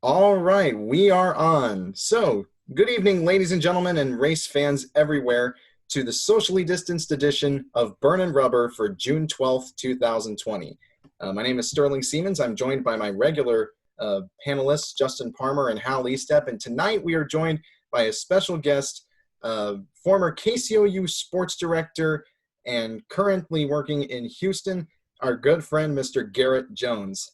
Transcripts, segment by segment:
All right, we are on. So, good evening, ladies and gentlemen, and race fans everywhere, to the socially distanced edition of Burnin Rubber for June 12th, 2020. My name is Sterling Siemens. I'm joined by my regular panelists, Justin Palmer and Hal Estep. And tonight we are joined by a special guest, former KCOU sports director and currently working in Houston, our good friend, Mr. Garrett Jones.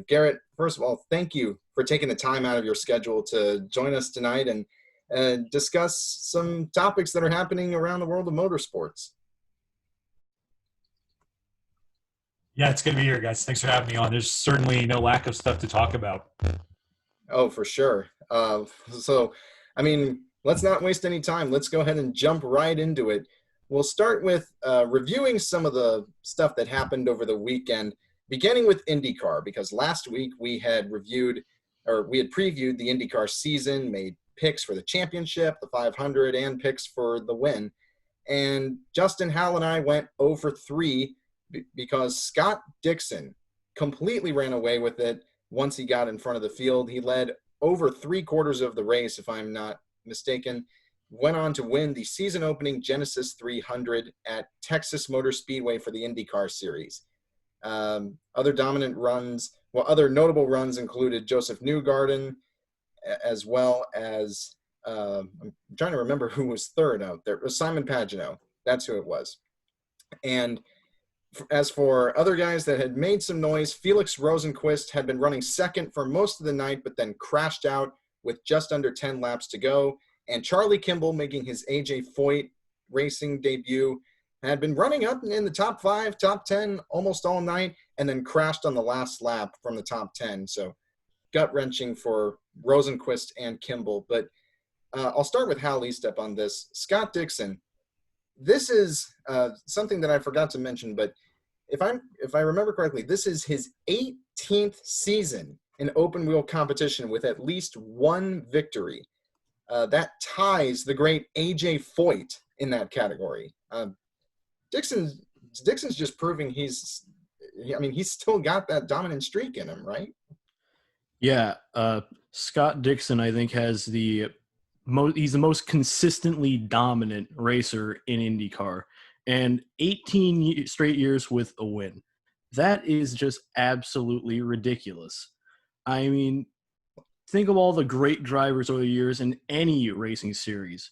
Garrett, first of all, thank you for taking the time out of your schedule to join us tonight and discuss some topics that are happening around the world of motorsports. Yeah, it's good to be here, guys. Thanks for having me on. There's certainly no lack of stuff to talk about. Oh, for sure. So, I mean, let's not waste any time. Let's go ahead and jump right into it. We'll start with reviewing some of the stuff that happened over the weekend, beginning with IndyCar, because last week we had previewed the IndyCar season, made picks for the championship, the 500, and picks for the win. And Justin, Hal, and I went 0 for 3 because Scott Dixon completely ran away with it once he got in front of the field. He led over 3/4 of the race, if I'm not mistaken, went on to win the season opening Genesis 300 at Texas Motor Speedway for the IndyCar series. Other notable runs included Joseph Newgarden, as well as I'm trying to remember who was third out there. It was Simon Pagenaud. That's who it was. And as for other guys that had made some noise, Felix Rosenqvist had been running second for most of the night, but then crashed out with just under 10 laps to go. And Charlie Kimball, making his AJ Foyt racing debut, had been running up in the top 5, top 10 almost all night, and then crashed on the last lap from the top 10. So gut-wrenching for Rosenqvist and Kimball. But I'll start with Hal Estep on this. Scott Dixon, this is something that I forgot to mention, but if I remember correctly, this is his 18th season in open wheel competition with at least one victory. That ties the great AJ Foyt in that category. Dixon's just proving he's still got that dominant streak in him, right? Yeah, Scott Dixon, I think, has he's the most consistently dominant racer in IndyCar, and 18 straight years with a win. That is just absolutely ridiculous. I mean, think of all the great drivers over the years in any racing series.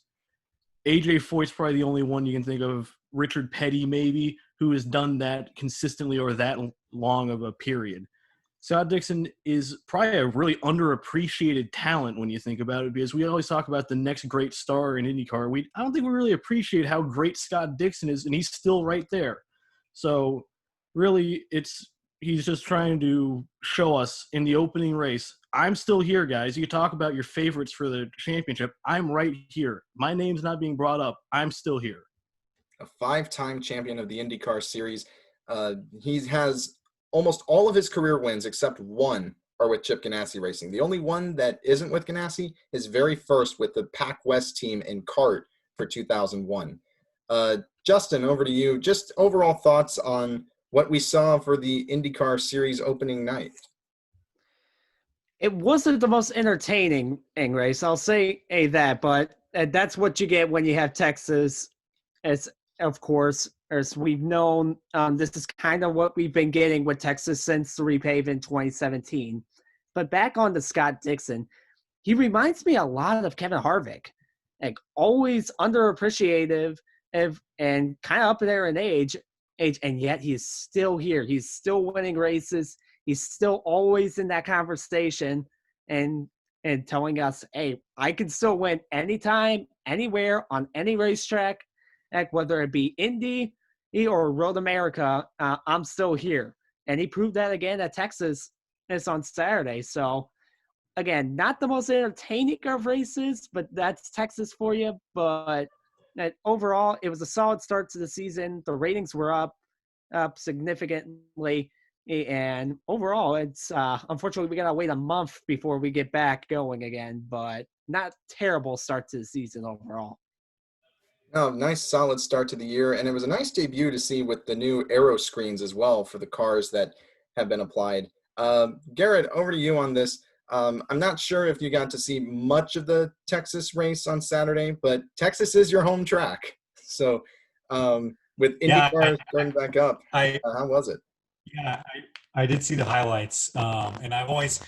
AJ Foyt's probably the only one you can think of. Richard Petty, maybe, who has done that consistently over that long of a period. Scott Dixon is probably a really underappreciated talent when you think about it, because we always talk about the next great star in IndyCar. I don't think we really appreciate how great Scott Dixon is, and he's still right there. So really, he's just trying to show us in the opening race, I'm still here, guys. You talk about your favorites for the championship. I'm right here. My name's not being brought up. I'm still here. A 5-time champion of the IndyCar series. He has almost all of his career wins except one are with Chip Ganassi Racing. The only one that isn't with Ganassi, his very first with the Pac West team in kart for 2001. Justin, over to you. Just overall thoughts on what we saw for the IndyCar series opening night. It wasn't the most entertaining race, I'll say that, but that's what you get when you have Texas. As of course, as we've known, this is kind of what we've been getting with Texas since the repave in 2017. But back on to Scott Dixon, he reminds me a lot of Kevin Harvick, like always underappreciated and kind of up there in age, and yet he's still here. He's still winning races. He's still always in that conversation and telling us, hey, I can still win anytime, anywhere, on any racetrack, heck, whether it be Indy or Road America, I'm still here. And he proved that again at Texas on Saturday. So, again, not the most entertaining of races, but that's Texas for you. But overall, it was a solid start to the season. The ratings were up significantly. And overall, it's unfortunately we gotta wait a month before we get back going again, but not terrible start to the season overall. No, nice solid start to the year, and it was a nice debut to see with the new aero screens as well for the cars that have been applied. Garrett, over to you on this. I'm not sure if you got to see much of the Texas race on Saturday, but Texas is your home track. So with Yeah, IndyCar starting back up, I how was it? Yeah, I did see the highlights, and I've always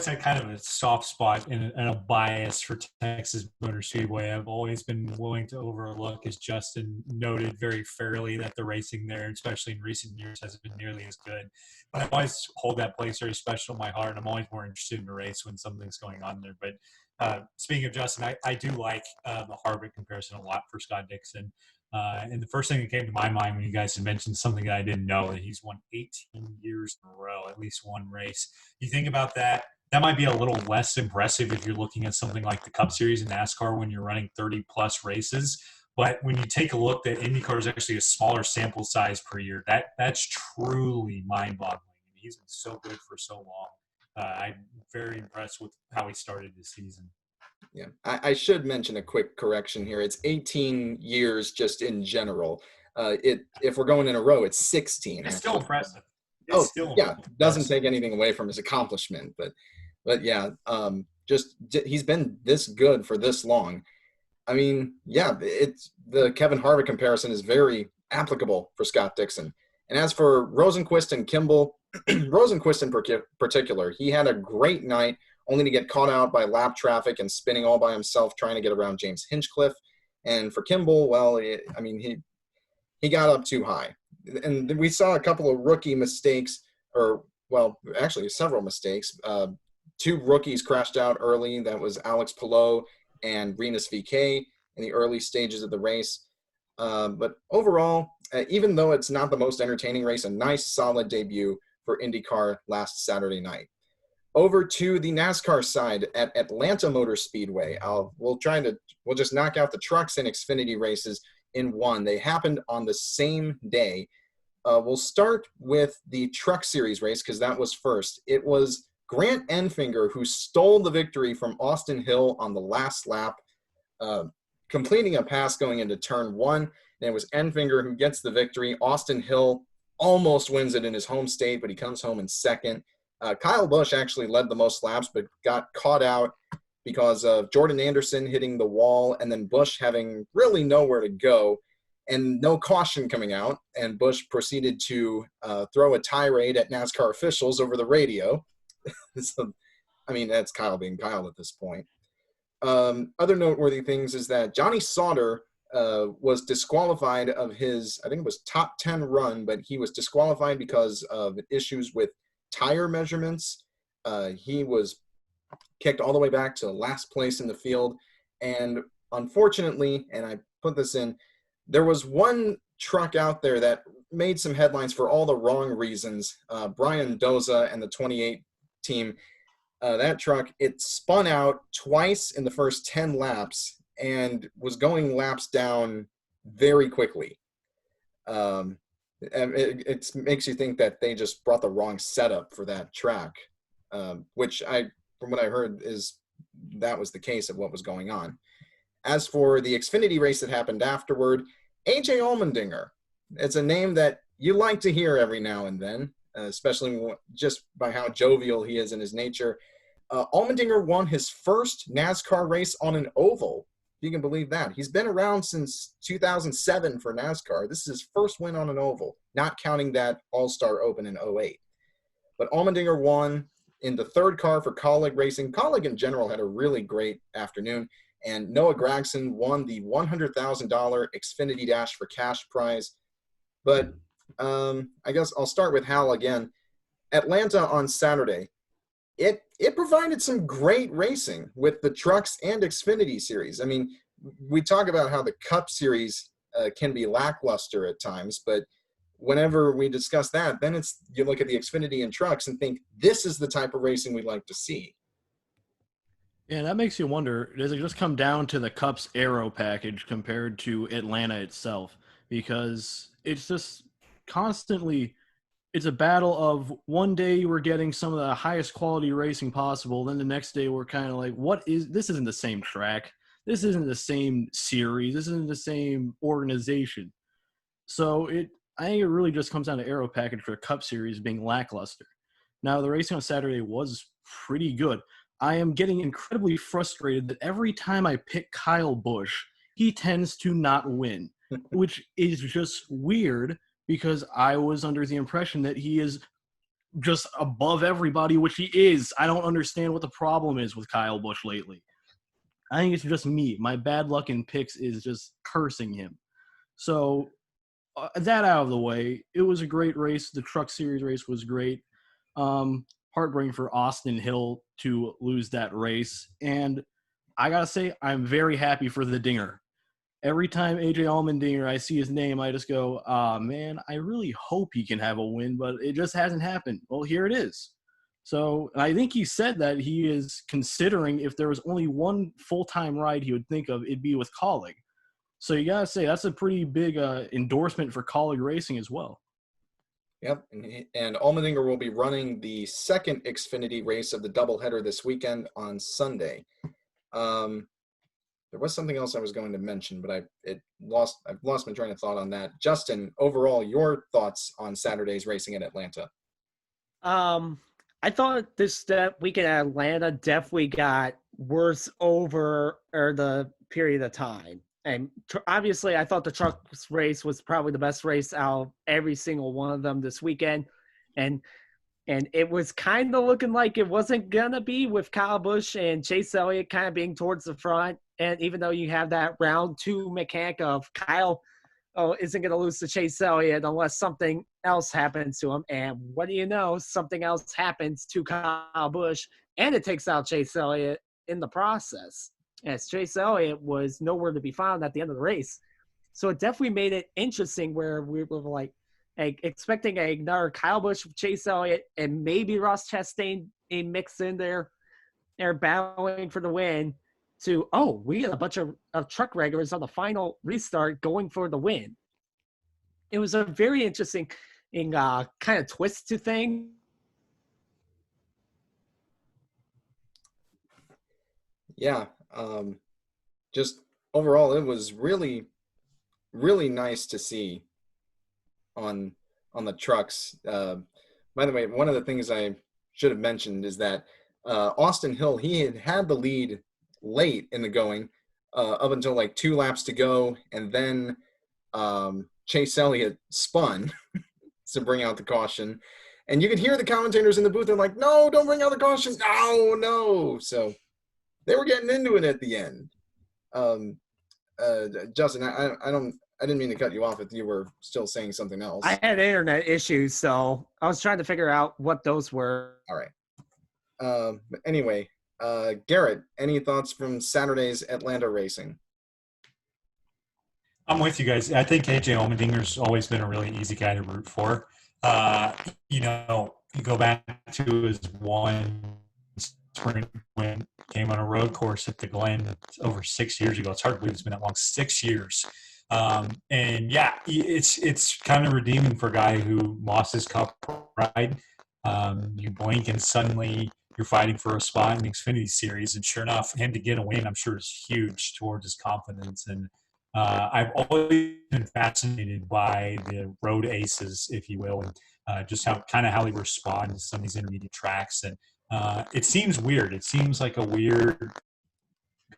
had kind of a soft spot and a bias for Texas Motor Speedway. I've always been willing to overlook, as Justin noted very fairly, that the racing there, especially in recent years, hasn't been nearly as good. But I always hold that place very special in my heart, and I'm always more interested in the race when something's going on there. But speaking of Justin, I do like the Harvick comparison a lot for Scott Dixon. And the first thing that came to my mind when you guys had mentioned something that I didn't know, that he's won 18 years in a row, at least one race. You think about that, that might be a little less impressive if you're looking at something like the Cup Series in NASCAR when you're running 30-plus races. But when you take a look that IndyCar is actually a smaller sample size per year, that's truly mind-boggling. He's been so good for so long. I'm very impressed with how he started this season. Yeah, I should mention a quick correction here. It's 18 years just in general. If we're going in a row, it's 16. It's Actually. still impressive. Oh, It's still yeah, doesn't impressive. take anything away from his accomplishment, but yeah, he's been this good for this long. I mean, yeah, it's the Kevin Harvick comparison is very applicable for Scott Dixon. And as for Rosenquist and Kimball, Rosenquist in particular, he had a great night, only to get caught out by lap traffic and spinning all by himself trying to get around James Hinchcliffe. And for Kimball, well, he got up too high. And we saw a couple of rookie mistakes, or, well, actually several mistakes. Two rookies crashed out early. That was Alex Palou and Rinus VK in the early stages of the race. But overall, even though it's not the most entertaining race, a nice solid debut for IndyCar last Saturday night. Over to the NASCAR side at Atlanta Motor Speedway. We'll just knock out the trucks and Xfinity races in one. They happened on the same day. We'll start with the Truck Series race because that was first. It was Grant Enfinger who stole the victory from Austin Hill on the last lap, completing a pass going into turn one. And it was Enfinger who gets the victory. Austin Hill almost wins it in his home state, but he comes home in second. Kyle Busch actually led the most laps, but got caught out because of Jordan Anderson hitting the wall and then Busch having really nowhere to go and no caution coming out. And Busch proceeded to throw a tirade at NASCAR officials over the radio. So, I mean, that's Kyle being Kyle at this point. Other noteworthy things is that Johnny Sauter was disqualified of his, I think it was top 10 run, but he was disqualified because of issues with tire measurements. He was kicked all the way back to last place in the field. And unfortunately, and I put this in, there was one truck out there that made some headlines for all the wrong reasons. Brian Doza and the 28 team, that truck, it spun out twice in the first 10 laps and was going laps down very quickly. And it makes you think that they just brought the wrong setup for that track, which from what I heard, that was the case of what was going on. As for the Xfinity race that happened afterward, AJ Allmendinger, it's a name that you like to hear every now and then, especially just by how jovial he is in his nature. Allmendinger won his first NASCAR race on an oval. You can believe that. He's been around since 2007 for NASCAR. This is his first win on an oval, not counting that All-Star Open in 2008. But Allmendinger won in the third car for Colleague Racing. Colleague in general had a really great afternoon, and Noah Gragson won the $100,000 Xfinity Dash for Cash prize. But I guess I'll start with Hal again. Atlanta on Saturday, it provided some great racing with the trucks and Xfinity series. I mean, we talk about how the Cup series can be lackluster at times, but whenever we discuss that, then you look at the Xfinity and trucks and think this is the type of racing we'd like to see. Yeah, that makes you wonder, does it just come down to the Cup's aero package compared to Atlanta itself? Because it's just constantly, it's a battle of one day we're getting some of the highest quality racing possible, then the next day we're kind of like, this isn't the same track. This isn't the same series. This isn't the same organization. So I think it really just comes down to aero package for the Cup series being lackluster. Now, the racing on Saturday was pretty good. I am getting incredibly frustrated that every time I pick Kyle Busch, he tends to not win, which is just weird because I was under the impression that he is just above everybody, which he is. I don't understand what the problem is with Kyle Busch lately. I think it's just me. My bad luck in picks is just cursing him. So that out of the way, it was a great race. The Truck Series race was great. Heartbreaking for Austin Hill to lose that race. And I got to say, I'm very happy for the Dinger. Every time AJ Allmendinger, I see his name, I just go, man, I really hope he can have a win, but it just hasn't happened. Well, here it is. So I think he said that he is considering if there was only one full-time ride he would think of, it'd be with Colleague. So you got to say that's a pretty big endorsement for Colleague Racing as well. Yep, and Allmendinger will be running the second Xfinity race of the doubleheader this weekend on Sunday. There was something else I was going to mention, but I've lost my train of thought on that. Justin, overall, your thoughts on Saturday's racing in Atlanta? I thought this weekend at Atlanta definitely got worse over the period of time. And obviously, I thought the trucks race was probably the best race out of every single one of them this weekend. And it was kind of looking like it wasn't going to be with Kyle Busch and Chase Elliott kind of being towards the front. And even though you have that round two mechanic of Kyle isn't going to lose to Chase Elliott unless something else happens to him. And what do you know? Something else happens to Kyle Busch, and it takes out Chase Elliott in the process, as Chase Elliott was nowhere to be found at the end of the race. So it definitely made it interesting where we were like expecting another Kyle Busch, Chase Elliott, and maybe Ross Chastain a mix in there. They're battling for the win to, we got a bunch of truck regulars on the final restart going for the win. It was a very interesting kind of twist to things. Yeah, just overall, it was really, really nice to see on the trucks. By the way, one of the things I should have mentioned is that Austin Hill, he had the lead late in the going up until like 2 laps to go, and then Chase Elliott spun to bring out the caution, and you could hear the commentators in the booth. They're like, "No, don't bring out the caution! No!" So they were getting into it at the end. Justin, I didn't mean to cut you off if you were still saying something else. I had internet issues, so I was trying to figure out what those were. All right. But anyway, Garrett, any thoughts from Saturday's Atlanta racing? I'm with you guys. I think AJ Allmendinger's always been a really easy guy to root for. You go back to his one sprint win, came on a road course at the Glen over 6 years ago. It's hard to believe it's been that long, 6 years. And yeah, it's kind of redeeming for a guy who lost his cup ride. You blink and suddenly you're fighting for a spot in the Xfinity Series, and sure enough, him to get a win, I'm sure, is huge towards his confidence. And I've always been fascinated by the road aces, if you will, and just how they respond to some of these intermediate tracks. And it seems weird. It seems like a weird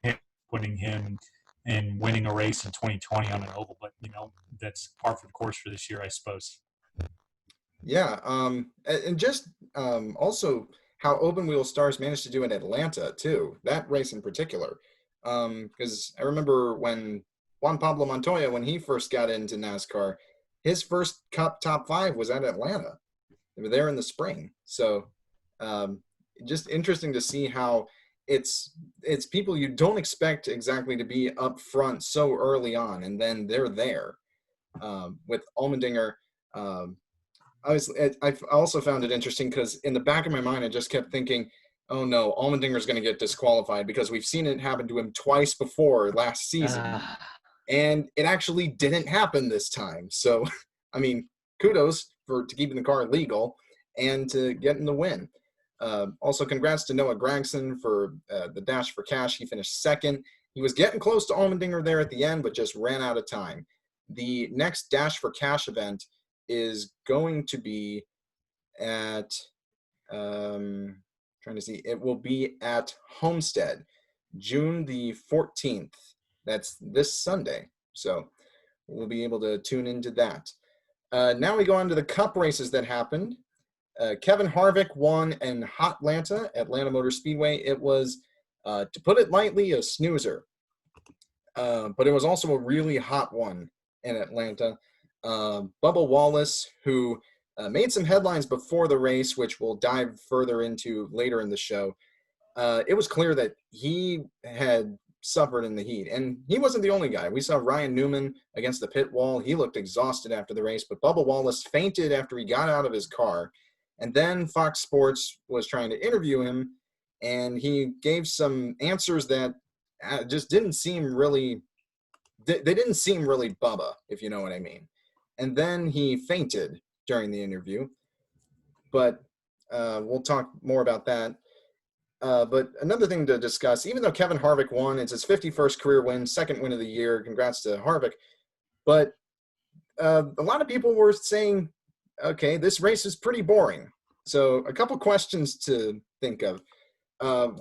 pick putting him and winning a race in 2020 on an oval, but that's par for the course for this year, I suppose. Yeah, and just also how Open Wheel Stars managed to do in Atlanta too. That race in particular, because I remember when Juan Pablo Montoya, when he first got into NASCAR, his first Cup top 5 was at Atlanta. They were there in the spring, so just interesting to see how it's people you don't expect exactly to be up front so early on, and then they're there. With Allmendinger, I also found it interesting because in the back of my mind, I just kept thinking, oh no, Allmendinger's going to get disqualified because we've seen it happen to him twice before last season. And it actually didn't happen this time. So, I mean, kudos to keeping the car legal and to getting the win. Also, congrats to Noah Gragson for the Dash for Cash. He finished second. He was getting close to Allmendinger there at the end, but just ran out of time. The next Dash for Cash event is going to be at trying trying to see. It will be at Homestead, June the 14th. That's this Sunday. So we'll be able to tune into that. Now we go on to the Cup races that happened. Kevin Harvick won in Hotlanta, Atlanta Motor Speedway. It was, to put it lightly, a snoozer. But it was also a really hot one in Atlanta. Bubba Wallace, who made some headlines before the race, which we'll dive further into later in the show. It was clear that he had suffered in the heat, and he wasn't the only guy. We saw Ryan Newman against the pit wall. He looked exhausted after the race, but Bubba Wallace fainted after he got out of his car. And then Fox Sports was trying to interview him, and he gave some answers that just didn't seem really, they didn't seem really Bubba, if you know what I mean. And then he fainted during the interview, but we'll talk more about that. But another thing to discuss, even though Kevin Harvick won, it's his 51st career win, second win of the year. Congrats to Harvick. But a lot of people were saying, okay, this race is pretty boring. So a couple questions to think of.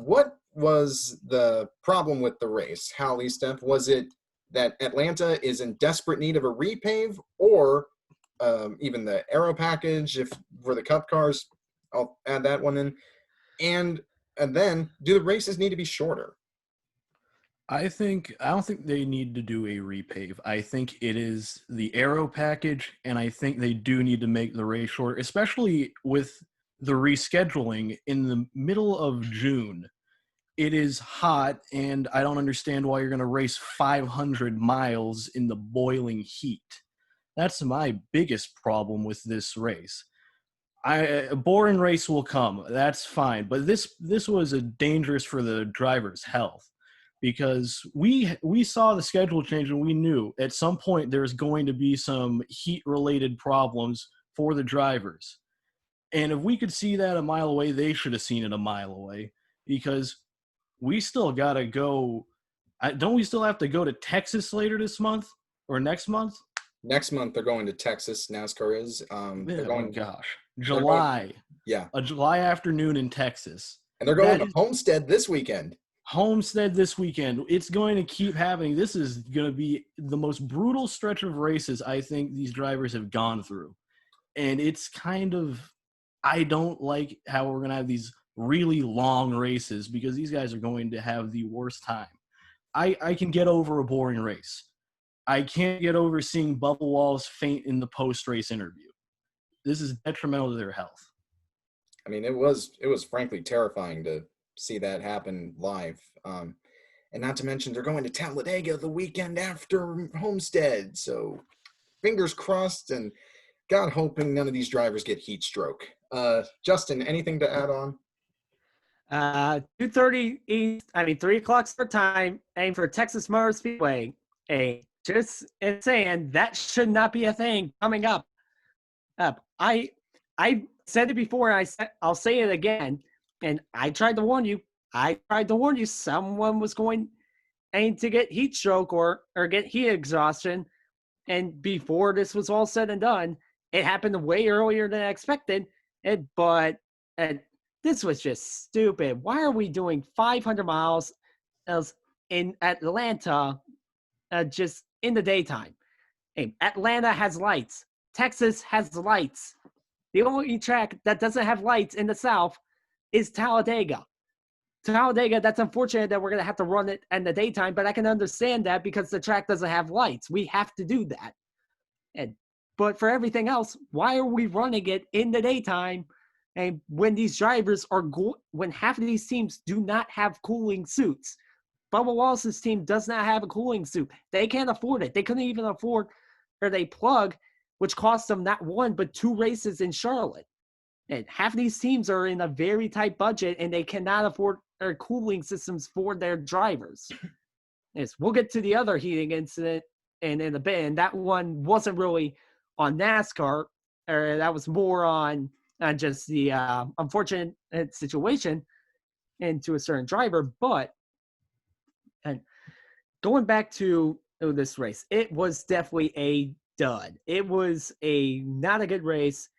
What was the problem with the race? Hallie, Steph, was it that Atlanta is in desperate need of a repave, or even the aero package for the Cup cars? I'll add that one in. And then, do the races need to be shorter? I don't think they need to do a repave. I think it is the aero package, and I think they do need to make the race shorter, especially with the rescheduling in the middle of June. It is hot, and I don't understand why you're going to race 500 miles in the boiling heat. That's my biggest problem with this race. A boring race will come. That's fine. But this was dangerous for the driver's health, because we saw the schedule change, and we knew at some point there's going to be some heat-related problems for the drivers. And if we could see that a mile away, they should have seen it a mile away, because we still got to go. Don't we still have to go to Texas later this month or next month? Next month they're going to Texas. NASCAR is. They're going. July. Yeah. A July afternoon in Texas. And they're going to Homestead this weekend. Homestead this weekend. It's going to keep happening. This is going to be the most brutal stretch of races I think these drivers have gone through. And it's kind of, I don't like how we're going to have these really long races, because these guys are going to have the worst time. I can get over a boring race. I can't get over seeing Bubba Wallace faint in the post-race interview. This is detrimental to their health. I mean, it was frankly terrifying to see that happen live. And not to mention, they're going to Talladega the weekend after Homestead. So fingers crossed, and God hoping none of these drivers get heat stroke. Justin, anything to add on? 2:30 East, 3 o'clock start time, aim for Texas Motor Speedway. Just saying, that should not be a thing coming up. I said it before, and I'll say it again, and I tried to warn you. Someone was going to get heat stroke or get heat exhaustion, and before this was all said and done, it happened way earlier than I expected. But this was just stupid. Why are we doing 500 miles in Atlanta just in the daytime? Hey, Atlanta has lights. Texas has lights. The only track that doesn't have lights in the South is Talladega. That's unfortunate that we're going to have to run it in the daytime, but I can understand that because the track doesn't have lights. We have to do that. But for everything else, why are we running it in the daytime? And when these drivers when half of these teams do not have cooling suits. Bubba Wallace's team does not have a cooling suit. They can't afford it. They couldn't even afford, or they plug, which cost them not one, but 2 races in Charlotte. And half of these teams are in a very tight budget, and they cannot afford their cooling systems for their drivers. Yes, we'll get to the other heating incident in a bit, and that one wasn't really on NASCAR, or that was more on just the unfortunate situation into a certain driver. But and going back to this race, it was definitely a dud. It was not a good race,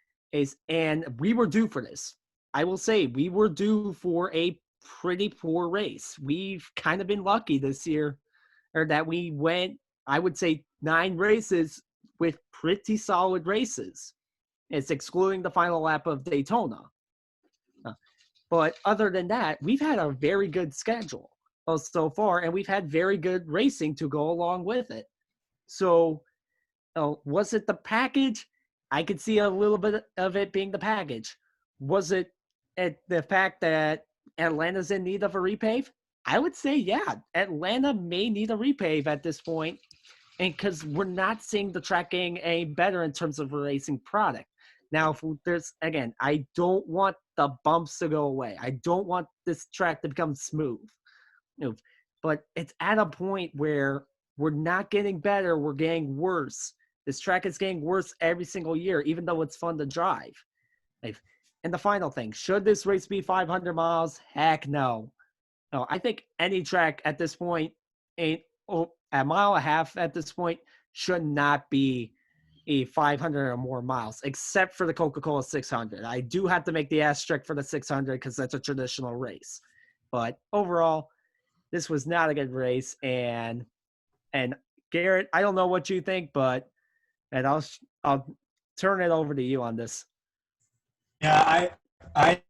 and we were due for this. I will say we were due for a pretty poor race. We've kind of been lucky this year, or that we went, I would say, 9 races with pretty solid races. It's excluding the final lap of Daytona. But other than that, we've had a very good schedule so far, and we've had very good racing to go along with it. So, was it the package? I could see a little bit of it being the package. Was it the fact that Atlanta's in need of a repave? I would say, yeah, Atlanta may need a repave at this point, and because we're not seeing the track getting any better in terms of a racing product. Now, if there's, again, I don't want the bumps to go away. I don't want this track to become smooth. But it's at a point where we're not getting better, we're getting worse. This track is getting worse every single year, even though it's fun to drive. And the final thing, should this race be 500 miles? Heck no. No, I think any track at this point, a mile and a half at this point, should not be a 500 or more miles, except for the Coca-Cola 600. I do have to make the asterisk for the 600 because that's a traditional race. But overall, this was not a good race. And Garrett, I don't know what you think, but I'll turn it over to you on this. Yeah, I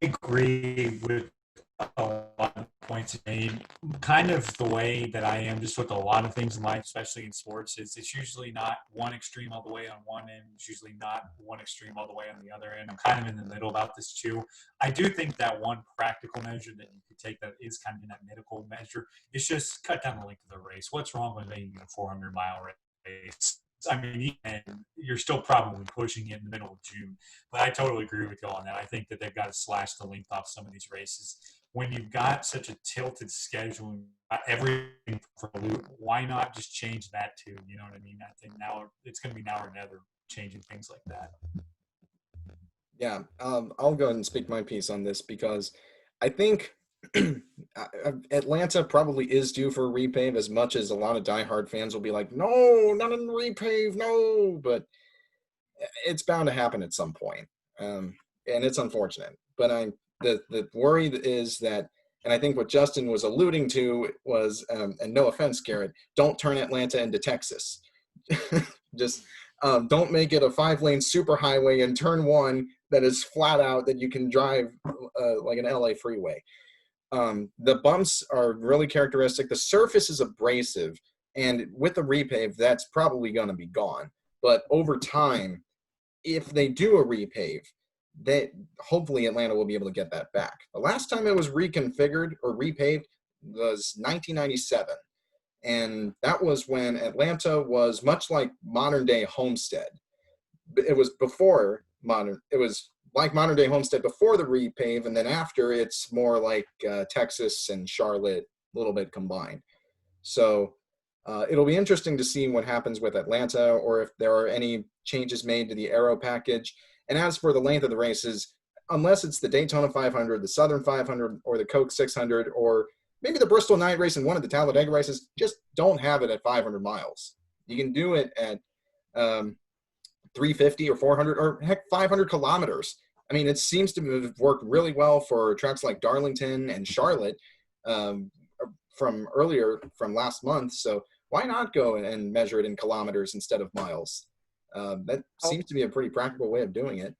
agree with a lot of points made. Kind of the way that I am just with a lot of things in life, especially in sports, is it's usually not one extreme all the way on one end. It's usually not one extreme all the way on the other end. I'm kind of in the middle about this too. I do think that one practical measure that you could take that is kind of in that medical measure is just cut down the length of the race. What's wrong with making a 400-mile race? I mean, and you're still probably pushing it in the middle of June. But I totally agree with you on that. I think that they've got to slash the length off some of these races. When you've got such a tilted schedule, everything for a loop, why not just change that too? You know what I mean? I think now it's going to be now or never changing things like that. Yeah, I'll go ahead and speak my piece on this because I think Atlanta probably is due for a repave, as much as a lot of diehard fans will be like, no, not a repave, no. But it's bound to happen at some point, and it's unfortunate. But the worry is that, and I think what Justin was alluding to was, and no offense, Garrett, don't turn Atlanta into Texas. Just don't make it a 5-lane superhighway and turn one that is flat out that you can drive like an LA freeway. The bumps are really characteristic. The surface is abrasive, and with the repave, that's probably going to be gone. But over time, if they do a repave, hopefully Atlanta will be able to get that back. The last time it was reconfigured or repaved was 1997. And that was when Atlanta was much like modern-day Homestead. It was like modern-day Homestead before the repave, and then after it's more like Texas and Charlotte, a little bit combined. So it'll be interesting to see what happens with Atlanta, or if there are any changes made to the aero package. And as for the length of the races, unless it's the Daytona 500, the Southern 500, or the Coke 600, or maybe the Bristol Night Race and one of the Talladega races, just don't have it at 500 miles. You can do it at 350 or 400 or heck 500 kilometers. I mean, it seems to have worked really well for tracks like Darlington and Charlotte from last month. So why not go and measure it in kilometers instead of miles? That seems to be a pretty practical way of doing it.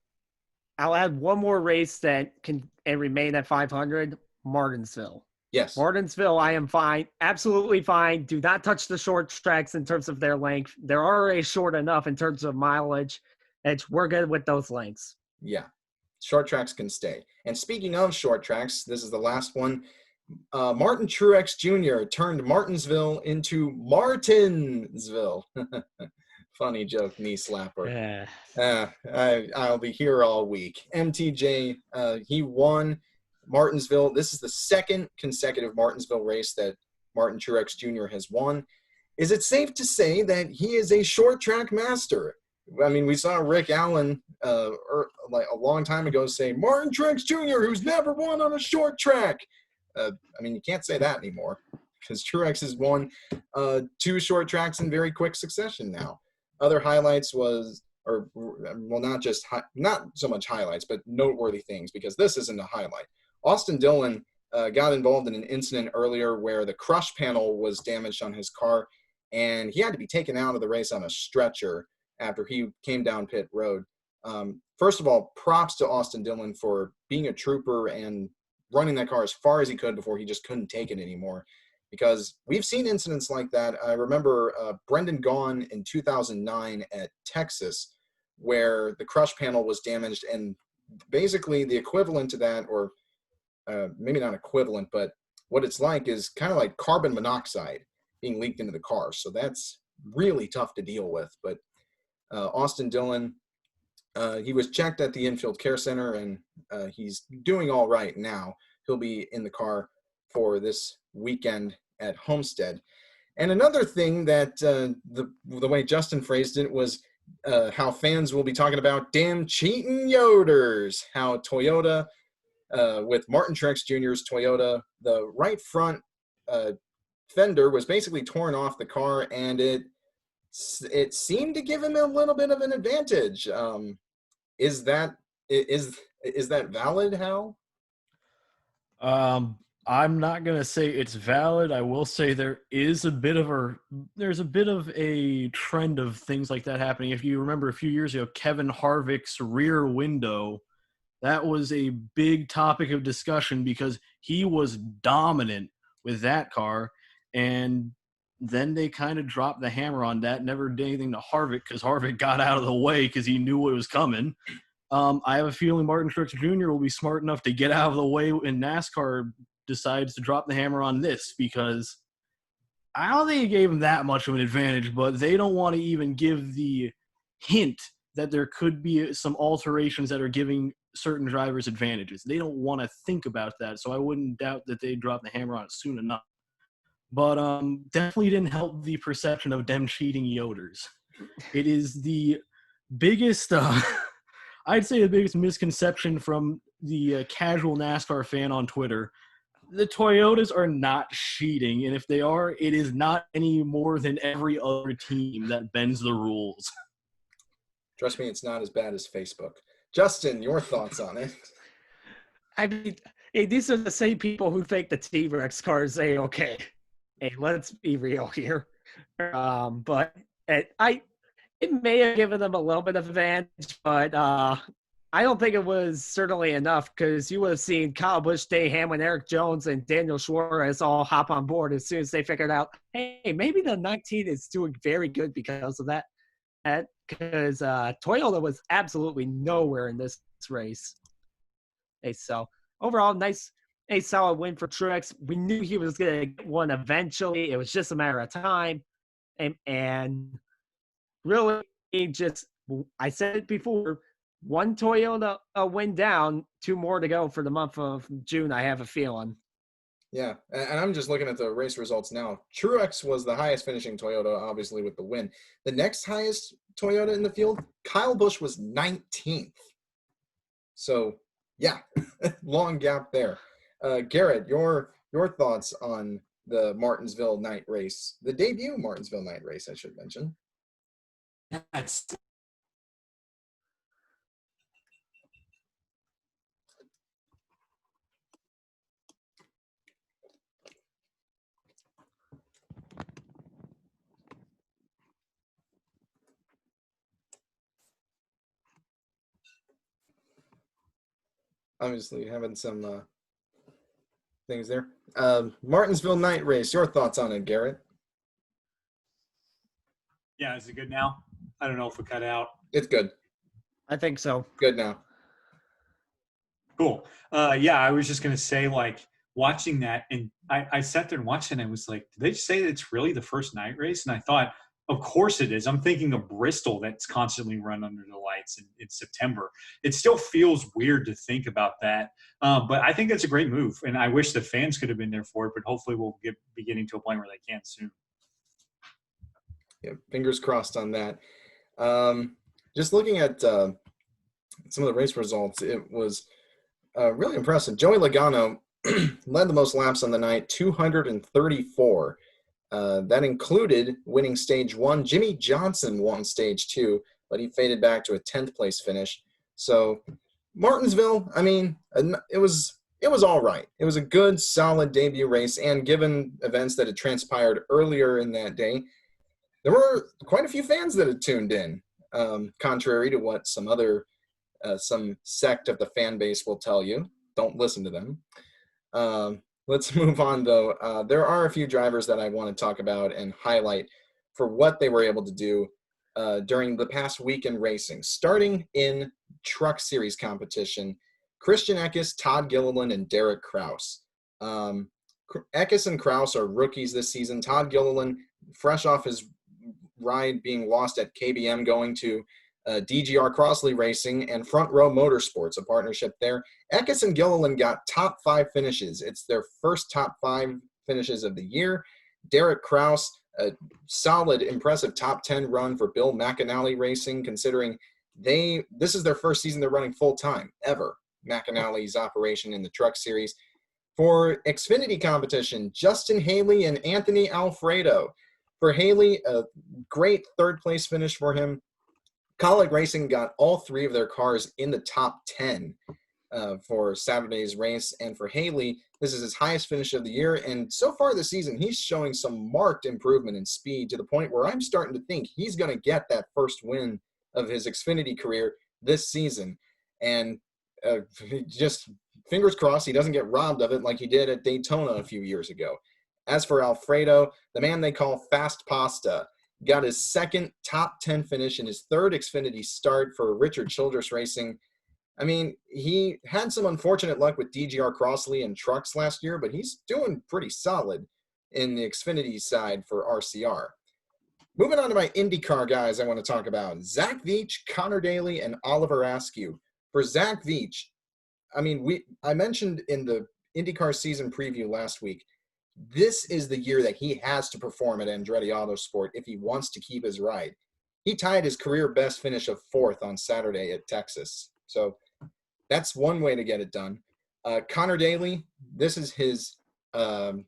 I'll add one more race that can remain at 500, Martinsville. Yes. Martinsville, I am fine. Absolutely fine. Do not touch the short tracks in terms of their length. They're already short enough in terms of mileage. We're good with those lengths. Yeah. Short tracks can stay. And speaking of short tracks, this is the last one. Martin Truex Jr. turned Martinsville into Martinsville. Funny joke, knee slapper. I'll be here all week. MTJ, he won Martinsville. This is the second consecutive Martinsville race that Martin Truex Jr. has won. Is it safe to say that he is a short track master? I mean, we saw Rick Allen like a long time ago say, Martin Truex Jr., who's never won on a short track. I mean, you can't say that anymore because Truex has won 2 short tracks in very quick succession now. Other highlights or well, not so much highlights, but noteworthy things, because this isn't a highlight. Austin Dillon got involved in an incident earlier where the crush panel was damaged on his car, and he had to be taken out of the race on a stretcher after he came down pit road. First of all, props to Austin Dillon for being a trooper and running that car as far as he could before he just couldn't take it anymore, because we've seen incidents like that. I remember Brendan Gaughan in 2009 at Texas, where the crush panel was damaged, and basically the equivalent to that, or maybe not equivalent, but what it's like is kind of like carbon monoxide being leaked into the car. So that's really tough to deal with. But Austin Dillon, he was checked at the infield care center, and he's doing all right now. He'll be in the car for this weekend at Homestead. And another thing that the way Justin phrased it was how fans will be talking about damn cheating Yoders, how Toyota, with Martin Truex Jr.'s Toyota, the right front fender was basically torn off the car, and it seemed to give him a little bit of an advantage. Is that valid, Hal? I'm not gonna say it's valid. I will say there's a bit of a trend of things like that happening. If you remember a few years ago, Kevin Harvick's rear window, that was a big topic of discussion because he was dominant with that car, and then they kind of dropped the hammer on that, never did anything to Harvick because Harvick got out of the way because he knew what was coming. I have a feeling Martin Truex Jr. will be smart enough to get out of the way when NASCAR decides to drop the hammer on this, because I don't think it gave him that much of an advantage, but they don't want to even give the hint that there could be some alterations that are giving certain drivers advantages. They don't want to think about that, so I wouldn't doubt that they drop the hammer on it soon enough. But definitely didn't help the perception of them cheating Yoders. It is the biggest, I'd say the biggest misconception from the casual NASCAR fan on Twitter. The Toyotas are not cheating, and if they are, it is not any more than every other team that bends the rules. Trust me, it's not as bad as Facebook. Justin, your thoughts on it? I mean, hey, these are the same people who think the T-Rex cars say, okay, hey, let's be real here. But it may have given them a little bit of advantage, but I don't think it was certainly enough, because you would have seen Kyle Busch, Dave Hamlin, Eric Jones, and Daniel Suarez all hop on board as soon as they figured out, hey, maybe the 19 is doing very good because of that. Because Toyota was absolutely nowhere in this race. Hey, so overall, nice, a solid win for Truex. We knew he was going to get one eventually. It was just a matter of time. And really, I said it before, one Toyota win down, two more to go for the month of June, I have a feeling. Yeah, and I'm just looking at the race results now. Truex was the highest finishing Toyota, obviously, with the win. The next highest Toyota in the field, Kyle Busch, was 19th. So, yeah, long gap there. Garrett, your thoughts on the Martinsville night race, the debut Martinsville night race, I should mention. Yeah, Obviously, having some things there. Martinsville night race, your thoughts on it, Garrett? Yeah, is it good now? I don't know if it cut out. It's good. I think so. Good now. Cool. Yeah, I was just going to say, like, watching that, and I sat there and watched it, and I was like, did they say that it's really the first night race? And I thought, of course it is. I'm thinking of Bristol that's constantly run under the lights in September. It still feels weird to think about that. But I think that's a great move, and I wish the fans could have been there for it, but hopefully we'll be getting to a point where they can soon. Yeah, fingers crossed on that. Just looking at some of the race results, it was really impressive. Joey Logano led the most laps on the night, 234. That included winning stage one. Jimmy Johnson won stage two. but he faded back to a 10th place finish. So Martinsville, I mean, it was all right. It was a good, solid debut race, and given events that had transpired earlier in that day, there were quite a few fans that had tuned in, contrary to what some sect of the fan base will tell you. Don't listen to them. Let's move on, though. There are a few drivers that I want to talk about and highlight for what they were able to do during the past week in racing. Starting in Truck Series competition, Christian Eckes, Todd Gilliland, and Derek Kraus. Eckes and Kraus are rookies this season. Todd Gilliland, fresh off his ride being lost at KBM, going to DGR Crossley Racing and Front Row Motorsports, a partnership there. Eckes and Gilliland got top 5 finishes. It's their first top 5 finishes of the year. Derek Kraus, a solid, impressive top 10 run for Bill McAnally Racing, considering this is their first season they're running full-time ever, McAnally's operation in the Truck Series. For Xfinity competition, Justin Haley and Anthony Alfredo. For Haley, a great third-place finish for him. Colleague Racing got all 3 of their cars in the top 10 for Saturday's race. And for Haley, this is his highest finish of the year. And so far this season, he's showing some marked improvement in speed to the point where I'm starting to think he's going to get that first win of his Xfinity career this season. And just fingers crossed he doesn't get robbed of it like he did at Daytona a few years ago. As for Alfredo, the man they call Fast Pasta, got his second top 10 finish in his third Xfinity start for Richard Childress Racing. I mean, he had some unfortunate luck with DGR Crossley and trucks last year, but he's doing pretty solid in the Xfinity side for RCR. Moving on to my IndyCar guys I want to talk about. Zach Veach, Connor Daly, and Oliver Askew. For Zach Veach, I mean, I mentioned in the IndyCar season preview last week, this is the year that he has to perform at Andretti Autosport if he wants to keep his ride. He tied his career best finish of 4th on Saturday at Texas. So that's one way to get it done. Connor Daly, this is his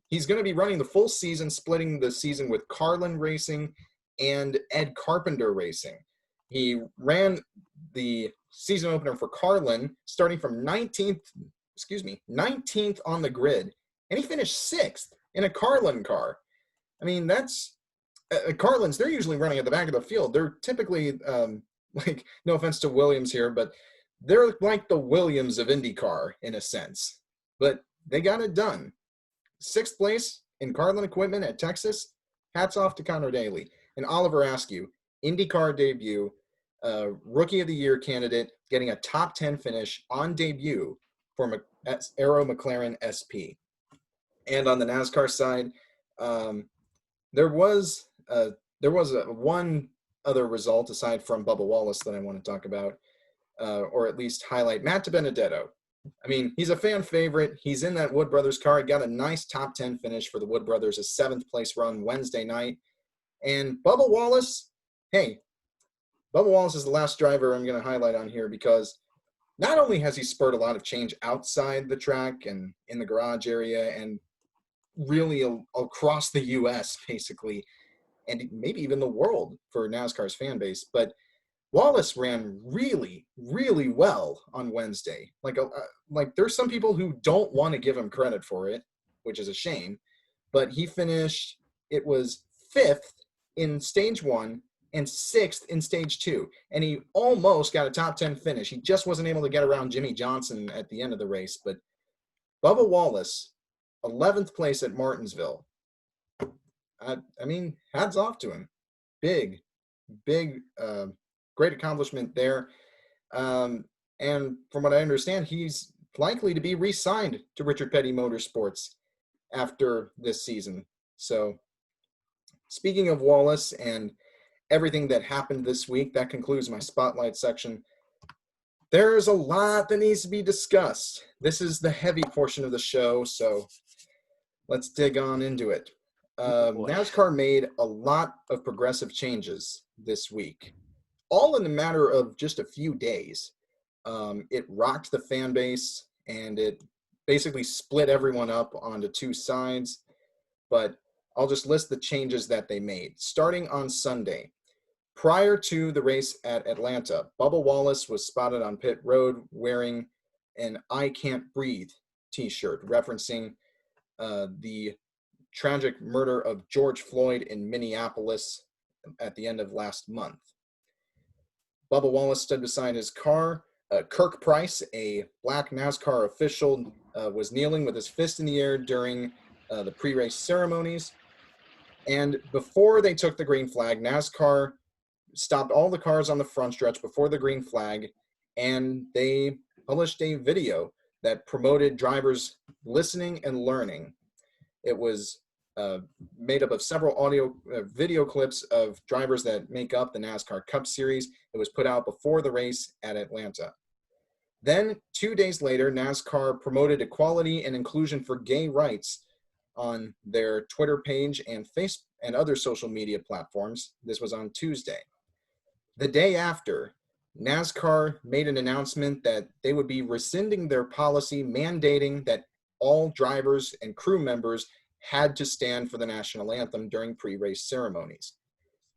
he's going to be running the full season, splitting the season with Carlin Racing and Ed Carpenter Racing. He ran the season opener for Carlin, starting from 19th on the grid, and he finished 6th in a Carlin car. I mean, that's Carlins, they're usually running at the back of the field. They're typically, like, no offense to Williams here, but they're like the Williams of IndyCar in a sense. But they got it done. 6th place in Carlin equipment at Texas. Hats off to Connor Daly. And Oliver Askew, IndyCar debut, Rookie of the Year candidate, getting a top 10 finish on debut for Aero McLaren SP. And on the NASCAR side, there was one other result aside from Bubba Wallace that I want to talk about, or at least highlight. Matt DiBenedetto. I mean, he's a fan favorite. He's in that Wood Brothers car. He got a nice top 10 finish for the Wood Brothers, a 7th place run Wednesday night. And Bubba Wallace, Bubba Wallace is the last driver I'm going to highlight on here because not only has he spurred a lot of change outside the track and in the garage area and really across the U.S., basically, and maybe even the world for NASCAR's fan base, but Wallace ran really, really well on Wednesday. Like there's some people who don't want to give him credit for it, which is a shame, but he finished, it was 5th in stage 1 and 6th in stage 2, and he almost got a top 10 finish. He just wasn't able to get around Jimmy Johnson at the end of the race, but Bubba Wallace, 11th place at Martinsville. I mean, hats off to him. Big, great accomplishment there. And from what I understand, he's likely to be re-signed to Richard Petty Motorsports after this season. So speaking of Wallace and everything that happened this week, that concludes my spotlight section. There's a lot that needs to be discussed. This is the heavy portion of the show, so let's dig on into it. NASCAR made a lot of progressive changes this week, all in the matter of just a few days. It rocked the fan base, and it basically split everyone up onto 2 sides. But I'll just list the changes that they made. Starting on Sunday, Prior to the race at Atlanta, Bubba Wallace was spotted on pit road wearing an "I Can't Breathe" t-shirt, referencing the tragic murder of George Floyd in Minneapolis at the end of last month. Bubba Wallace stood beside his car. Kirk Price, a black NASCAR official, was kneeling with his fist in the air during the pre-race ceremonies. And before they took the green flag, NASCAR stopped all the cars on the front stretch before the green flag, and they published a video that promoted drivers listening and learning. It was made up of several video clips of drivers that make up the NASCAR Cup Series. It was put out before the race at Atlanta. Then, 2 days later, NASCAR promoted equality and inclusion for gay rights on their Twitter page and Facebook and other social media platforms. This was on Tuesday. The day after, NASCAR made an announcement that they would be rescinding their policy mandating that all drivers and crew members had to stand for the national anthem during pre-race ceremonies.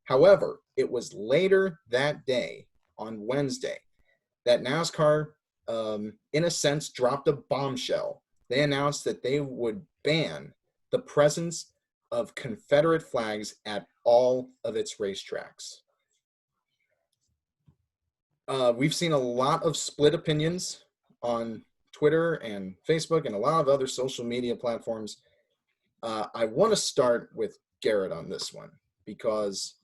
However, it was later that day, on Wednesday, that NASCAR, in a sense, dropped a bombshell. They announced that they would ban the presence of Confederate flags at all of its racetracks. We've seen a lot of split opinions on Twitter and Facebook and a lot of other social media platforms. I want to start with Garrett on this one because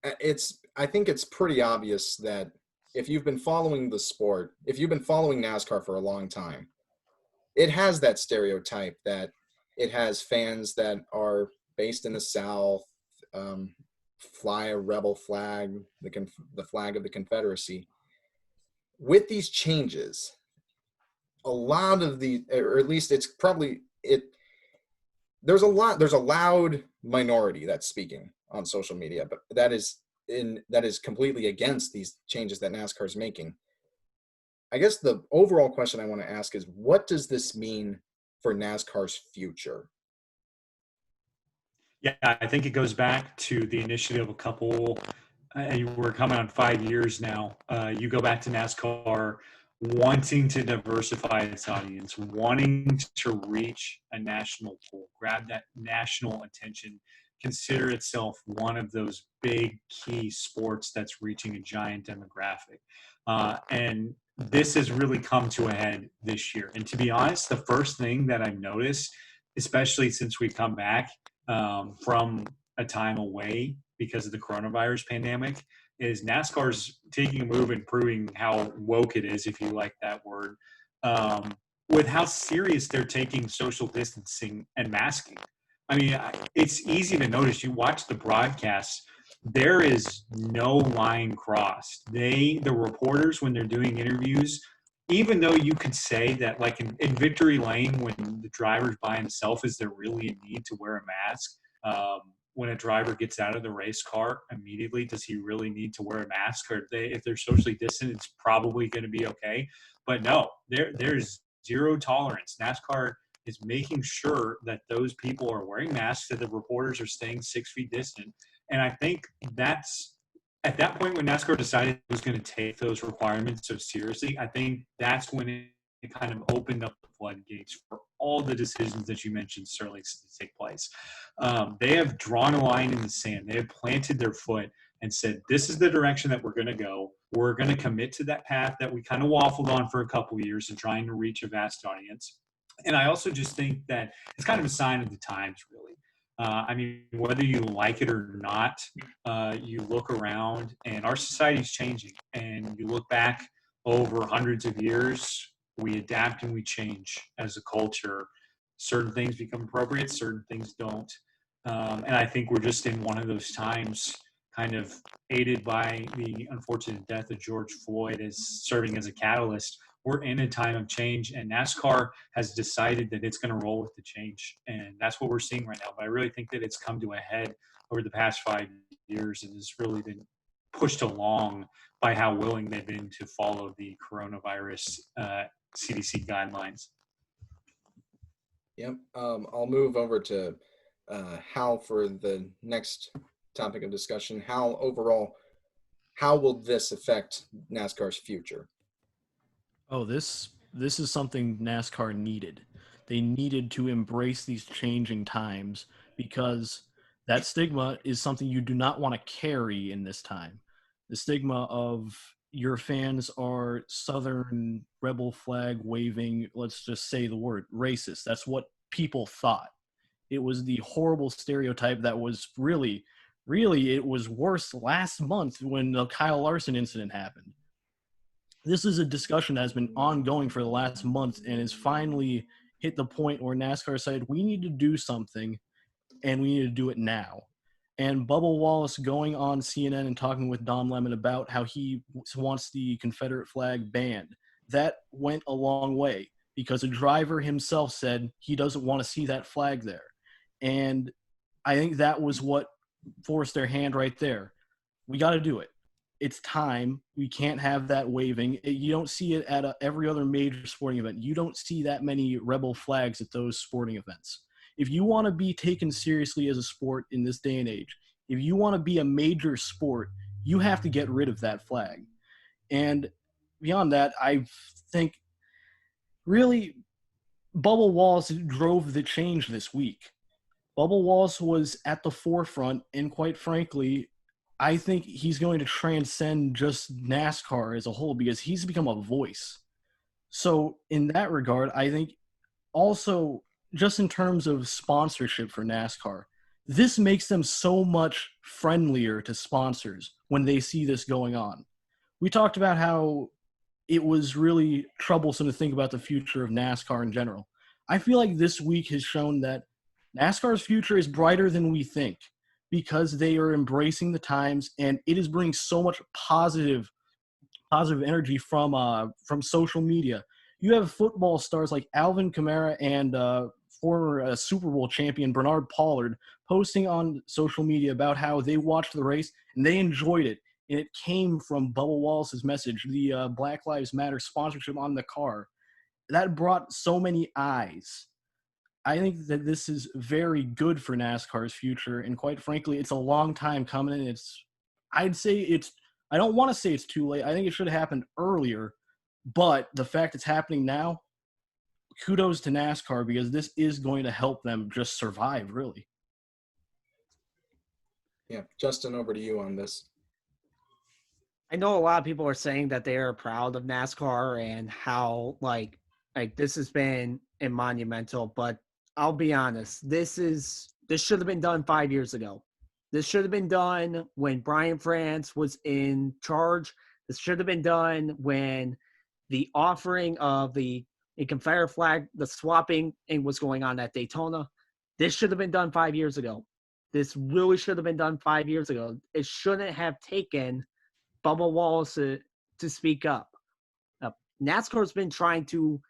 I think it's pretty obvious that if you've been following the sport, if you've been following NASCAR for a long time, it has that stereotype that it has fans that are based in the South, fly a rebel flag, the flag of the Confederacy. With these changes, a lot of the, or at least it's probably, there's a loud minority that's speaking on social media, but that is completely against these changes that NASCAR is making. I guess the overall question I want to ask is, what does this mean for NASCAR's future? Yeah, I think it goes back to the initiative a couple, we're coming on 5 years now. You go back to NASCAR wanting to diversify its audience, wanting to reach a national pool, grab that national attention, consider itself one of those big key sports that's reaching a giant demographic. And this has really come to a head this year. And to be honest, the first thing that I've noticed, especially since we've come back from a time away because of the coronavirus pandemic, is NASCAR's taking a move and proving how woke it is, if you like that word, with how serious they're taking social distancing and masking. I mean, it's easy to notice. You watch the broadcasts, there is no line crossed. The reporters, when they're doing interviews, even though you could say that, like in Victory Lane, when the driver's by himself, is there really a need to wear a mask? When a driver gets out of the race car immediately, does he really need to wear a mask? Or if they're socially distant, it's probably going to be okay. But no, there's zero tolerance. NASCAR is making sure that those people are wearing masks, that the reporters are staying 6 feet distant. And I think that's at that point when NASCAR decided it was going to take those requirements so seriously, I think that's when it kind of opened up the floodgates for all the decisions that you mentioned, Sterling, to take place. They have drawn a line in the sand. They have planted their foot and said, this is the direction that we're going to go. We're going to commit to that path that we kind of waffled on for a couple of years and trying to reach a vast audience. And I also just think that it's kind of a sign of the times, really. I mean, whether you like it or not, you look around and our society is changing. And you look back over hundreds of years, we adapt and we change as a culture. Certain things become appropriate, certain things don't. And I think we're just in one of those times, kind of aided by the unfortunate death of George Floyd as serving as a catalyst. We're in a time of change, and NASCAR has decided that it's going to roll with the change. And that's what we're seeing right now. But I really think that it's come to a head over the past 5 years and has really been pushed along by how willing they've been to follow the coronavirus CDC guidelines. Yep. I'll move over to Hal for the next topic of discussion. How overall, how will this affect NASCAR's future? Oh, this is something NASCAR needed. They needed to embrace these changing times because that stigma is something you do not want to carry in this time. The stigma of your fans are Southern rebel flag waving, let's just say the word racist. That's what people thought. It was the horrible stereotype that was really, it was worse last month when the Kyle Larson incident happened. This is a discussion that has been ongoing for the last month and has finally hit the point where NASCAR said we need to do something and we need to do it now. And Bubba Wallace going on CNN and talking with Don Lemon about how he wants the Confederate flag banned, that went a long way because a driver himself said he doesn't want to see that flag there. And I think that was what forced their hand right there. We got to do it. It's time. We can't have that waving. You don't see it at every other major sporting event. You don't see that many rebel flags at those sporting events. If you want to be taken seriously as a sport in this day and age, if you want to be a major sport, you have to get rid of that flag. And beyond that, I think really Bubba Wallace drove the change this week. Bubba Wallace was at the forefront, and quite frankly, I think he's going to transcend just NASCAR as a whole because he's become a voice. So in that regard, I think also just in terms of sponsorship for NASCAR, this makes them so much friendlier to sponsors when they see this going on. We talked about how it was really troublesome to think about the future of NASCAR in general. I feel like this week has shown that NASCAR's future is brighter than we think because they are embracing the times, and it is bringing so much positive energy from social media. You have football stars like Alvin Kamara and former Super Bowl champion Bernard Pollard posting on social media about how they watched the race and they enjoyed it. And it came from Bubba Wallace's message, the Black Lives Matter sponsorship on the car. That brought so many eyes. I think that this is very good for NASCAR's future, and quite frankly, it's a long time coming. And I don't want to say it's too late. I think it should have happened earlier, but the fact it's happening now, kudos to NASCAR because this is going to help them just survive, really. Yeah, Justin, over to you on this. I know a lot of people are saying that they are proud of NASCAR and how like this has been a monumental, but I'll be honest, this should have been done 5 years ago. This should have been done when Brian France was in charge. This should have been done when the offering of a Confederate flag, the swapping was going on at Daytona. This should have been done 5 years ago. This really should have been done 5 years ago. It shouldn't have taken Bubba Wallace to speak up. NASCAR's been trying to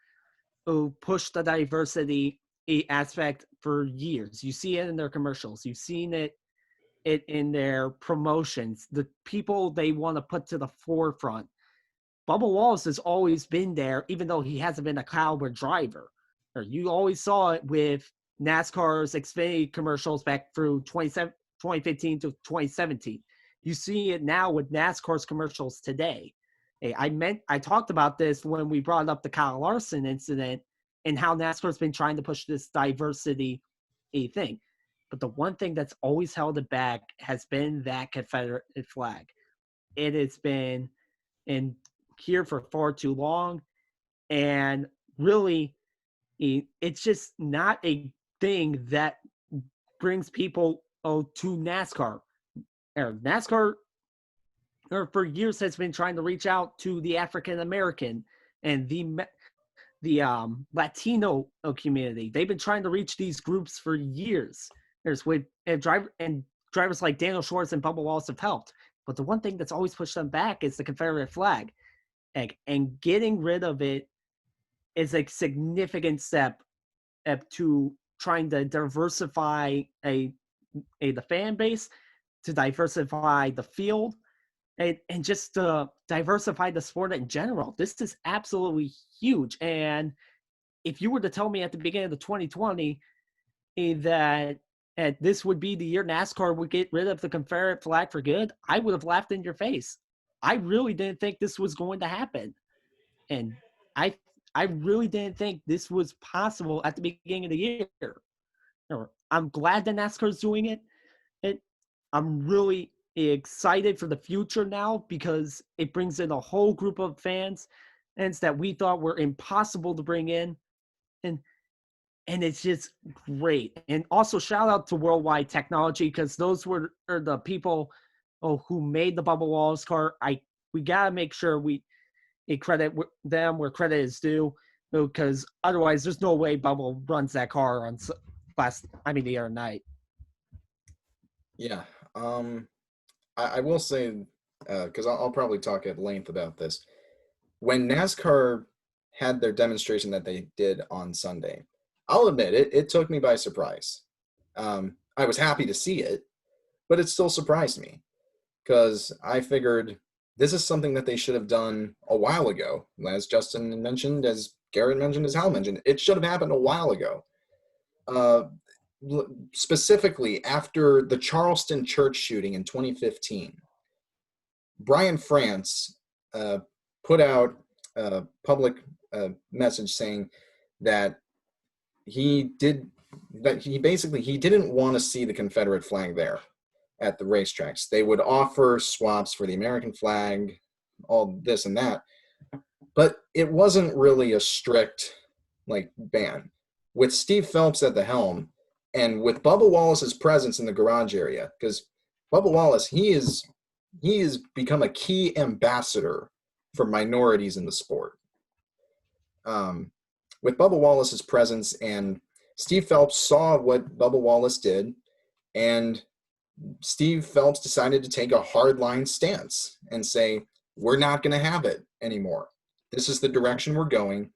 push the diversity aspect for years. You see it in their commercials. You've seen it in their promotions. The people they want to put to the forefront. Bubba Wallace has always been there, even though he hasn't been a caliber driver. You always saw it with NASCAR's Xfinity commercials back through 2015 to 2017. You see it now with NASCAR's commercials today. I talked about this when we brought up the Kyle Larson incident and how NASCAR's been trying to push this diversity thing. But the one thing that's always held it back has been that Confederate flag. It has been in here for far too long. And really, it's just not a thing that brings people to NASCAR. NASCAR for years has been trying to reach out to the African American and the Latino community. They've been trying to reach these groups for years. Drivers like Daniel Schwartz and Bubba Wallace have helped. But the one thing that's always pushed them back is the Confederate flag. And getting rid of it is a significant step to trying to diversify the fan base, to diversify the field, and just to diversify the sport in general. This is absolutely huge. And if you were to tell me at the beginning of the 2020 that and this would be the year NASCAR would get rid of the Confederate flag for good, I would have laughed in your face. I really didn't think this was going to happen. And I I really didn't think this was possible at the beginning of the year. I'm glad that NASCAR is doing it. I'm really excited for the future now because it brings in a whole group of fans and that we thought were impossible to bring in. And it's just great. And also shout out to Worldwide Technology because those are the people who made the Bubba Wallace car. We gotta make sure we credit them where credit is due because otherwise there's no way Bubba runs that car on the other night. Yeah. I will say, because I'll probably talk at length about this. When NASCAR had their demonstration that they did on Sunday, I'll admit it took me by surprise. I was happy to see it, but it still surprised me because I figured this is something that they should have done a while ago. As Justin mentioned, as Garrett mentioned, as Hal mentioned, it should have happened a while ago. Specifically after the Charleston church shooting in 2015, Brian France put out a public message saying that he didn't want to see the Confederate flag there at the racetracks. They would offer swaps for the American flag, all this and that, but it wasn't really a strict ban. With Steve Phelps at the helm, and with Bubba Wallace's presence in the garage area, because Bubba Wallace, he has become a key ambassador for minorities in the sport. With Bubba Wallace's presence, and Steve Phelps saw what Bubba Wallace did, and Steve Phelps decided to take a hardline stance and say, we're not going to have it anymore. This is the direction we're going.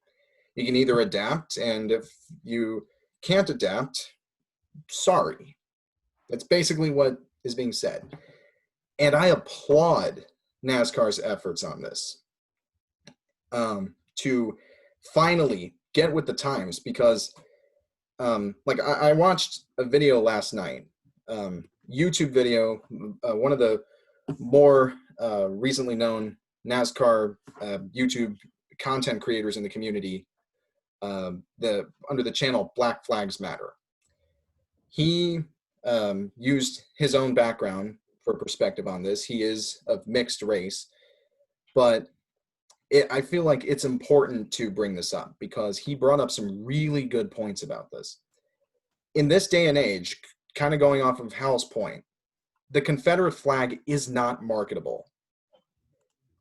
You can either adapt, and if you can't adapt, sorry. That's basically what is being said. And I applaud NASCAR's efforts on this to finally get with the times because I watched a video last night, YouTube video, one of the more recently known NASCAR YouTube content creators in the community, under the channel Black Flags Matter. He used his own background for perspective on this. He is of mixed race, but I feel like it's important to bring this up because he brought up some really good points about this. In this day and age, kind of going off of Hal's point, the Confederate flag is not marketable.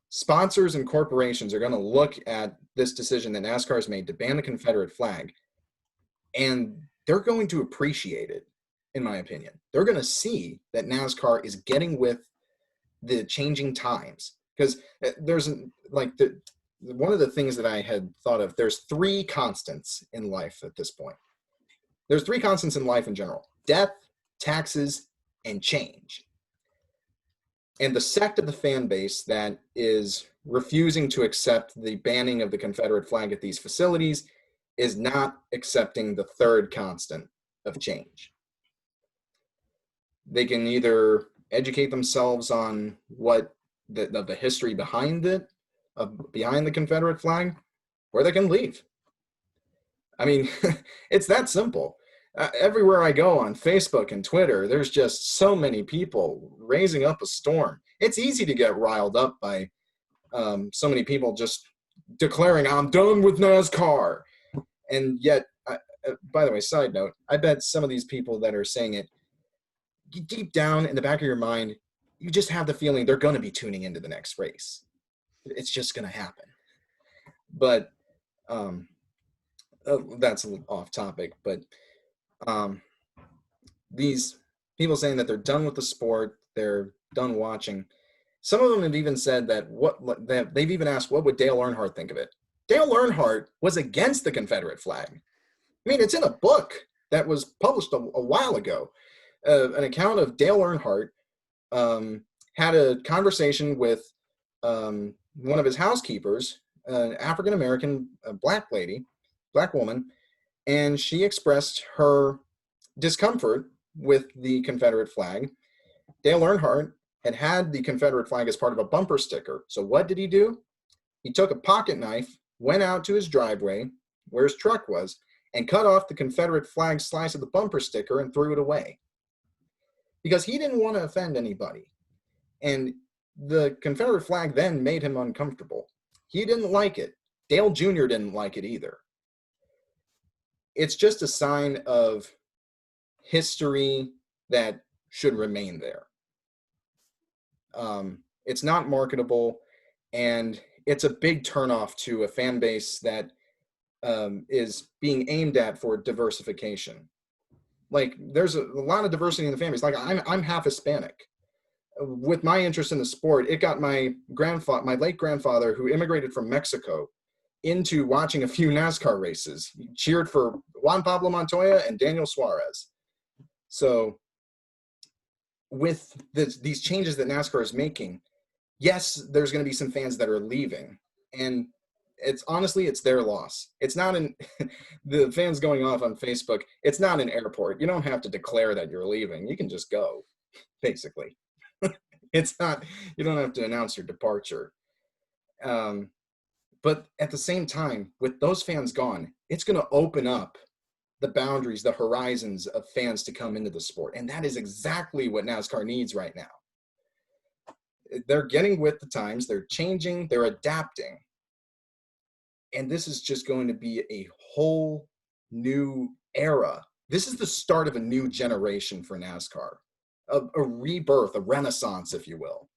Sponsors and corporations are going to look at this decision that NASCAR has made to ban the Confederate flag, and they're going to appreciate it, in my opinion. They're going to see that NASCAR is getting with the changing times. Because there's one of the things that I had thought of, there's three constants in life at this point. There's three constants in life in general: death, taxes, and change. And the sect of the fan base that is refusing to accept the banning of the Confederate flag at these facilities is not accepting the third constant of change. They can either educate themselves on what the history behind it, behind the Confederate flag, or they can leave. I mean, it's that simple. Everywhere I go on Facebook and Twitter, there's just so many people raising up a storm. It's easy to get riled up by so many people just declaring, I'm done with NASCAR. And yet, by the way, side note, I bet some of these people that are saying it, deep down in the back of your mind, you just have the feeling they're going to be tuning into the next race. It's just going to happen. But that's a little off topic. But these people saying that they're done with the sport, they're done watching. Some of them have even said that they've even asked, what would Dale Earnhardt think of it? Dale Earnhardt was against the Confederate flag. I mean, it's in a book that was published a while ago. An account of Dale Earnhardt had a conversation with one of his housekeepers, an African-American black woman, and she expressed her discomfort with the Confederate flag. Dale Earnhardt had the Confederate flag as part of a bumper sticker. So what did he do? He took a pocket knife, went out to his driveway where his truck was, and cut off the Confederate flag slice of the bumper sticker and threw it away. Because he didn't want to offend anybody. And the Confederate flag then made him uncomfortable. He didn't like it. Dale Jr. didn't like it either. It's just a sign of history that should remain there. It's not marketable, and it's a big turnoff to a fan base that is being aimed at for diversification. Like, there's a lot of diversity in the fan base. Like, I'm half Hispanic. With my interest in the sport, it got my late grandfather, who immigrated from Mexico, into watching a few NASCAR races. He cheered for Juan Pablo Montoya and Daniel Suarez. So with these changes that NASCAR is making, yes, there's going to be some fans that are leaving. And it's their loss. It's not the fans going off on Facebook. It's not an airport. You don't have to declare that you're leaving. You can just go, basically. It's not, you don't have to announce your departure. But at the same time, with those fans gone, it's going to open up the boundaries, the horizons of fans to come into the sport. And that is exactly what NASCAR needs right now. They're getting with the times, they're changing, they're adapting. And this is just going to be a whole new era. This is the start of a new generation for NASCAR, a rebirth, a renaissance, if you will.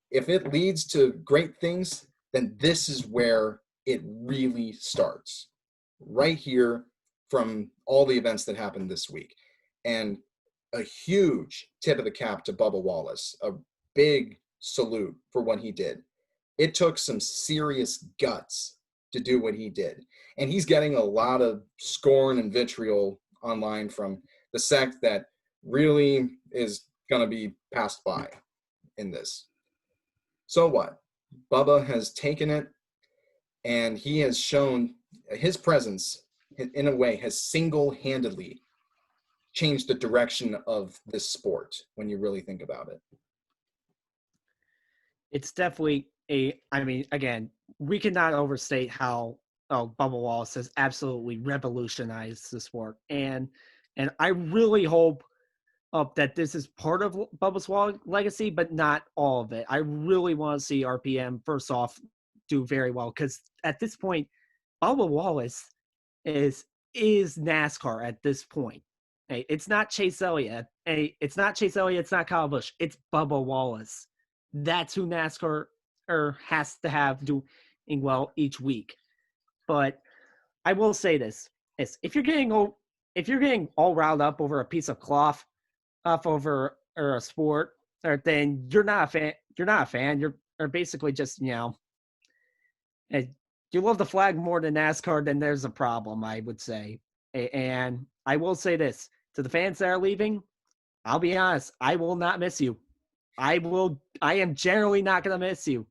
If it leads to great things, then this is where it really starts. Right here from all the events that happened this week. And a huge tip of the cap to Bubba Wallace, a big salute for what he did. It took some serious guts to do what he did. And he's getting a lot of scorn and vitriol online from the sect that really is going to be passed by in this. So what? Bubba has taken it, and he has shown his presence, in a way, has single-handedly changed the direction of this sport when you really think about it. It's definitely again, we cannot overstate how Bubba Wallace has absolutely revolutionized the sport. And I really hope that this is part of Bubba's legacy, but not all of it. I really want to see RPM, first off, do very well, because at this point, Bubba Wallace is NASCAR at this point. Hey, it's not Chase Elliott. Hey, it's not Chase Elliott. It's not Kyle Busch. It's Bubba Wallace. That's who NASCAR has to have doing well each week. But I will say this: if you're getting all riled up over a piece of cloth, over a sport, then you're not a fan. You're not a fan. You're basically just, you love the flag more than NASCAR, then there's a problem, I would say. And I will say this to the fans that are leaving: I'll be honest, I will not miss you. I am generally not going to miss you.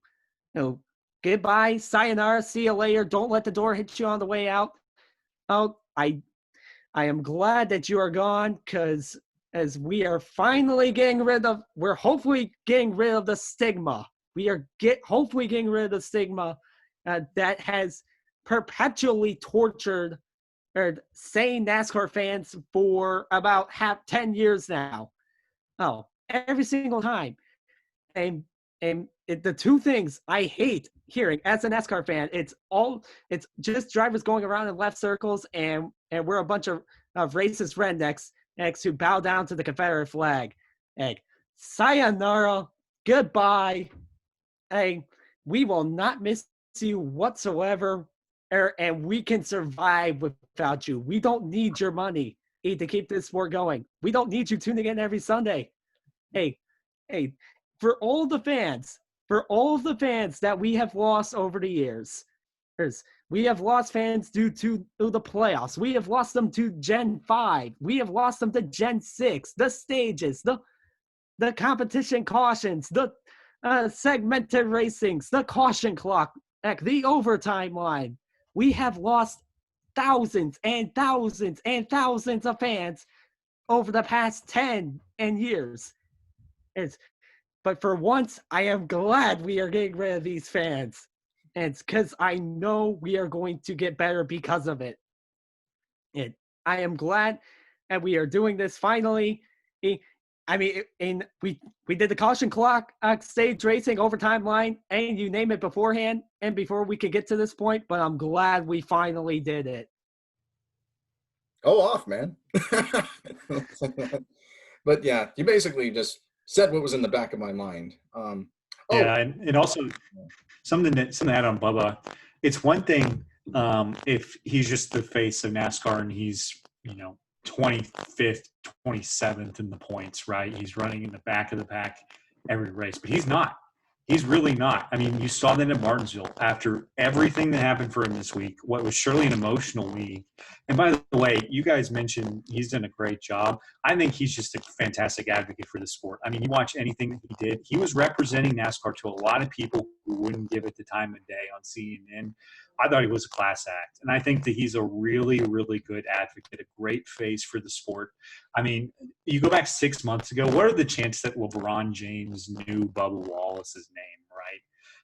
Goodbye, sayonara, see you later. Don't let the door hit you on the way out. I am glad that you are gone, because as we are finally we're hopefully getting rid of the stigma. We are hopefully getting rid of the stigma that has perpetually tortured sane NASCAR fans for about 10 years now. Every single time. And the two things I hate hearing as a NASCAR fan, it's just drivers going around in left circles, and we're a bunch of racist rednecks who bow down to the Confederate flag. Sayonara, goodbye. We will not miss you whatsoever, and we can survive without you. We don't need your money to keep this sport going. We don't need you tuning in every Sunday. Hey, for all the fans that we have lost over the years, we have lost fans due to the playoffs. We have lost them to Gen 5. We have lost them to Gen 6, the stages, the competition cautions, the segmented racings, the caution clock, the overtime line. We have lost thousands and thousands and thousands of fans over the past 10 and years. But for once, I am glad we are getting rid of these fans. And it's because I know we are going to get better because of it. And I am glad that we are doing this finally. I mean, we did the caution clock, stage racing, overtime line, and you name it beforehand and before we could get to this point. But I'm glad we finally did it. Go off, man. But yeah, you basically just said what was in the back of my mind. Yeah, and also something to add on Bubba. It's one thing if he's just the face of NASCAR and he's 25th, 27th in the points, right? He's running in the back of the pack every race, but he's not. He's really not. I mean, you saw that in Martinsville after everything that happened for him this week, what was surely an emotional week. And by the way, you guys mentioned he's done a great job. I think he's just a fantastic advocate for the sport. I mean, you watch anything that he did. He was representing NASCAR to a lot of people who wouldn't give it the time of day on CNN. I thought he was a class act. And I think that he's a really, really good advocate, a great face for the sport. I mean, you go back 6 months ago, what are the chances that LeBron James knew Bubba Wallace's name, right?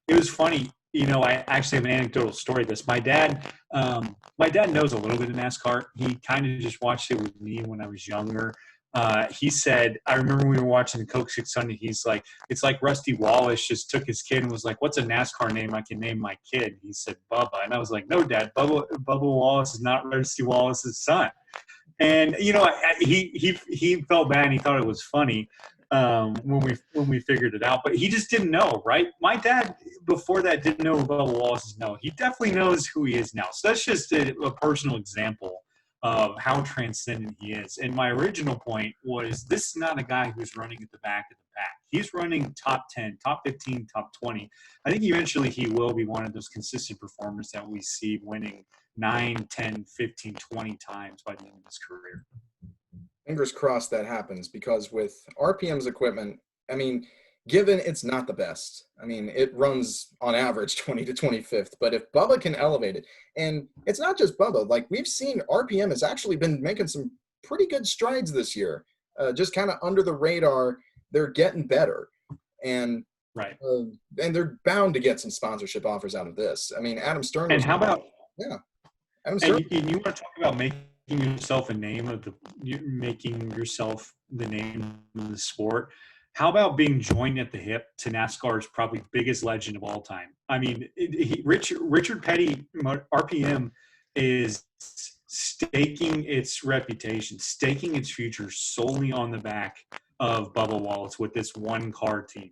It was funny. I actually have an anecdotal story of this. My dad knows a little bit of NASCAR. He kind of just watched it with me when I was younger. He said, I remember we were watching the Coke 600. He's like, it's like Rusty Wallace just took his kid and was like, what's a NASCAR name I can name my kid? He said, Bubba. And I was like, no, Dad, Bubba Wallace is not Rusty Wallace's son. And, he felt bad and he thought it was funny when we figured it out. But he just didn't know, right? My dad, before that, didn't know who Bubba Wallace is. No, he definitely knows who he is now. So that's just a personal example of how transcendent he is. And my original point was this is not a guy who's running at the back of the pack. He's running top 10, top 15, top 20. I think eventually he will be one of those consistent performers that we see winning 9, 10, 15, 20 times by the end of his career. Fingers crossed that happens, because with RPM's equipment, I mean, given it's not the best, I mean, it runs on average 20 to 25th, but if Bubba can elevate it, and it's not just Bubba, like we've seen RPM has actually been making some pretty good strides this year, just kind of under the radar. They're getting better, and right, and they're bound to get some sponsorship offers out of this. I mean, Adam Stern. And how about Adam Stern? And you want to talk about making yourself a name making yourself the name of the sport? How about being joined at the hip to NASCAR's probably biggest legend of all time? I mean, Richard Petty, RPM, is staking its reputation, staking its future solely on the back of Bubba Wallace with this one car team.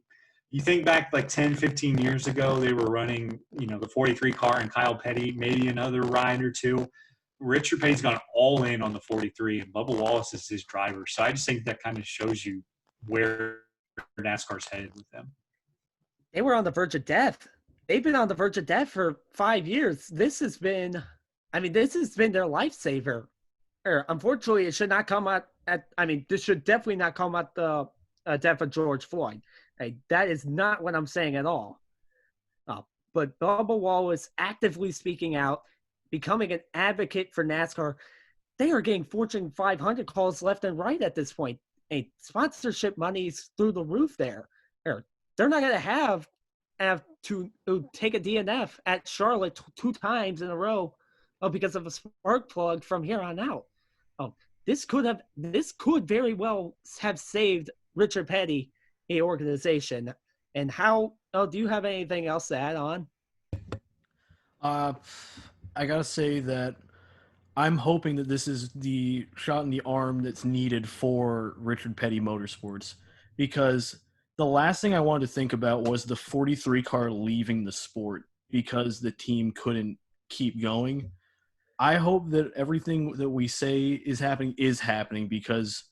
You think back like 10, 15 years ago, they were running, the 43 car and Kyle Petty, maybe another ride or two. Richard Petty's gone all in on the 43 and Bubba Wallace is his driver. So I just think that kind of shows you where NASCAR's headed with them. They were on the verge of death. They've been on the verge of death for 5 years. This has been their lifesaver. Unfortunately, it should not come this should definitely not come at the death of George Floyd. That is not what I'm saying at all. But Bubba Wallace actively speaking out, becoming an advocate for NASCAR. They are getting Fortune 500 calls left and right at this point. Sponsorship money's through the roof there. They're not going to have to take a DNF at Charlotte 2 times in a row because of a spark plug from here on out. This could very well have saved Richard Petty, a organization. And how do you have anything else to add on? I gotta say that I'm hoping that this is the shot in the arm that's needed for Richard Petty Motorsports, because the last thing I wanted to think about was the 43 car leaving the sport because the team couldn't keep going. I hope that everything that we say is happening, because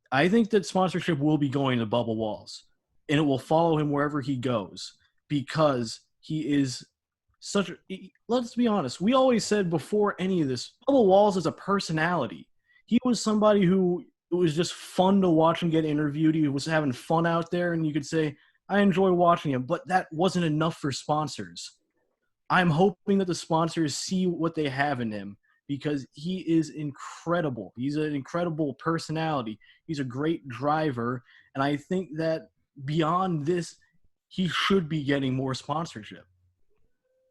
I think that sponsorship will be going to Bubba Wallace, and it will follow him wherever he goes, because he is let's be honest, we always said before any of this, Bubba Wallace is a personality. He was somebody who it was just fun to watch him get interviewed. He was having fun out there, and you could say, I enjoy watching him, but that wasn't enough for sponsors. I'm hoping that the sponsors see what they have in him, because he is incredible. He's an incredible personality. He's a great driver. And I think that beyond this, he should be getting more sponsorship.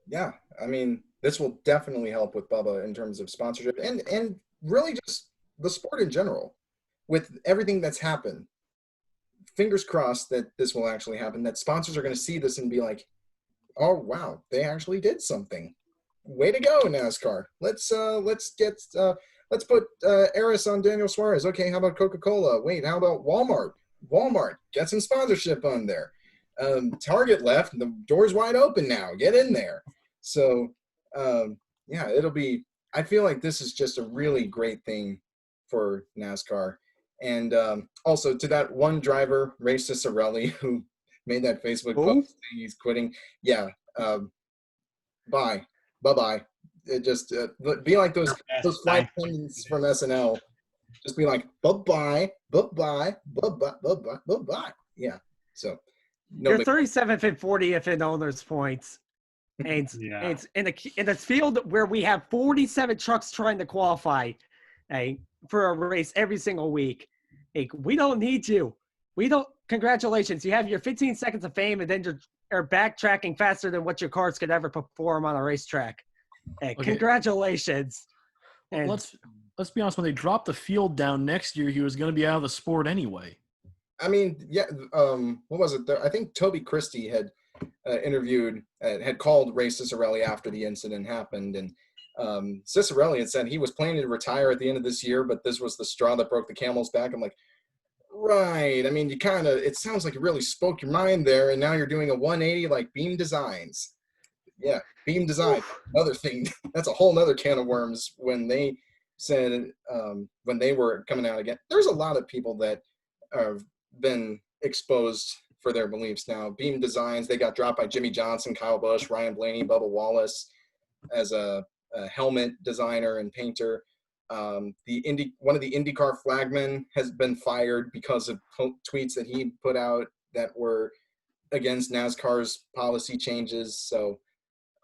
Yeah, I mean, this will definitely help with Bubba in terms of sponsorship and really just the sport in general. With everything that's happened, fingers crossed that this will actually happen, that sponsors are going to see this and be like, oh, wow, they actually did something. Way to go, NASCAR. Let's put Eris on Daniel Suarez. Okay, how about Coca-Cola? Wait, how about Walmart? Walmart, get some sponsorship on there. Target left, the door's wide open now. Get in there. So, yeah, I feel like this is just a really great thing for NASCAR. And also to that one driver, Ray Cicerelli, who made that Facebook post saying he's quitting. Yeah, bye. It just be like those flight attendants from SNL. Just be like, bye-bye. Yeah, so. You're 37th and 40th in owners' points. And it's in a field where we have 47 trucks trying to qualify for a race every single week. We don't need you. Congratulations. You have your 15 seconds of fame, and then you're backtracking faster than what your cars could ever perform on a racetrack. Okay. Congratulations. And let's be honest, when they dropped the field down next year, he was going to be out of the sport anyway. I mean, yeah. What was it? I think Toby Christie had had called Ray Cicerelli after the incident happened, and Cicerelli had said he was planning to retire at the end of this year, but this was the straw that broke the camel's back. I'm like, right. I mean, it sounds like you really spoke your mind there, and now you're doing a 180 like Beam Designs. Yeah, Beam Design, another thing. That's a whole other can of worms when they said when they were coming out again. There's a lot of people that have been exposed for their beliefs now. Beam Designs, they got dropped by Jimmy Johnson, Kyle Busch, Ryan Blaney, Bubba Wallace as a helmet designer and painter. One of the IndyCar flagmen has been fired because of tweets that he put out that were against NASCAR's policy changes. So,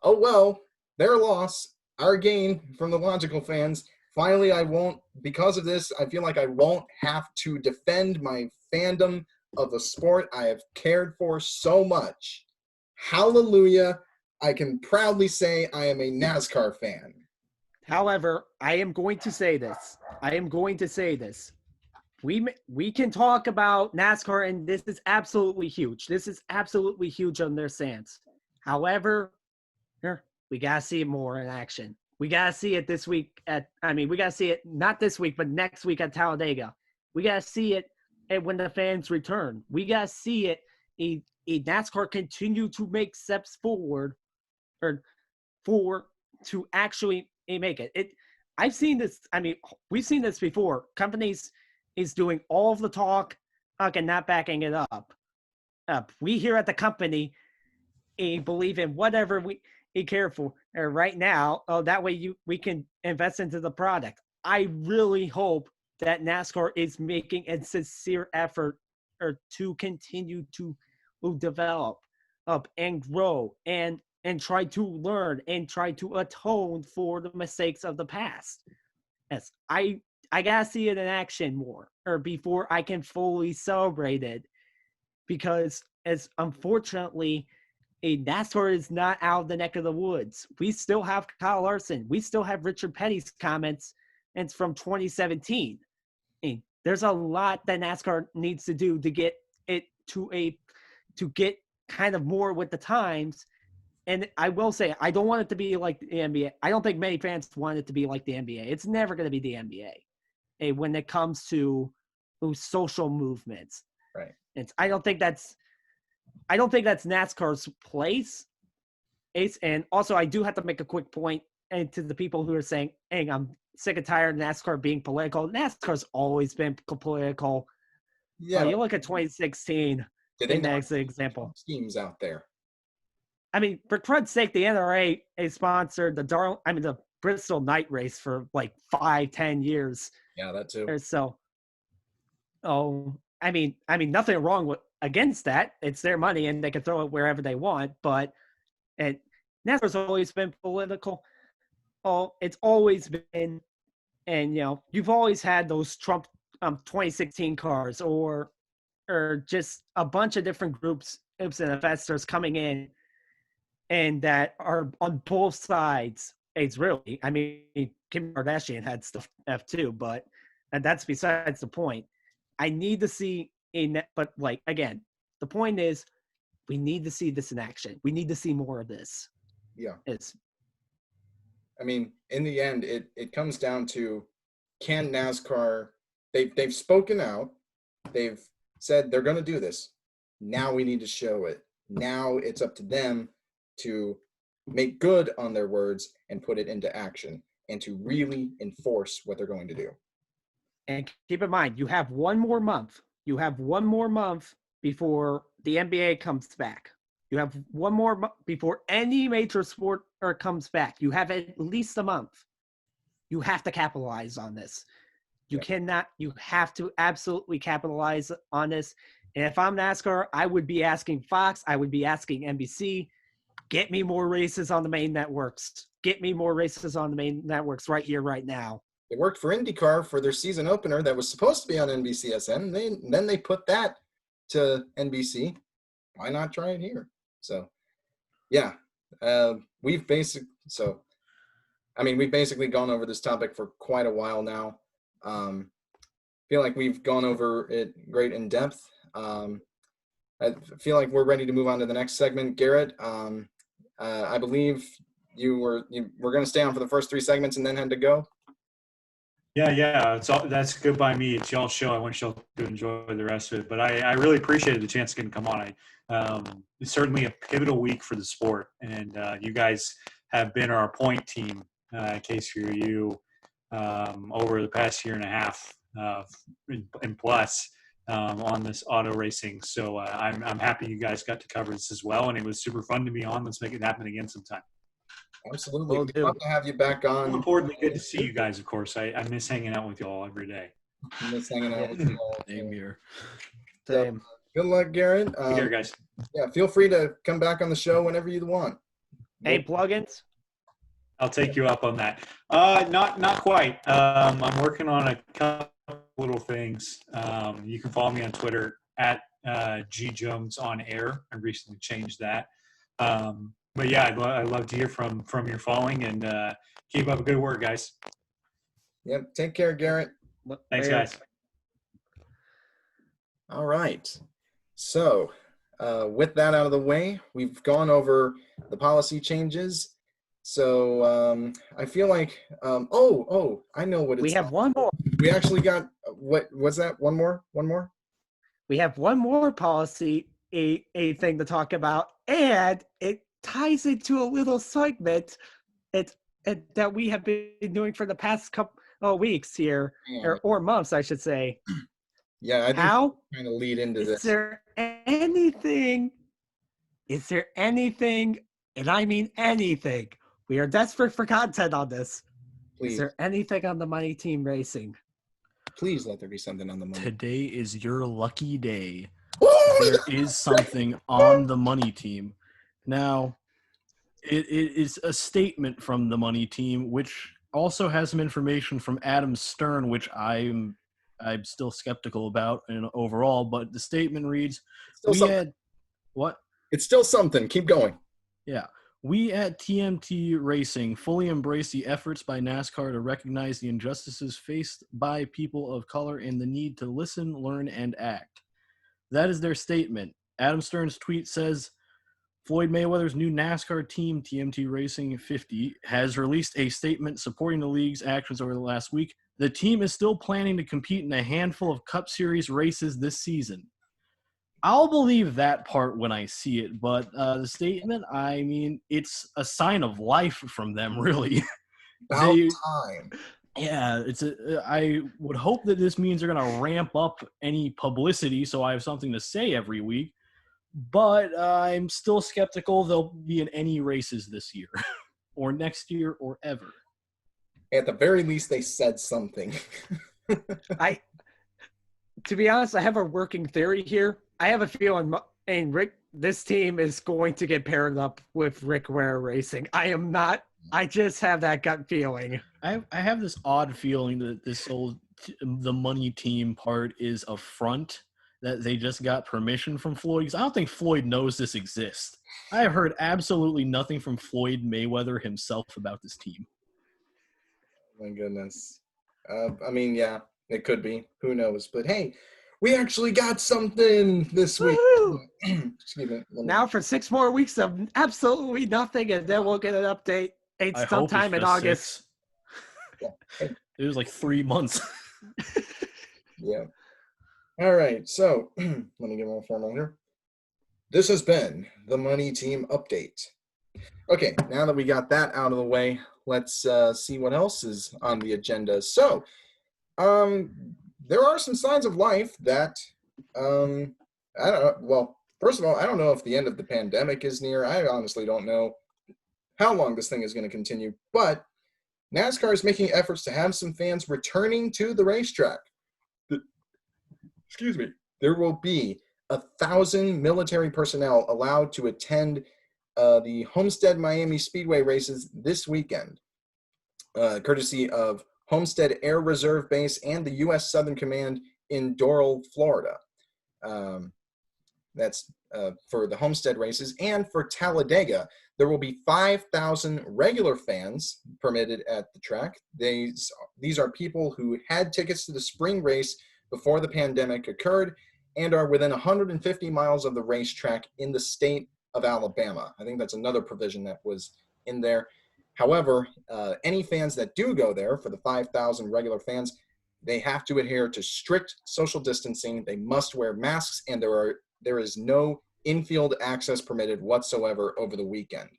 oh well, their loss, our gain from the logical fans. Finally, because of this, I feel like I won't have to defend my fandom of the sport I have cared for so much. Hallelujah. I can proudly say I am a NASCAR fan. However, I am going to say this. We can talk about NASCAR, and this is absolutely huge. This is absolutely huge on their stance. However, we got to see it more in action. We got to see it this week we got to see it not this week, but next week at Talladega. We got to see it when the fans return. We got to see it a NASCAR continue to make steps forward to actually make it. I've seen this. I mean, we've seen this before. Companies is doing all of the talk and not backing it up. We here at the company believe in whatever we care for right now. That way we can invest into the product. I really hope that NASCAR is making a sincere effort to continue to develop and grow and try to learn and try to atone for the mistakes of the past. Yes, I gotta see it in action more before I can fully celebrate it, because as unfortunately NASCAR is not out of the neck of the woods. We still have Kyle Larson. We still have Richard Petty's comments, and it's from 2017. And there's a lot that NASCAR needs to do to get it to get kind of more with the times. And I will say, I don't want it to be like the NBA. I don't think many fans want it to be like the NBA. It's never going to be the NBA when it comes to social movements. Right. I don't think that's NASCAR's place. And also, I do have to make a quick point to the people who are saying, hey, I'm sick and tired of NASCAR being political. NASCAR's always been political. Yeah. You look at 2016, that's the example. Schemes out there. I mean, for crud's sake, the NRA sponsored the Bristol night race for like 5-10 years. Yeah, that too. So, I mean, nothing wrong against that. It's their money and they can throw it wherever they want. But NASCAR's always been political. it's always been, and you've always had those Trump 2016 cars, or just a bunch of different groups and investors coming in, and that are on both sides. It's really, I mean, Kim Kardashian had stuff too, and that's besides the point. I need to see but like, again, the point is, we need to see this in action. We need to see more of this. Yeah. I mean, in the end, it comes down to, can NASCAR, they've spoken out, they've said they're going to do this. Now we need to show it. Now it's up to them to make good on their words and put it into action, and to really enforce what they're going to do. And keep in mind, you have one more month. You have one more month before the NBA comes back. You have one more before any major sport comes back. You have at least a month. You have to capitalize on this. You have to absolutely capitalize on this. And if I'm NASCAR, I would be asking Fox, I would be asking NBC, get me more races on the main networks. Get me more races on the main networks right here, right now. It worked for IndyCar for their season opener that was supposed to be on NBCSN. Then they put that to NBC. Why not try it here? So, yeah, we've basically gone over this topic for quite a while now. Feel like we've gone over it great in depth. I feel like we're ready to move on to the next segment. Garrett, I believe we're going to stay on for the first 3 segments and then had to go. Yeah. That's good by me. It's y'all's show. I want y'all to enjoy the rest of it. But I really appreciated the chance to come on. It's certainly a pivotal week for the sport, and you guys have been our point team, case for you, over the past year and a half and plus on this auto racing. So I'm happy you guys got to cover this as well, and it was super fun to be on. Let's make it happen again sometime. Absolutely. We'd love to have you back on. More importantly, good to see you guys, of course. I miss hanging out with you all every day. I miss hanging out with you all. Same here. Same. Good luck, Garrett. Take care, guys. Yeah, feel free to come back on the show whenever you want. Hey, plugins? I'll take you up on that. Not quite. I'm working on a couple little things. You can follow me on Twitter at GJonesOnAir. I recently changed that. But yeah, I'd love to hear from your following, and keep up a good work, guys. Yep. Take care, Garrett. Thanks, guys. All right. So with that out of the way, we've gone over the policy changes. So I feel like, I know what it's. We have one more. We actually got, what was that? One more? We have one more policy, a thing to talk about, and it ties into a little segment that we have been doing for the past couple of weeks here, or months, I should say. Yeah, I think how kind of lead into this. Is there anything, and I mean anything, we are desperate for content on this. Please. Is there anything on the Money Team Racing? Please let there be something on the Money. Today is your lucky day. Woo! There is something on the Money Team. Now, it is a statement from the Money Team, which also has some information from Adam Stern, which I'm still skeptical about and overall, but the statement reads, It's still something. Keep going. Yeah. We at TMT Racing fully embrace the efforts by NASCAR to recognize the injustices faced by people of color and the need to listen, learn, and act. That is their statement. Adam Stern's tweet says, Floyd Mayweather's new NASCAR team, TMT Racing 50, has released a statement supporting the league's actions over the last week. The team is still planning to compete in a handful of Cup Series races this season. I'll believe that part when I see it, but the statement, I mean, it's a sign of life from them, really. About time. Yeah, I would hope that this means they're going to ramp up any publicity so I have something to say every week, but I'm still skeptical they'll be in any races this year or next year or ever. At the very least, they said something. To be honest, I have a working theory here. I have a feeling, and Rick, this team is going to get paired up with Rick Ware Racing. I am not I just have that gut feeling. I have this odd feeling that this whole the money team part is a front that they just got permission from Floyd. Because I don't think Floyd knows this exists. I have heard absolutely nothing from Floyd Mayweather himself about this team. My goodness. I mean, yeah, it could be. Who knows? But hey, we actually got something this week. Excuse me. Now for 6 more weeks of absolutely nothing, and then we'll get an update. It's I hope sometime it's in just August. 6. It was like 3 months. Yeah. All right. So let me get my phone here. This has been the Money Team Update. Okay, now that we got that out of the way, let's see what else is on the agenda. So, there are some signs of life that, I don't know. Well, first of all, I don't know if the end of the pandemic is near. I honestly don't know how long this thing is going to continue, but NASCAR is making efforts to have some fans returning to the racetrack. Excuse me. There will be 1,000 military personnel allowed to attend the Homestead Miami Speedway races this weekend, courtesy of Homestead Air Reserve Base and the U.S. Southern Command in Doral, Florida. That's for the Homestead races. And for Talladega, there will be 5,000 regular fans permitted at the track. These are people who had tickets to the spring race before the pandemic occurred and are within 150 miles of the racetrack in the state of Alabama. I think that's another provision that was in there. However, any fans that do go there, for the 5,000 regular fans, they have to adhere to strict social distancing. They must wear masks, and there is no infield access permitted whatsoever over the weekend.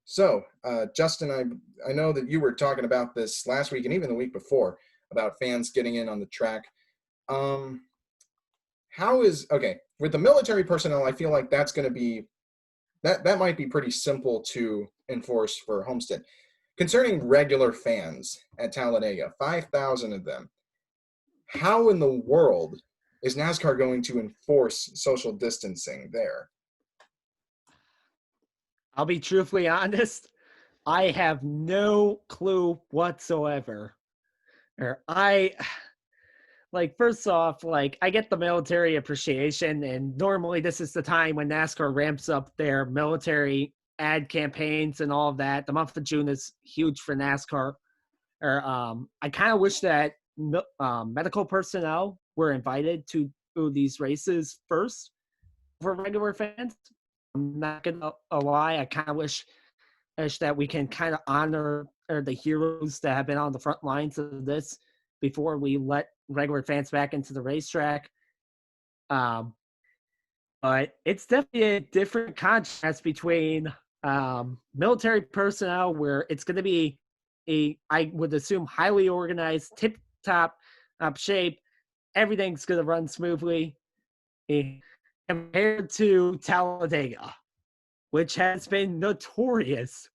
So, Justin, I know that you were talking about this last week and even the week before about fans getting in on the track. With the military personnel, I feel like that's going to be that might be pretty simple to enforce for Homestead. Concerning regular fans at Talladega, 5,000 of them, how in the world is NASCAR going to enforce social distancing there? I'll be truthfully honest. I have no clue whatsoever. First off, I get the military appreciation, and normally this is the time when NASCAR ramps up their military ad campaigns and all of that. The month of June is huge for NASCAR. I kind of wish that medical personnel were invited to these races first for regular fans. I'm not gonna lie. I kind of wish that we can kind of honor the heroes that have been on the front lines of this before we let regular fans back into the racetrack. But it's definitely a different contrast between military personnel, where it's going to be I would assume, highly organized, tip-top shape. Everything's going to run smoothly, compared to Talladega, which has been notorious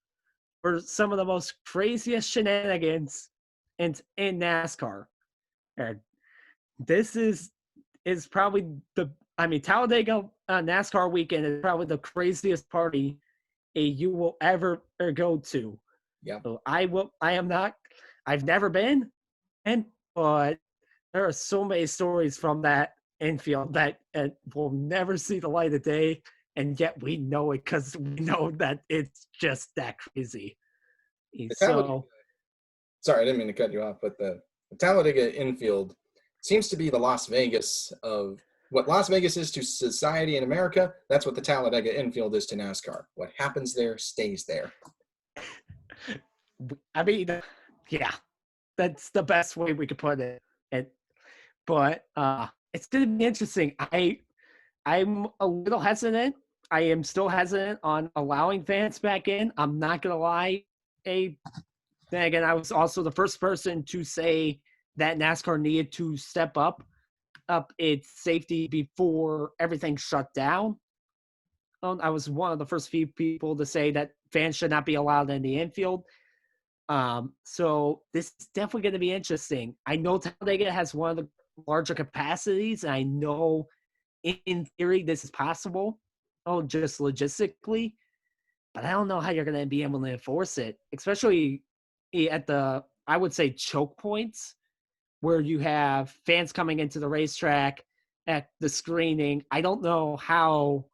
for some of the most craziest shenanigans in NASCAR. And this is probably Talladega NASCAR weekend is probably the craziest party you will ever go to. Yeah. So I've never been, but there are so many stories from that infield that will never see the light of day, and yet we know it because we know that it's just that crazy. Sorry, I didn't mean to cut you off, but the Talladega infield seems to be the Las Vegas of what Las Vegas is to society in America. That's what the Talladega infield is to NASCAR. What happens there stays there. I mean, yeah, that's the best way we could put it. But it's going to be interesting. I'm a little hesitant. I am still hesitant on allowing fans back in. I'm not going to lie. Then again, I was also the first person to say that NASCAR needed to step up its safety before everything shut down. I was one of the first few people to say that fans should not be allowed in the infield. So this is definitely going to be interesting. I know Talladega has one of the larger capacities, and I know in theory this is possible. Just logistically. but I don't know how you're going to be able to enforce it, especially at the, I would say, choke points where you have fans coming into the racetrack at the screening. I don't know how,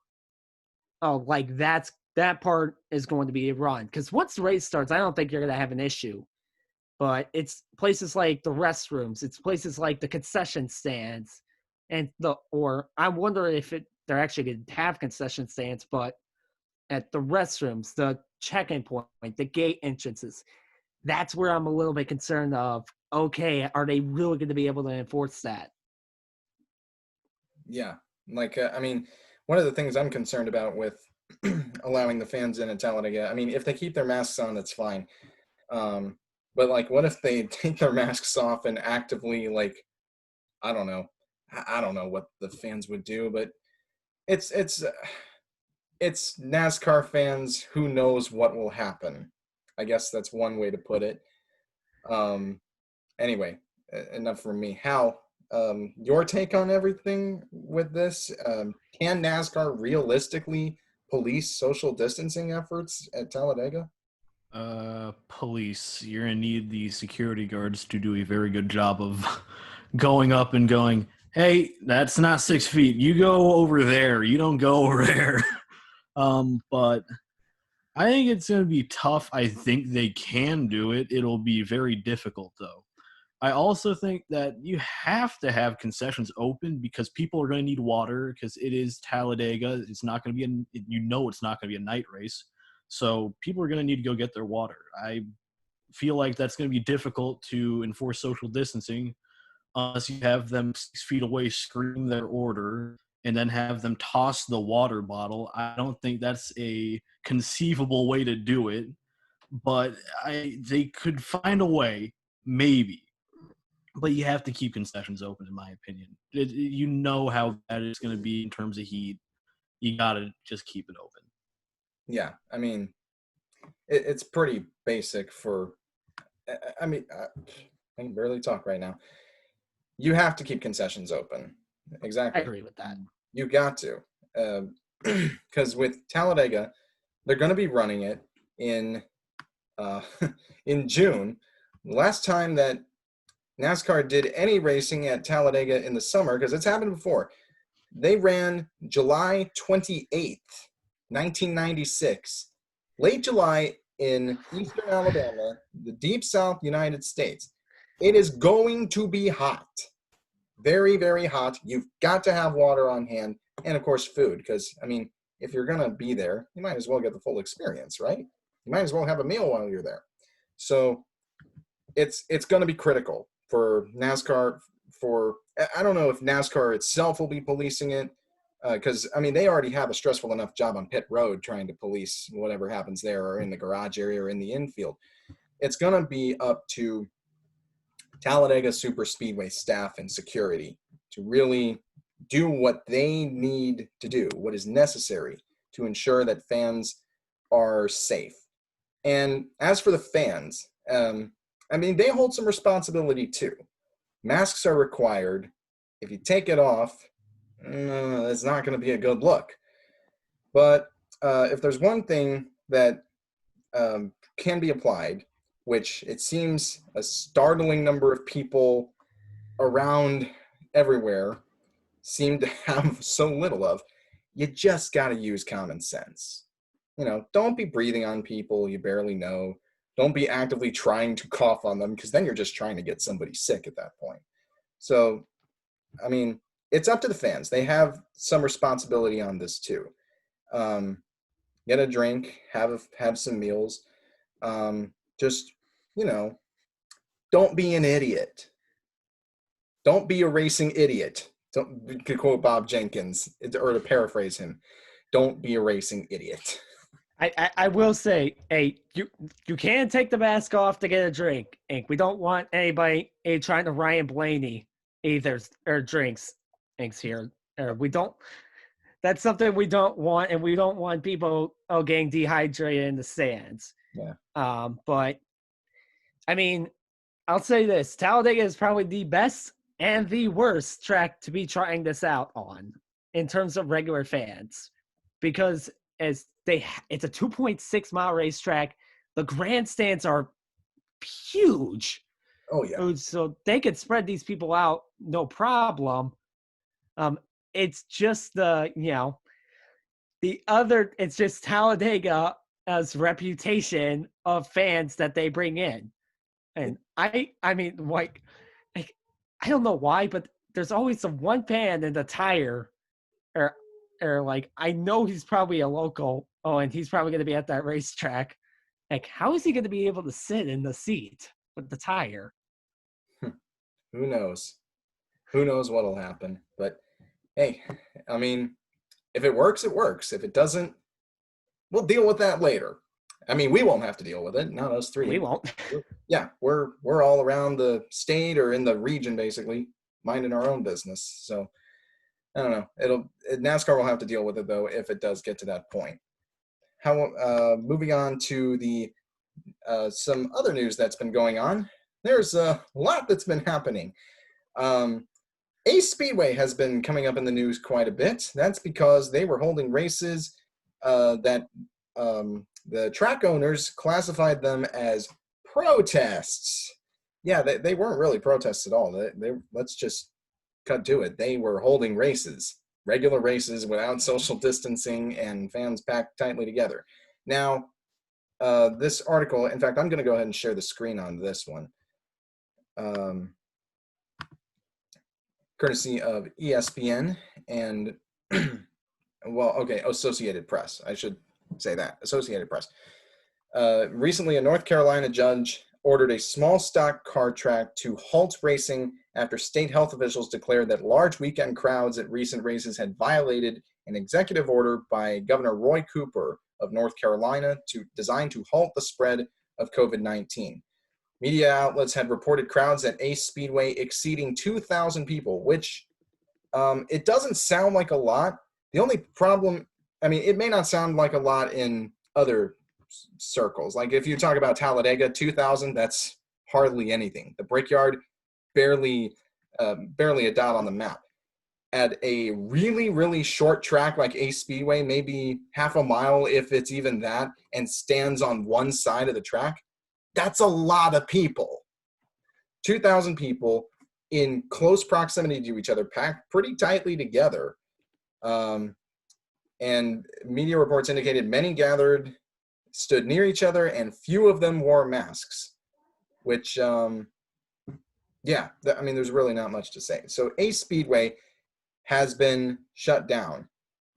that part is going to be run. Because once the race starts, I don't think you're going to have an issue. But it's places like the restrooms, it's places like the concession stands, or I wonder if they're actually going to have concession stands, but at the restrooms, the check-in point, the gate entrances, that's where I'm a little bit concerned of, okay, are they really going to be able to enforce that? Yeah. Like, I mean, one of the things I'm concerned about with allowing the fans in at Talladega, I mean, if they keep their masks on, that's fine. But like, what if they take their masks off and actively, like, I don't know. I don't know what the fans would do, but it's NASCAR fans. Who knows what will happen? I guess that's one way to put it. Anyway, enough from me. Hal, your take on everything with this? Can NASCAR realistically police social distancing efforts at Talladega? Police, you're gonna need the security guards to do a very good job of going up and going, hey, that's not 6 feet. You go over there. You don't go over there. But I think it's gonna be tough. I think they can do it. It'll be very difficult though. I also think that you have to have concessions open because people are going to need water because it is Talladega. It's not going to be it's not going to be a night race. So people are going to need to go get their water. I feel like that's going to be difficult to enforce social distancing unless you have them 6 feet away scream their order and then have them toss the water bottle. I don't think that's a conceivable way to do it, but they could find a way, maybe. But you have to keep concessions open, in my opinion. You know how bad it's going to be in terms of heat. You got to just keep it open. Yeah, I mean, it's pretty basic for. I mean, I can barely talk right now. You have to keep concessions open. Exactly. I agree with that. You got to, because with Talladega, they're going to be running it in in June. Last time that NASCAR did any racing at Talladega in the summer, because it's happened before, they ran July 28th, 1996, late July in eastern Alabama, the deep south United States. It is going to be hot. Very, very hot. You've got to have water on hand and, of course, food, because, I mean, if you're going to be there, you might as well get the full experience, right? You might as well have a meal while you're there. So it's going to be critical for NASCAR. I don't know if NASCAR itself will be policing it, because I mean they already have a stressful enough job on pit road trying to police whatever happens there, or in the garage area, or in the infield. It's going to be up to Talladega Super Speedway staff and security to really do what they need to do, what is necessary to ensure that fans are safe. And as for the fans, I mean, they hold some responsibility too. Masks are required. If you take it off, it's not going to be a good look. But if there's one thing that can be applied, which it seems a startling number of people around everywhere seem to have so little of, you just got to use common sense. You know, don't be breathing on people you barely know. Don't be actively trying to cough on them, because then you're just trying to get somebody sick at that point. So, I mean, it's up to the fans. They have some responsibility on this too. Get a drink, have some meals. Just, you know, don't be an idiot. Don't be a racing idiot. To quote Bob Jenkins, or to paraphrase him, don't be a racing idiot. I will say, hey, you can take the mask off to get a drink. And we don't want anybody trying to Ryan Blaney either or drinks here. We don't. That's something we don't want, and we don't want people getting dehydrated in the stands. Yeah. But I mean, I'll say this: Talladega is probably the best and the worst track to be trying this out on in terms of regular fans, because as it's a 2.6 mile racetrack. The grandstands are huge. Oh yeah. So they could spread these people out, no problem. It's just it's just Talladega's reputation of fans that they bring in. And I mean, like, I don't know why, but there's always some one fan in the tire, or like, I know he's probably a local. Oh, and he's probably going to be at that racetrack. Like, how is he going to be able to sit in the seat with the tire? Who knows? Who knows what'll happen? But hey, I mean, if it works, it works. If it doesn't, we'll deal with that later. I mean, we won't have to deal with it. Not us three. We won't. Yeah, we're all around the state or in the region, basically, minding our own business. So I don't know. NASCAR will have to deal with it though if it does get to that point. Moving on to the some other news that's been going on. There's a lot that's been happening. Ace Speedway has been coming up in the news quite a bit. That's because they were holding races that the track owners classified them as protests. Yeah, they weren't really protests at all. Let's just cut to it. They were holding races, regular races without social distancing and fans packed tightly together. Now, this article, in fact, I'm going to go ahead and share the screen on this one. Courtesy of ESPN and, Associated Press. I should say that, Associated Press. Recently, a North Carolina judge ordered a small stock car track to halt racing after state health officials declared that large weekend crowds at recent races had violated an executive order by Governor Roy Cooper of North Carolina designed to halt the spread of COVID-19. Media outlets had reported crowds at Ace Speedway exceeding 2,000 people, which it doesn't sound like a lot. The only problem, I mean, it may not sound like a lot in other circles. Like if you talk about Talladega, 2,000, that's hardly anything. The Brickyard, barely a dot on the map. At a really, really short track like Ace Speedway, maybe half a mile if it's even that, and stands on one side of the track, that's a lot of people. 2,000 people in close proximity to each other, packed pretty tightly together. And media reports indicated many gathered, stood near each other, and few of them wore masks, which, there's really not much to say. So Ace Speedway has been shut down.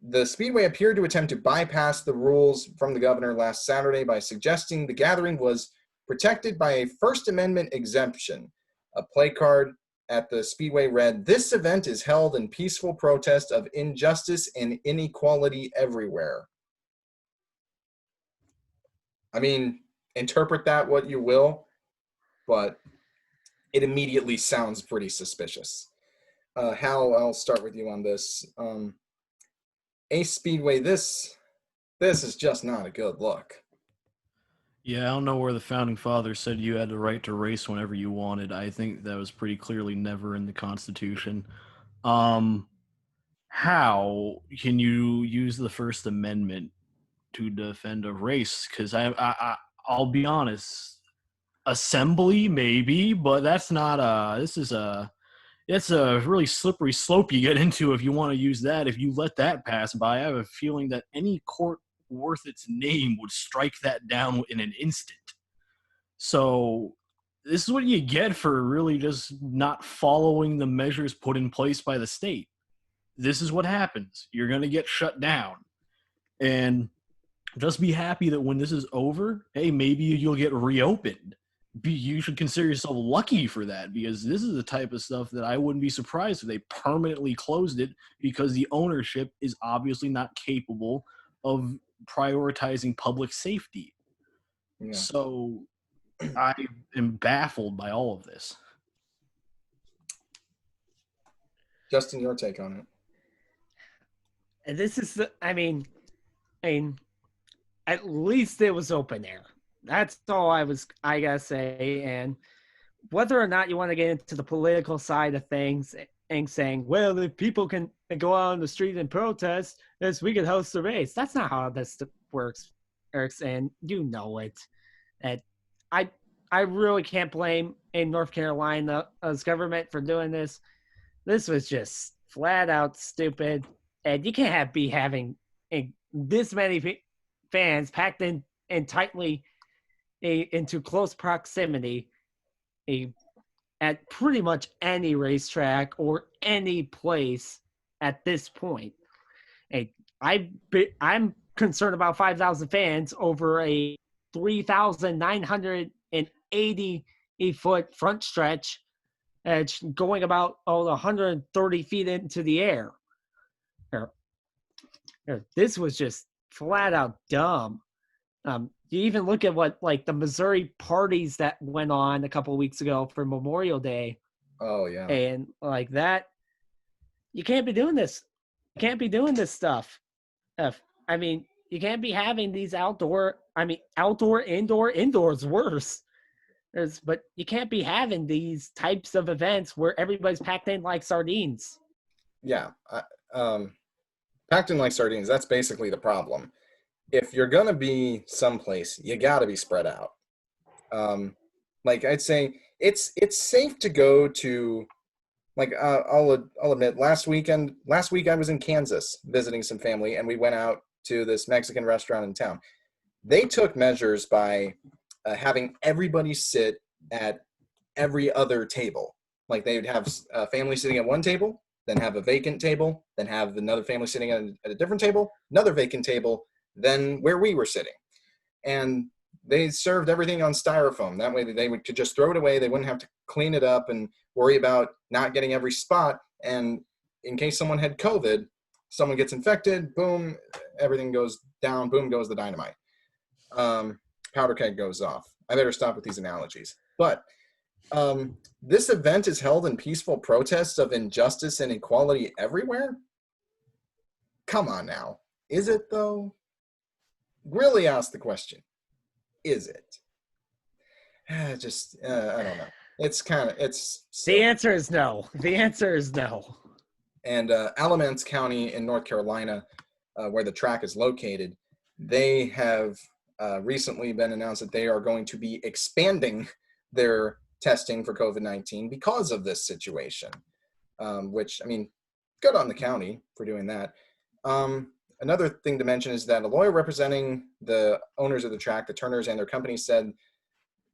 The Speedway appeared to attempt to bypass the rules from the governor last Saturday by suggesting the gathering was protected by a First Amendment exemption. A placard at the Speedway read, "This event is held in peaceful protest of injustice and inequality everywhere." I mean, interpret that what you will, but it immediately sounds pretty suspicious. Hal, I'll start with you on this. Ace Speedway, this is just not a good look. Yeah, I don't know where the founding fathers said you had the right to race whenever you wanted. I think that was pretty clearly never in the Constitution. How can you use the First Amendment to defend a race? Because I'll be honest, assembly maybe, but that's not it's a really slippery slope you get into if you want to use that. If you let that pass by, I have a feeling that any court worth its name would strike that down in an instant. So this is what you get for really just not following the measures put in place by the state. This is what happens. You're going to get shut down. And just be happy that when this is over, hey, maybe you'll get reopened. You should consider yourself lucky for that, because this is the type of stuff that I wouldn't be surprised if they permanently closed it, because the ownership is obviously not capable of prioritizing public safety. Yeah. So I am baffled by all of this. Justin, your take on it? This is I mean, at least it was open air. That's all I gotta say. And whether or not you want to get into the political side of things and saying, well, if people can go out on the street and protest, we could host the race. That's not how this works, and you know it. And I really can't blame in North Carolina's government for doing this. This was just flat out stupid, and you can't be having this many fans packed in and tightly into close proximity at pretty much any racetrack or any place at this point. I'm concerned about 5,000 fans over a 3,980 foot front stretch going about 130 feet into the air. This was just flat out dumb. You even look at what like the Missouri parties that went on a couple of weeks ago for Memorial Day. Oh yeah. And like that, you can't be doing this. You can't be doing this stuff. I mean, you can't be having these outdoor, indoors worse. But you can't be having these types of events where everybody's packed in like sardines. Yeah. Packed in like sardines, that's basically the problem. If you're going to be someplace, you got to be spread out. Like I'd say it's safe to go to, like I'll admit, last week I was in Kansas visiting some family, and we went out to this Mexican restaurant in town. They took measures by having everybody sit at every other table. Like they would have a family sitting at one table, then have a vacant table, then have another family sitting at a different table, another vacant table, then where we were sitting. And they served everything on styrofoam. That way they could just throw it away. They wouldn't have to clean it up and worry about not getting every spot. And in case someone had COVID, someone gets infected, boom, everything goes down, boom goes the dynamite. Powder keg goes off. I better stop with these analogies. But this event is held in peaceful protests of injustice and equality everywhere? Come on now. Is it though? Really ask the question. Is it? I don't know. The answer is no. The answer is no. And Alamance County in North Carolina, where the track is located, they have recently been announced that they are going to be expanding their testing for COVID-19 because of this situation, which, I mean, good on the county for doing that. Another thing to mention is that a lawyer representing the owners of the track, the Turners and their company, said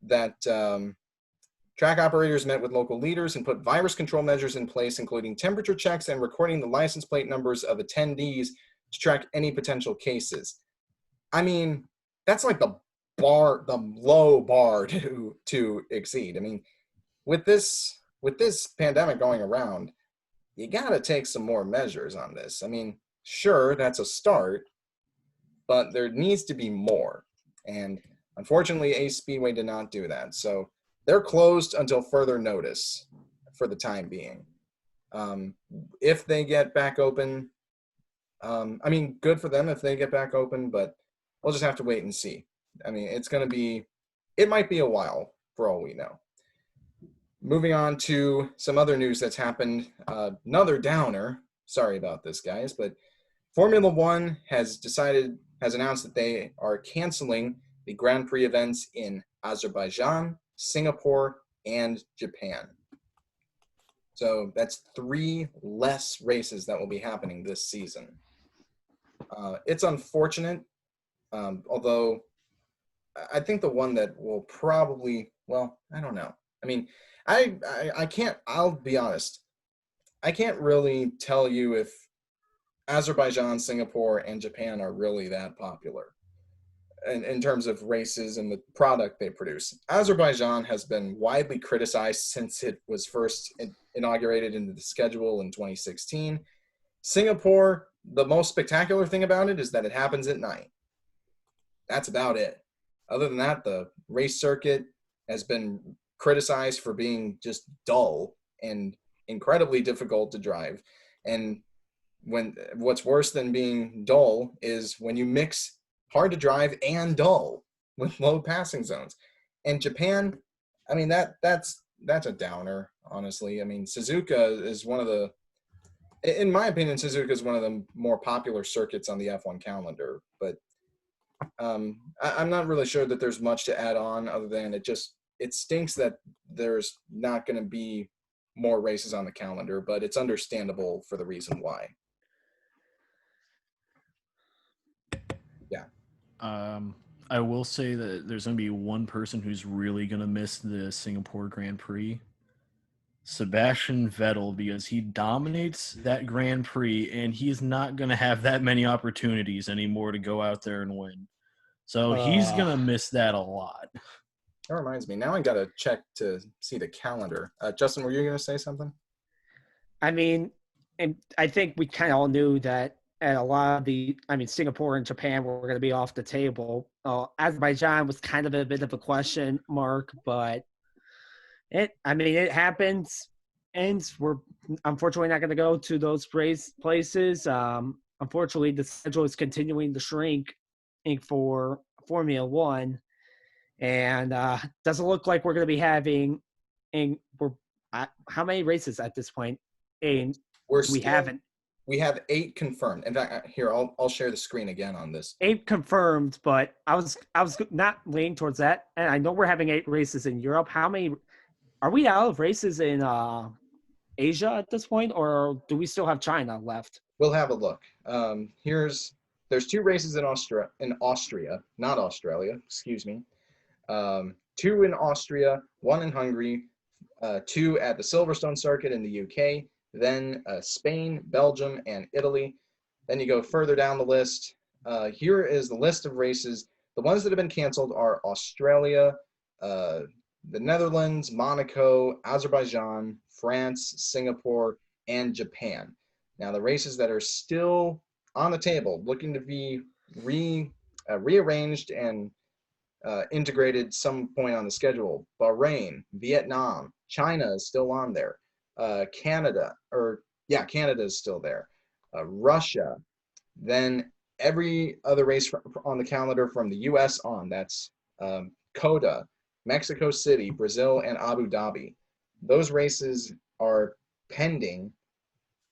that track operators met with local leaders and put virus control measures in place, including temperature checks and recording the license plate numbers of attendees to track any potential cases. I mean, that's like the low bar to exceed. I mean, with this pandemic going around, you got to take some more measures on this. I mean, sure, that's a start, but there needs to be more. And unfortunately, Ace Speedway did not do that. So they're closed until further notice for the time being. If they get back open, I mean, good for them if they get back open, but we'll just have to wait and see. I mean, it might be a while for all we know. Moving on to some other news that's happened, another downer. Sorry about this, guys, but Formula One has announced that they are canceling the Grand Prix events in Azerbaijan, Singapore, and Japan. So that's 3 less races that will be happening this season. It's unfortunate, although I think the one that will probably, well, I don't know. I mean, I can't, I'll be honest, I can't really tell you if Azerbaijan, Singapore, and Japan are really that popular in terms of races and the product they produce. Azerbaijan has been widely criticized since it was first inaugurated into the schedule in 2016. Singapore, the most spectacular thing about it is that it happens at night. That's about it. Other than that, the race circuit has been criticized for being just dull and incredibly difficult to drive. And what's worse than being dull is when you mix hard to drive and dull with low passing zones. And Japan, I mean, that's a downer, honestly. I mean, Suzuka is in my opinion, Suzuka is one of the more popular circuits on the F1 calendar, but I'm not really sure that there's much to add on other than it stinks that there's not going to be more races on the calendar, but it's understandable for the reason why. Yeah. I will say that there's going to be one person who's really going to miss the Singapore Grand Prix. Sebastian Vettel, because he dominates that Grand Prix and he's not going to have that many opportunities anymore to go out there and win. So he's going to miss that a lot. That reminds me. Now I got to check to see the calendar. Justin, were you going to say something? I mean, and I think we kind of all knew that at a lot of Singapore and Japan were going to be off the table. Azerbaijan was kind of a bit of a question mark, but it happens, and we're unfortunately not going to go to those places. Unfortunately, the schedule is continuing to shrink for Formula One, and doesn't look like we're going to be having. And how many races at this point? And we haven't. We have 8 confirmed. In fact, here I'll share the screen again on this. 8 confirmed, but I was not leaning towards that. And I know we're having 8 races in Europe. How many are we out of races in Asia at this point, or do we still have China left? We'll have a look. There's 2 races in Austria, not Australia. Excuse me. 2 in Austria, 1 in Hungary, 2 at the Silverstone circuit in the UK. Then Spain, Belgium, and Italy. Then you go further down the list. Here is the list of races. The ones that have been canceled are Australia, the Netherlands, Monaco, Azerbaijan, France, Singapore, and Japan. Now, the races that are still on the table, looking to be rearranged and integrated some point on the schedule: Bahrain, Vietnam, China is still on there. Canada is still there. Russia, then every other race on the calendar from the U.S. on. That's COTA, Mexico City, Brazil, and Abu Dhabi. Those races are pending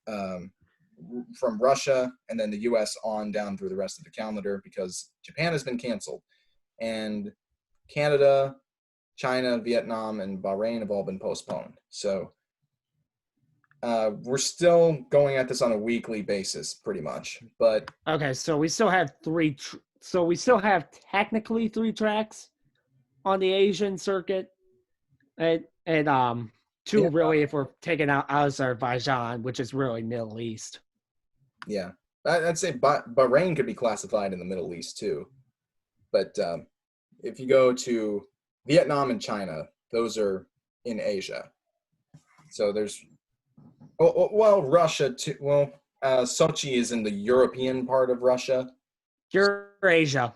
from Russia and then the U.S. on down through the rest of the calendar because Japan has been canceled. And Canada, China, Vietnam, and Bahrain have all been postponed. So we're still going at this on a weekly basis, pretty much. But okay, so we still have 3. So we still have technically 3 tracks on the Asian circuit, and 2 really if we're taking out Azerbaijan, which is really Middle East. Yeah, I'd say Bahrain could be classified in the Middle East too. But if you go to Vietnam and China, those are in Asia. So there's Russia too. Sochi is in the European part of Russia. Eurasia.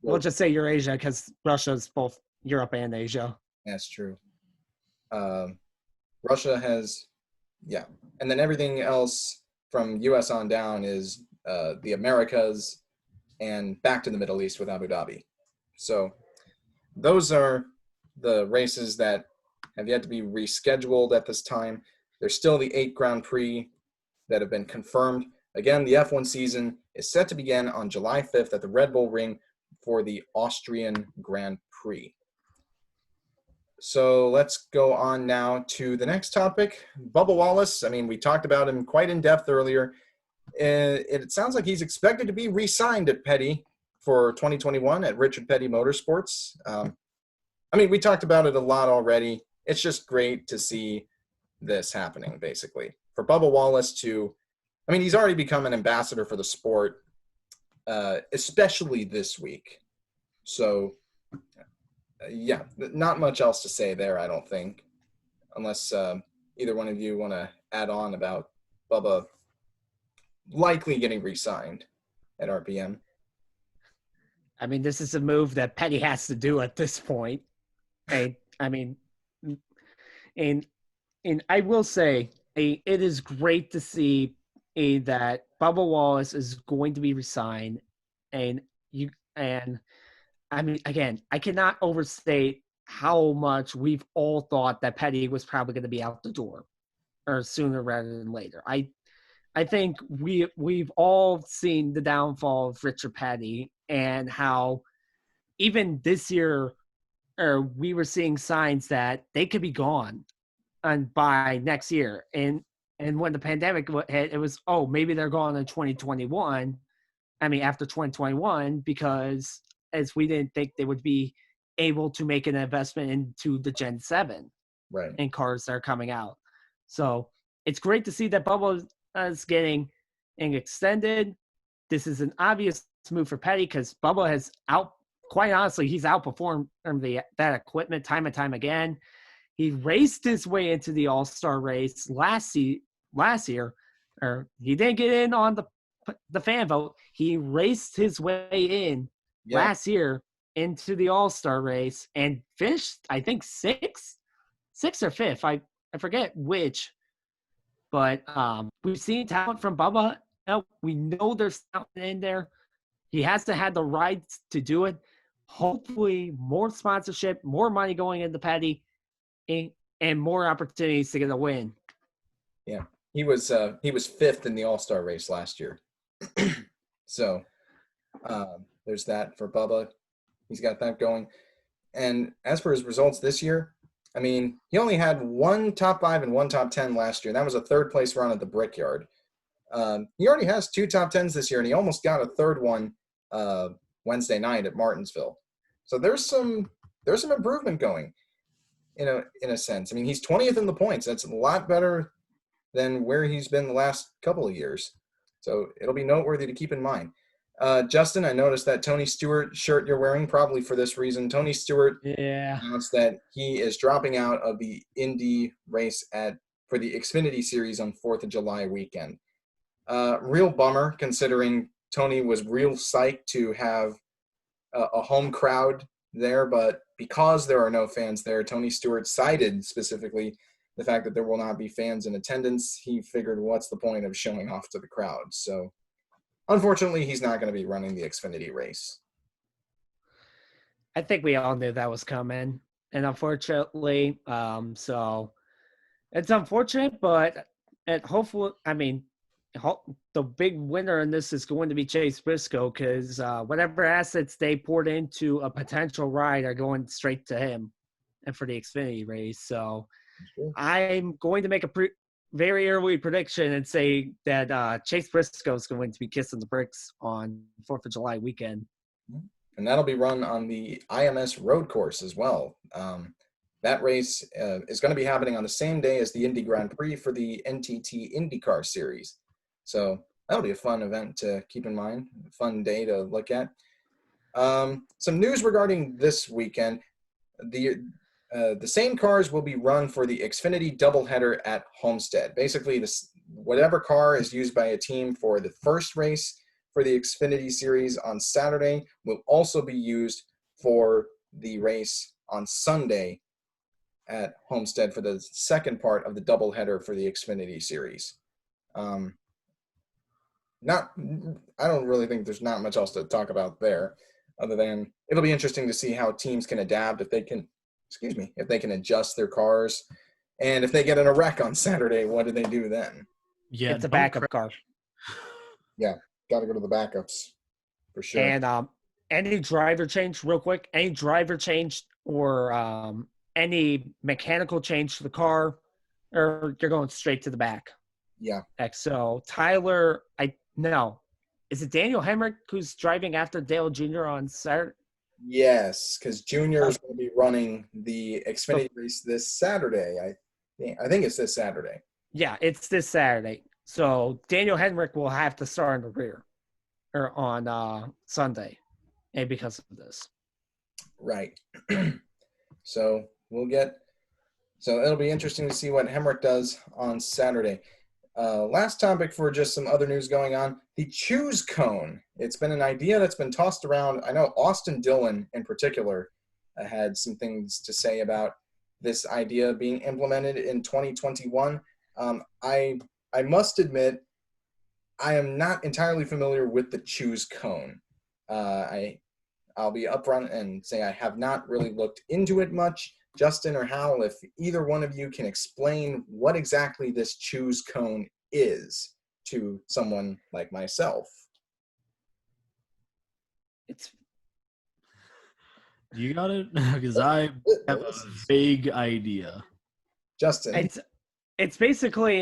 We'll just say Eurasia because Russia is both Europe and Asia. That's true. Russia has, and then everything else from U.S. on down is the Americas and back to the Middle East with Abu Dhabi. So those are the races that have yet to be rescheduled at this time. There's still the 8 Grand Prix that have been confirmed. Again, the F1 season is set to begin on July 5th at the Red Bull Ring for the Austrian Grand Prix. So let's go on now to the next topic. Bubba Wallace, we talked about him quite in depth earlier. It sounds like he's expected to be re-signed at Petty for 2021 at Richard Petty Motorsports. We talked about it a lot already. It's just great to see this happening, basically. For Bubba Wallace he's already become an ambassador for the sport, especially this week. So, not much else to say there, I don't think, unless either one of you want to add on about Bubba likely getting re-signed at RPM. This is a move that Petty has to do at this point. And I will say, it is great to see that Bubba Wallace is going to be re-signed, again, I cannot overstate how much we've all thought that Petty was probably going to be out the door, or sooner rather than later. I think we've all seen the downfall of Richard Petty and how even this year, or we were seeing signs that they could be gone and by next year. And when the pandemic hit, it was, oh, maybe they're gone in 2021. I mean, after 2021, because as we didn't think they would be able to make an investment into the Gen 7 Right. and cars that are coming out. So it's great to see that Bubba is getting extended. This is an obvious move for Petty because Bubba has quite honestly, he's outperformed that equipment time and time again. He raced his way into the All-Star race last year, or he didn't get in on the fan vote. He raced his way in last year into the All-Star race and finished, I think, sixth or fifth. I forget which. But we've seen talent from Bubba. We know there's talent in there. He hasn't had the rights to do it. Hopefully, more sponsorship, more money going into Petty, and more opportunities to get a win. Yeah, he was fifth in the All-Star race last year. So there's that for Bubba. He's got that going. And as for his results this year, I mean, he only had one top 5 and one top 10 last year. That was a third place run at the Brickyard. He already has 2 top 10s this year, and he almost got a third one Wednesday night at Martinsville. So there's some improvement going, in a sense. I mean, he's 20th in the points. That's a lot better than where he's been the last couple of years. So it'll be noteworthy to keep in mind. Justin, I noticed that Tony Stewart shirt you're wearing, probably for this reason. Tony Stewart announced that he is dropping out of the Indy race for the Xfinity Series on 4th of July weekend. Real bummer, considering Tony was real psyched to have a home crowd there, but because there are no fans there, Tony Stewart cited specifically the fact that there will not be fans in attendance. He figured, what's the point of showing off to the crowd? So unfortunately, he's not going to be running the Xfinity race. I think we all knew that was coming, and unfortunately, so it's unfortunate, but hopefully, I mean, the big winner in this is going to be Chase Briscoe because whatever assets they poured into a potential ride are going straight to him and for the Xfinity race. So I'm going to make a very early prediction and say that Chase Briscoe is going to be kissing the bricks on 4th of July weekend. And that'll be run on the IMS road course as well. That race is going to be happening on the same day as the Indy Grand Prix for the NTT IndyCar series. So that'll be a fun event to keep in mind, a fun day to look at. Some news regarding this weekend. The same cars will be run for the Xfinity doubleheader at Homestead. Basically, whatever car is used by a team for the first race for the Xfinity Series on Saturday will also be used for the race on Sunday at Homestead for the second part of the doubleheader for the Xfinity Series. I don't really think there's not much else to talk about there, other than it'll be interesting to see how teams can adapt, if they can adjust their cars, and if they get in a wreck on Saturday, what do they do then? Yeah, it's a backup car. Yeah, got to go to the backups for sure. And any driver change, real quick, any driver change or any mechanical change to the car, or you're going straight to the back. Yeah. So Tyler, is it Daniel Hemrick who's driving after Dale Jr. on Saturday? Yes, because Junior is going to be running the Xfinity race this Saturday. I think it's this Saturday. Yeah, it's this Saturday. So Daniel Hemrick will have to start in the rear or on Sunday, and because of this. Right. So it'll be interesting to see what Hemrick does on Saturday. Last topic for just some other news going on, the Choose Cone. It's been an idea that's been tossed around. I know Austin Dillon in particular had some things to say about this idea being implemented in 2021. I must admit, I am not entirely familiar with the Choose Cone. I'll be upfront and say I have not really looked into it much. Justin or Hal, if either one of you can explain what exactly this Choose Cone is, to someone like myself. You got it? Because I have a vague idea. Justin. It's basically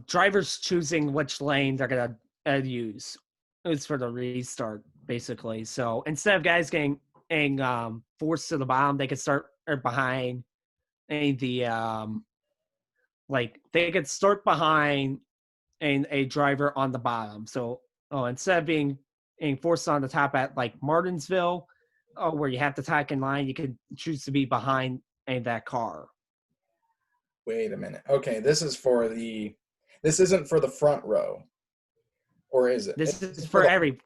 drivers choosing which lane they're gonna use. It's for the restart, basically. So instead of guys getting forced to the bottom, they could start behind the they could start behind a driver on the bottom. So instead of being forced on the top at like Martinsville, where you have to tack in line, you could choose to be behind that car. Wait a minute. Okay, this isn't for the front row. Or is it? This is for everyone,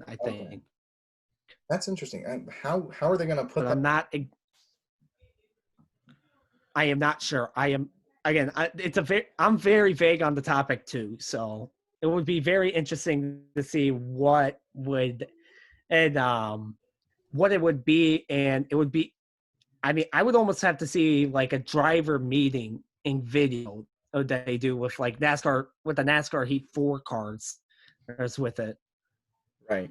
I think. Okay. That's interesting. And how are they going to put that? I am not sure. I'm very vague on the topic too, so it would be very interesting to see what it would be, and it would be. I mean, I would almost have to see like a driver meeting in video that they do with like NASCAR, with the NASCAR Heat 4 cars with it. Right.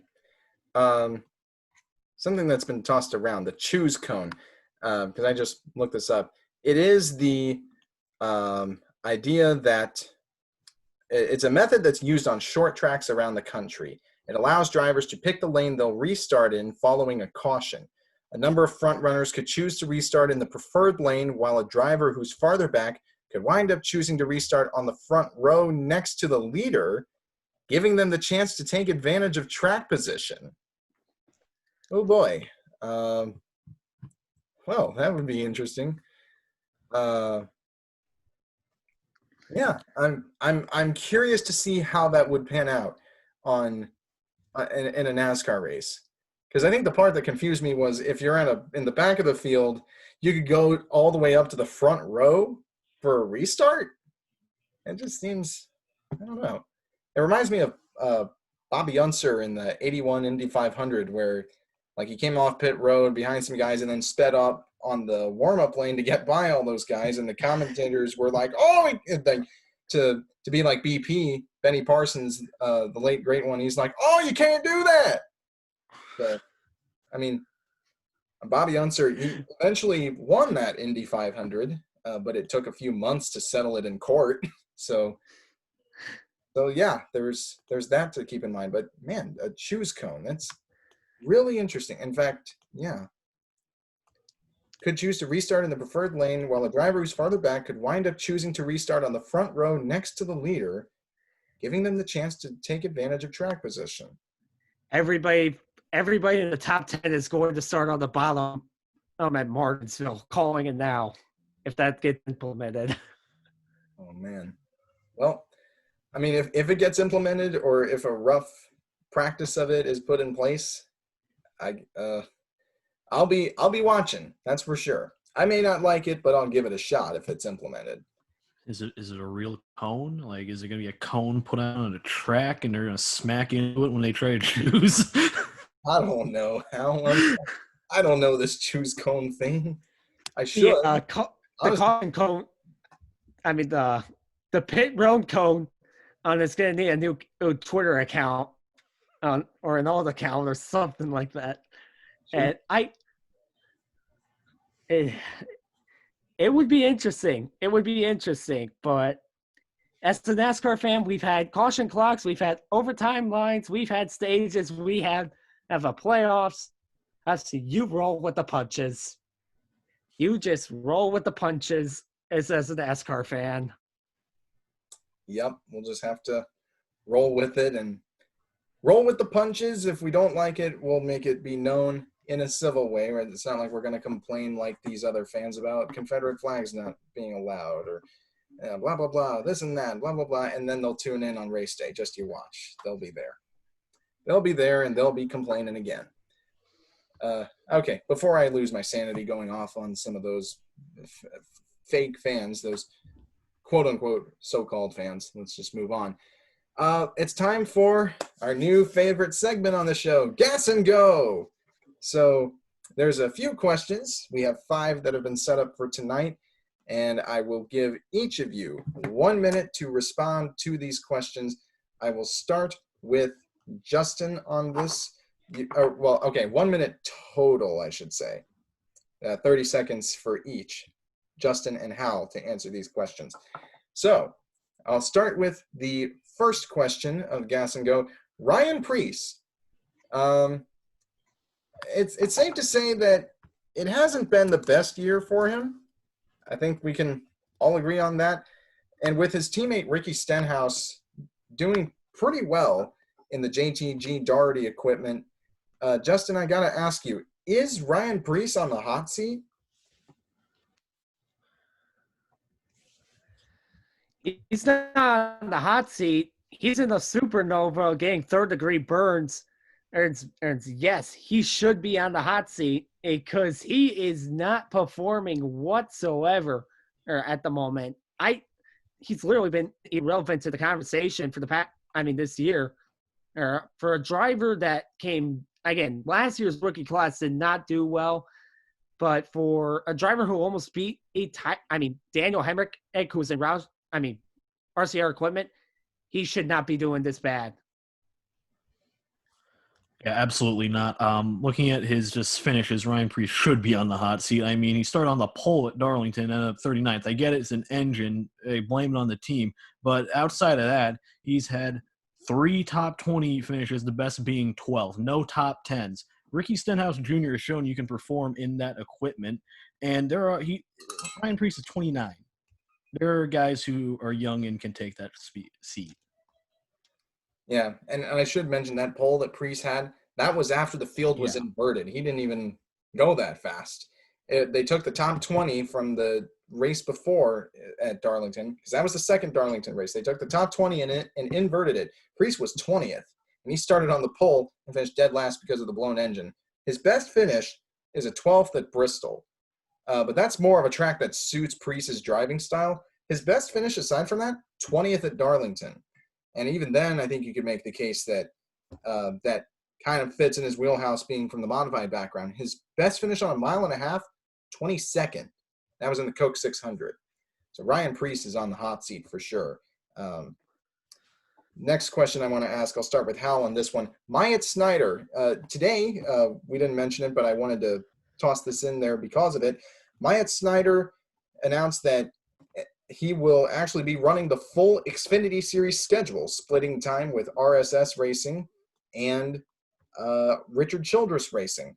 Something that's been tossed around, the choose cone, because I just looked this up. It is the idea that it's a method that's used on short tracks around the country. It allows drivers to pick the lane they'll restart in following a caution. A number of front runners could choose to restart in the preferred lane, while a driver who's farther back could wind up choosing to restart on the front row next to the leader, giving them the chance to take advantage of track position. Oh boy. Well, that would be interesting. Yeah, I'm curious to see how that would pan out on in a NASCAR race. Because I think the part that confused me was if you're in the back of the field, you could go all the way up to the front row for a restart. It just seems, I don't know. It reminds me of Bobby Unser in the 81 Indy 500, where like he came off pit road behind some guys and then sped up on the warm-up lane to get by all those guys, and the commentators were like, "Oh," to be like BP, Benny Parsons, the late great one. He's like, "Oh, you can't do that." So, I mean, Bobby Unser, he eventually won that Indy 500, but it took a few months to settle it in court. So yeah, there's that to keep in mind. But man, a choose cone, that's really interesting. In fact, yeah, could choose to restart in the preferred lane, while a driver who's farther back could wind up choosing to restart on the front row next to the leader, giving them the chance to take advantage of track position. Everybody in the top 10 is going to start on the bottom at Martinsville, calling it now, if that gets implemented. Oh, man. Well, I mean, if it gets implemented, or if a rough practice of it is put in place, I'll be watching. That's for sure. I may not like it, but I'll give it a shot if it's implemented. Is it a real cone? Like, is it going to be a cone put out on a track and they're going to smack into it when they try to choose? I don't know. I don't know this choose cone thing. I should. The caution cone. I mean, the pit road cone it's going to need a new Twitter account or an old account or something like that. Sure. And it would be interesting. It would be interesting, but as the NASCAR fan, we've had caution clocks, we've had overtime lines, we've had stages, we have a playoffs. I've seen you roll with the punches. You just roll with the punches as a NASCAR fan. Yep, we'll just have to roll with it and roll with the punches. If we don't like it, we'll make it be known in a civil way, right? It's not like we're going to complain like these other fans about Confederate flags not being allowed, or blah, blah, blah, this and that, blah, blah, blah. And then they'll tune in on race day. Just you watch. They'll be there. They'll be there, and they'll be complaining again. Okay, before I lose my sanity going off on some of those fake fans, those quote-unquote so-called fans, let's just move on. It's time for our new favorite segment on the show, Gas and Go. So there's a few questions. We have 5 that have been set up for tonight, and I will give each of you 1 minute to respond to these questions. I will start with Justin on this. 1 minute total, I should say. 30 seconds for each, Justin and Hal, to answer these questions. So I'll start with the first question of Gas and Go. Ryan Preece. It's safe to say that it hasn't been the best year for him. I think we can all agree on that. And with his teammate Ricky Stenhouse doing pretty well in the JTG Daugherty equipment, Justin, I got to ask you, is Ryan Preece on the hot seat? He's not on the hot seat. He's in the supernova getting third-degree burns. And yes, he should be on the hot seat because he is not performing whatsoever at the moment. He's literally been irrelevant to the conversation for this year. For a driver that came, again, last year's rookie class did not do well, but for a driver who almost beat Daniel Hemrick, who was in RCR equipment, he should not be doing this bad. Yeah, absolutely not. Looking at his just finishes, Ryan Preece should be on the hot seat. I mean, he started on the pole at Darlington and up 39th. I get it's an engine. They blame it on the team. But outside of that, he's had 3 top 20 finishes, the best being 12. No top 10s. Ricky Stenhouse Jr. has shown you can perform in that equipment. And Ryan Preece is 29. There are guys who are young and can take that seat. Yeah, and I should mention that pole that Preece had, that was after the field was inverted. He didn't even go that fast. They took the top 20 from the race before at Darlington, because that was the second Darlington race. They took the top 20 and inverted it. Preece was 20th, and he started on the pole and finished dead last because of the blown engine. His best finish is a 12th at Bristol, but that's more of a track that suits Preece's driving style. His best finish, aside from that, 20th at Darlington. And even then, I think you could make the case that that kind of fits in his wheelhouse, being from the modified background. His best finish on a 1.5 miles, 22nd. That was in the Coke 600. So Ryan Preece is on the hot seat for sure. Next question I want to ask, I'll start with Hal on this one. Myatt Snyder. Today, we didn't mention it, but I wanted to toss this in there because of it. Myatt Snyder announced that he will actually be running the full Xfinity Series schedule, splitting time with RSS Racing and Richard Childress Racing.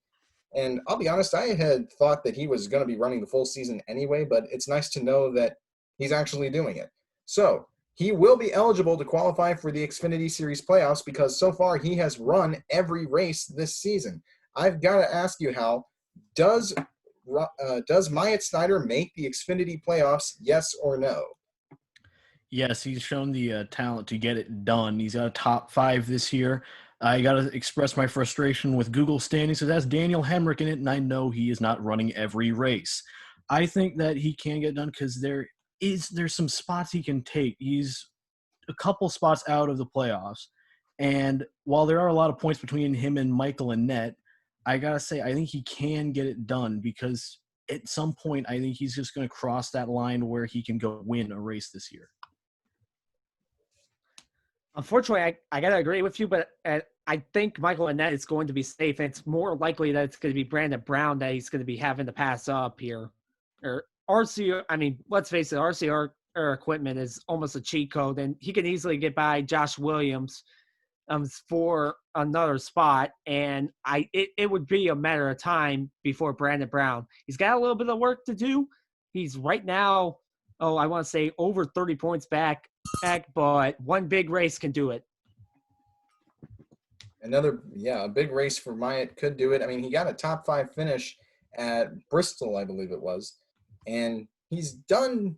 And I'll be honest, I had thought that he was going to be running the full season anyway, but it's nice to know that he's actually doing it. So he will be eligible to qualify for the Xfinity Series playoffs because so far he has run every race this season. I've got to ask you, Hal, does Myatt Snyder make the Xfinity playoffs, yes or no? Yes, he's shown the talent to get it done. He's got a top 5 this year. I got to express my frustration with Google standings. So that's Daniel Hemrick in it, and I know he is not running every race. I think that he can get done because there's some spots he can take. He's a couple spots out of the playoffs. And while there are a lot of points between him and Michael Annett, I got to say, I think he can get it done because at some point, I think he's just going to cross that line where he can go win a race this year. Unfortunately, I got to agree with you, but I think Michael Annett is going to be safe. And it's more likely that it's going to be Brandon Brown that he's going to be having to pass up here. Or RCR, let's face it, RCR equipment is almost a cheat code, and he can easily get by Josh Williams for another spot, and it would be a matter of time before Brandon Brown. He's got a little bit of work to do. He's right now, I want to say over 30 points back, but one big race can do it. A big race for Myatt could do it. He got a top 5 finish at Bristol, I believe it was, and he's done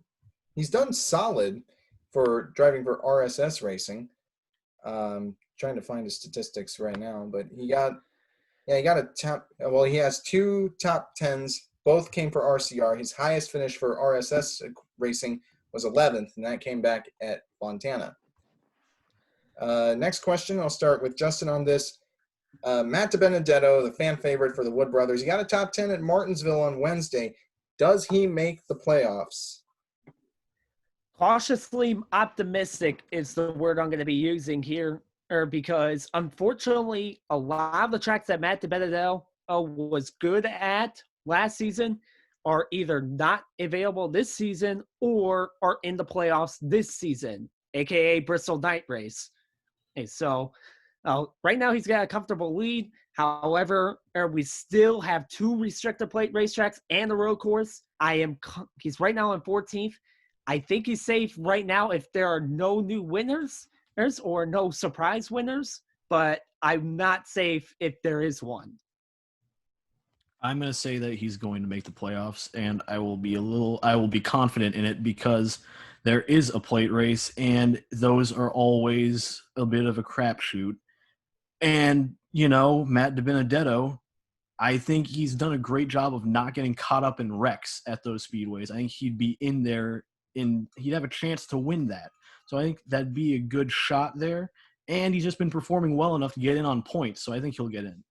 solid for driving for RSS Racing. Trying to find his statistics right now, but he has 2 top 10s. Both came for RCR. His highest finish for RSS Racing was 11th, and that came back at Fontana. Next question, I'll start with Justin on this. Matt DiBenedetto, the fan favorite for the Wood brothers, he got a top 10 at Martinsville on Wednesday. Does he make the playoffs? Cautiously optimistic is the word I'm going to be using here, because unfortunately, a lot of the tracks that Matt DiBenedetto was good at last season are either not available this season or are in the playoffs this season, aka Bristol Night Race. Okay, so right now he's got a comfortable lead. However, we still have 2 restrictor plate racetracks and the road course. He's right now in 14th. I think he's safe right now if there are no new winners or no surprise winners, but I'm not safe if there is one. I'm going to say that he's going to make the playoffs, and I will be confident in it because there is a plate race, and those are always a bit of a crapshoot. And, Matt DiBenedetto, I think he's done a great job of not getting caught up in wrecks at those speedways. I think he'd be in there he'd have a chance to win that. So I think that'd be a good shot there. And he's just been performing well enough to get in on points, so I think he'll get in.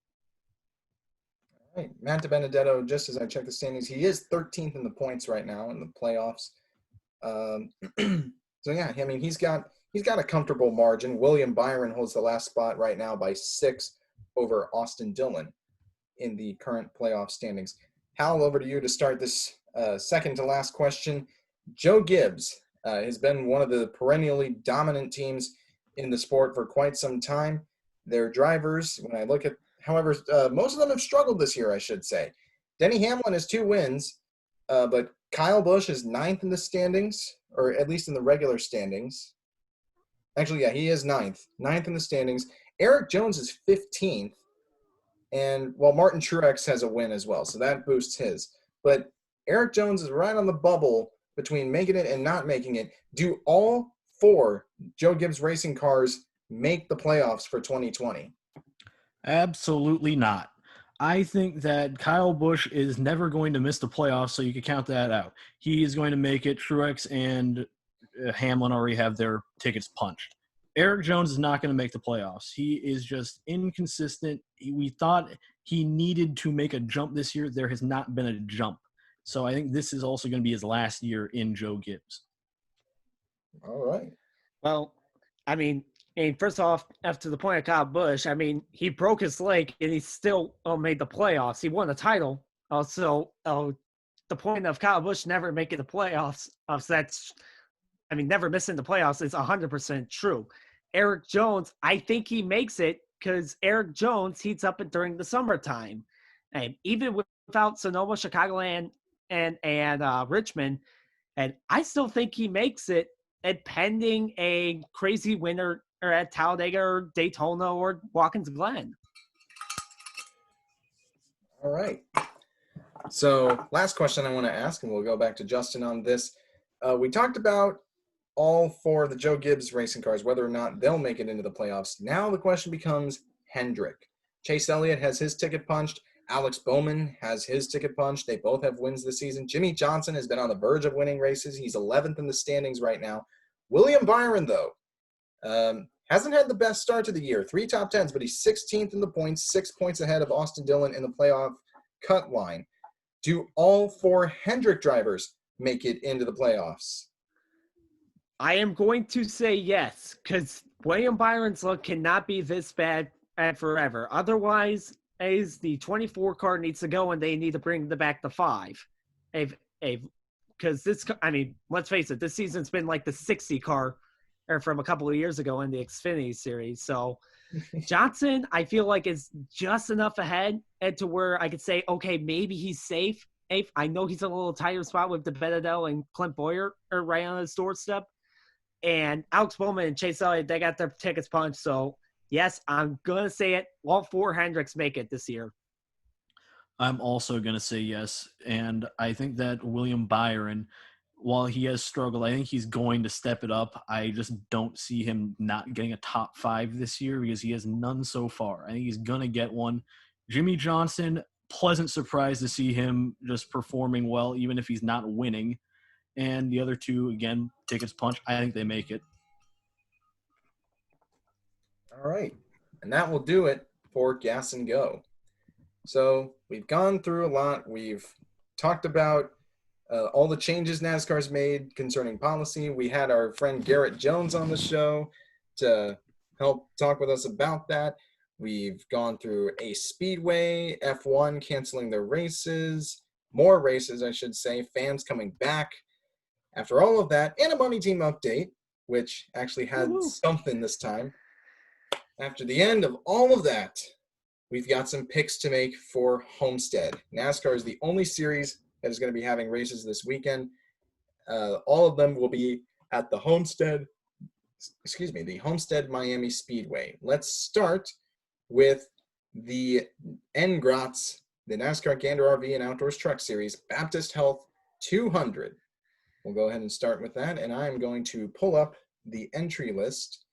All right. Matt DiBenedetto, just as I check the standings, he is 13th in the points right now in the playoffs. So yeah, I mean he's got a comfortable margin. William Byron holds the last spot right now by 6 over Austin Dillon in the current playoff standings. Hal, over to you to start this second to last question. Joe Gibbs has been one of the perennially dominant teams in the sport for quite some time. Their drivers, when I look at, however, most of them have struggled this year, I should say. Denny Hamlin has 2 wins, but Kyle Busch is 9th in the standings, or at least in the regular standings. Actually, yeah, he is 9th in the standings. Eric Jones is 15th, and Martin Truex has a win as well, so that boosts his. But Eric Jones is right on the bubble between making it and not making it. Do all 4 Joe Gibbs racing cars make the playoffs for 2020? Absolutely not. I think that Kyle Busch is never going to miss the playoffs, so you can count that out. He is going to make it. Truex and Hamlin already have their tickets punched. Eric Jones is not going to make the playoffs. He is just inconsistent. We thought he needed to make a jump this year. There has not been a jump. So I think this is also going to be his last year in Joe Gibbs. All right. Well, I mean, first off, after the point of Kyle Busch, I mean, he broke his leg and he still made the playoffs. He won the title. Also, the point of Kyle Busch never making the playoffs, never missing the playoffs is 100% true. Eric Jones, I think he makes it because Eric Jones heats up during the summertime. And even without Sonoma, Chicagoland, and Richmond, and I still think he makes it, and pending a crazy winner or at Talladega or Daytona or Watkins Glen. All right. So last question I want to ask, and we'll go back to Justin on this. We talked about all 4 of the Joe Gibbs racing cars, whether or not they'll make it into the playoffs. Now the question becomes Hendrick. Chase Elliott has his ticket punched. Alex Bowman has his ticket punched. They both have wins this season. Jimmy Johnson has been on the verge of winning races. He's 11th in the standings right now. William Byron, though, hasn't had the best start to the year. 3 top 10s, but he's 16th in the points, 6 points ahead of Austin Dillon in the playoff cut line. Do all 4 Hendrick drivers make it into the playoffs? I am going to say yes, because William Byron's luck cannot be this bad forever. Otherwise, the 24 car needs to go, and they need to bring back the 5. Because let's face it, this season's been like the 60 car from a couple of years ago in the Xfinity series. So Johnson, I feel like is just enough ahead to where I could say, okay, maybe he's safe. I know he's in a little tighter spot with DiBenedetto and Clint Boyer are right on his doorstep. And Alex Bowman and Chase Elliott, they got their tickets punched. So, yes, I'm going to say it. All 4 Hendricks make it this year. I'm also going to say yes. And I think that William Byron, while he has struggled, I think he's going to step it up. I just don't see him not getting a top 5 this year because he has none so far. I think he's going to get one. Jimmy Johnson, pleasant surprise to see him just performing well, even if he's not winning. And the other 2, again, tickets punch. I think they make it. All right. And that will do it for Gas and Go. So we've gone through a lot. We've talked about all the changes NASCAR's made concerning policy. We had our friend Garrett Jones on the show to help talk with us about that. We've gone through a Speedway, F1 canceling their races, more races, I should say, fans coming back. After all of that, and a Money Team update, which actually had something this time. After the end of all of that, we've got some picks to make for Homestead. NASCAR is the only series that is going to be having races this weekend. All of them will be at the Homestead Miami Speedway. Let's start with the NGRATS, the NASCAR Gander RV and Outdoors Truck Series, Baptist Health 200. We'll go ahead and start with that, and I'm going to pull up the entry list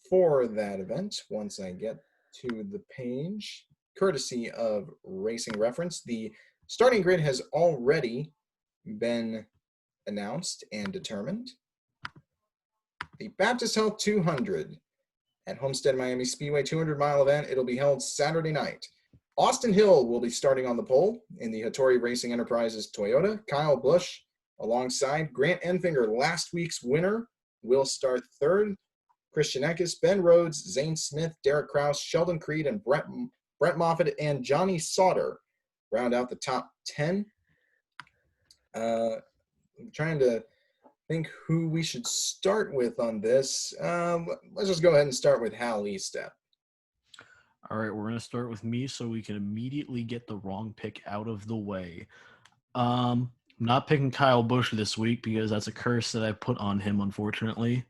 for that event once I get to the page, courtesy of Racing Reference. The starting grid has already been announced and determined. The Baptist Health 200 at Homestead Miami Speedway, 200-mile event. It'll be held Saturday night. Austin Hill will be starting on the pole in the Hattori Racing Enterprises Toyota. Kyle Busch alongside Grant Enfinger, last week's winner, will start third. Christian Eckes, Ben Rhodes, Zane Smith, Derek Kraus, Sheldon Creed, and Brett Moffitt and Johnny Sauter round out the top 10. I'm trying to think who we should start with on this. Let's just go ahead and start with Hal Eastep. All right, we're going to start with me so we can immediately get the wrong pick out of the way. Not picking Kyle Busch this week because that's a curse that I put on him, unfortunately.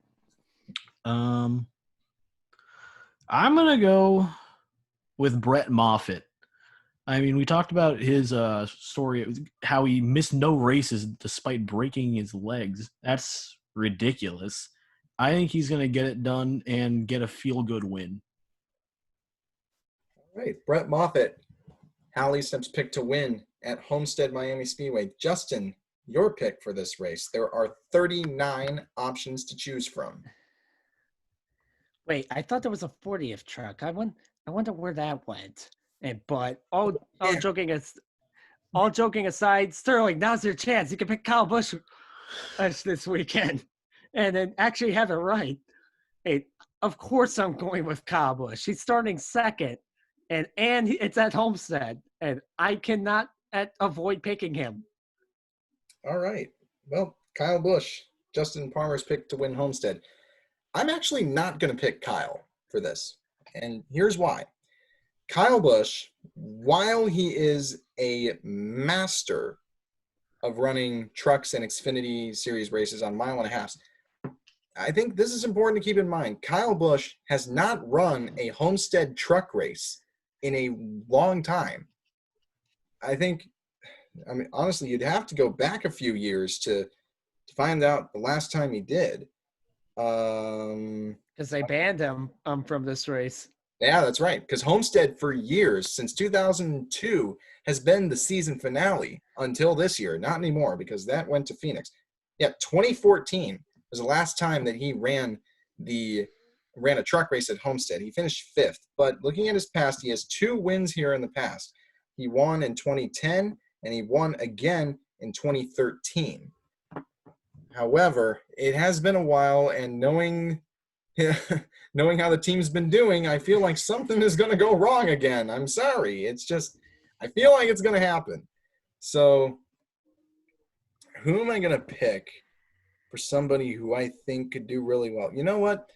I'm going to go with Brett Moffitt. I mean, we talked about his story, how he missed no races despite breaking his legs. That's ridiculous. I think he's going to get it done and get a feel-good win. All right, Brett Moffitt, Hal Eastep's pick to win at Homestead Miami Speedway. Justin, your pick for this race. There are 39 options to choose from. Wait, I thought there was a 40th truck. I wonder where that went. But all joking aside, Sterling, now's your chance. You can pick Kyle Busch this weekend, and then actually have it right. Hey, of course I'm going with Kyle Busch. He's starting second, and it's at Homestead, and I cannot avoid picking him. All right. Well, Kyle Busch, Justin Palmer's pick to win Homestead. I'm actually not going to pick Kyle for this, and here's why. Kyle Busch, while he is a master of running trucks and Xfinity Series races on mile and a half, I think this is important to keep in mind. Kyle Busch has not run a Homestead truck race in a long time. I mean, honestly, you'd have to go back a few years to find out the last time he did. Because they banned him from this race. Yeah, that's right. Because Homestead for years, since 2002, has been the season finale until this year. Not anymore because that went to Phoenix. Yeah, 2014 was the last time that he ran a truck race at Homestead. He finished 5th. But looking at his past, he has 2 wins here in the past. He won in 2010, and he won again in 2013. However, it has been a while, and knowing how the team's been doing, I feel like something is going to go wrong again. I'm sorry. It's just, I feel like it's going to happen. So who am I going to pick for somebody who I think could do really well? You know what?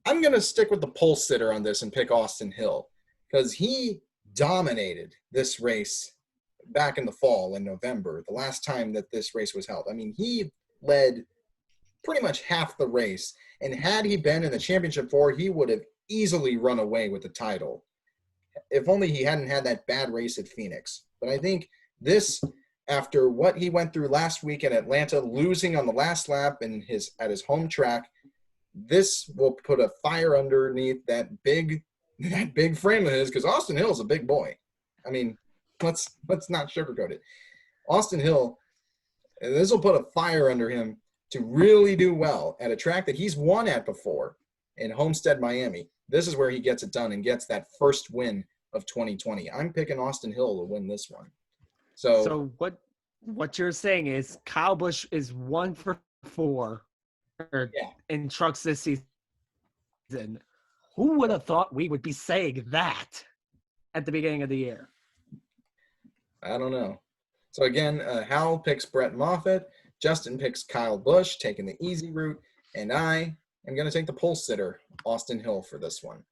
I'm going to stick with the pole sitter on this and pick Austin Hill because he dominated this race back in the fall in November, the last time that this race was held. I mean, he led pretty much half the race. And had he been in the championship 4, he would have easily run away with the title. If only he hadn't had that bad race at Phoenix. But I think this, after what he went through last week in Atlanta, losing on the last lap at his home track, this will put a fire underneath that big frame of his, because Austin Hill's a big boy. I mean, let's not sugarcoat it. Austin Hill, this will put a fire under him to really do well at a track that he's won at before in Homestead, Miami. This is where he gets it done and gets that first win of 2020. I'm picking Austin Hill to win this one. So what what you're saying is Kyle Busch is 1 for 4 Yeah. in trucks this season. Who would have thought we would be saying that at the beginning of the year? I don't know. So again, Hal picks Brett Moffitt, Justin picks Kyle Busch, taking the easy route, and I am going to take the pole sitter, Austin Hill, for this one.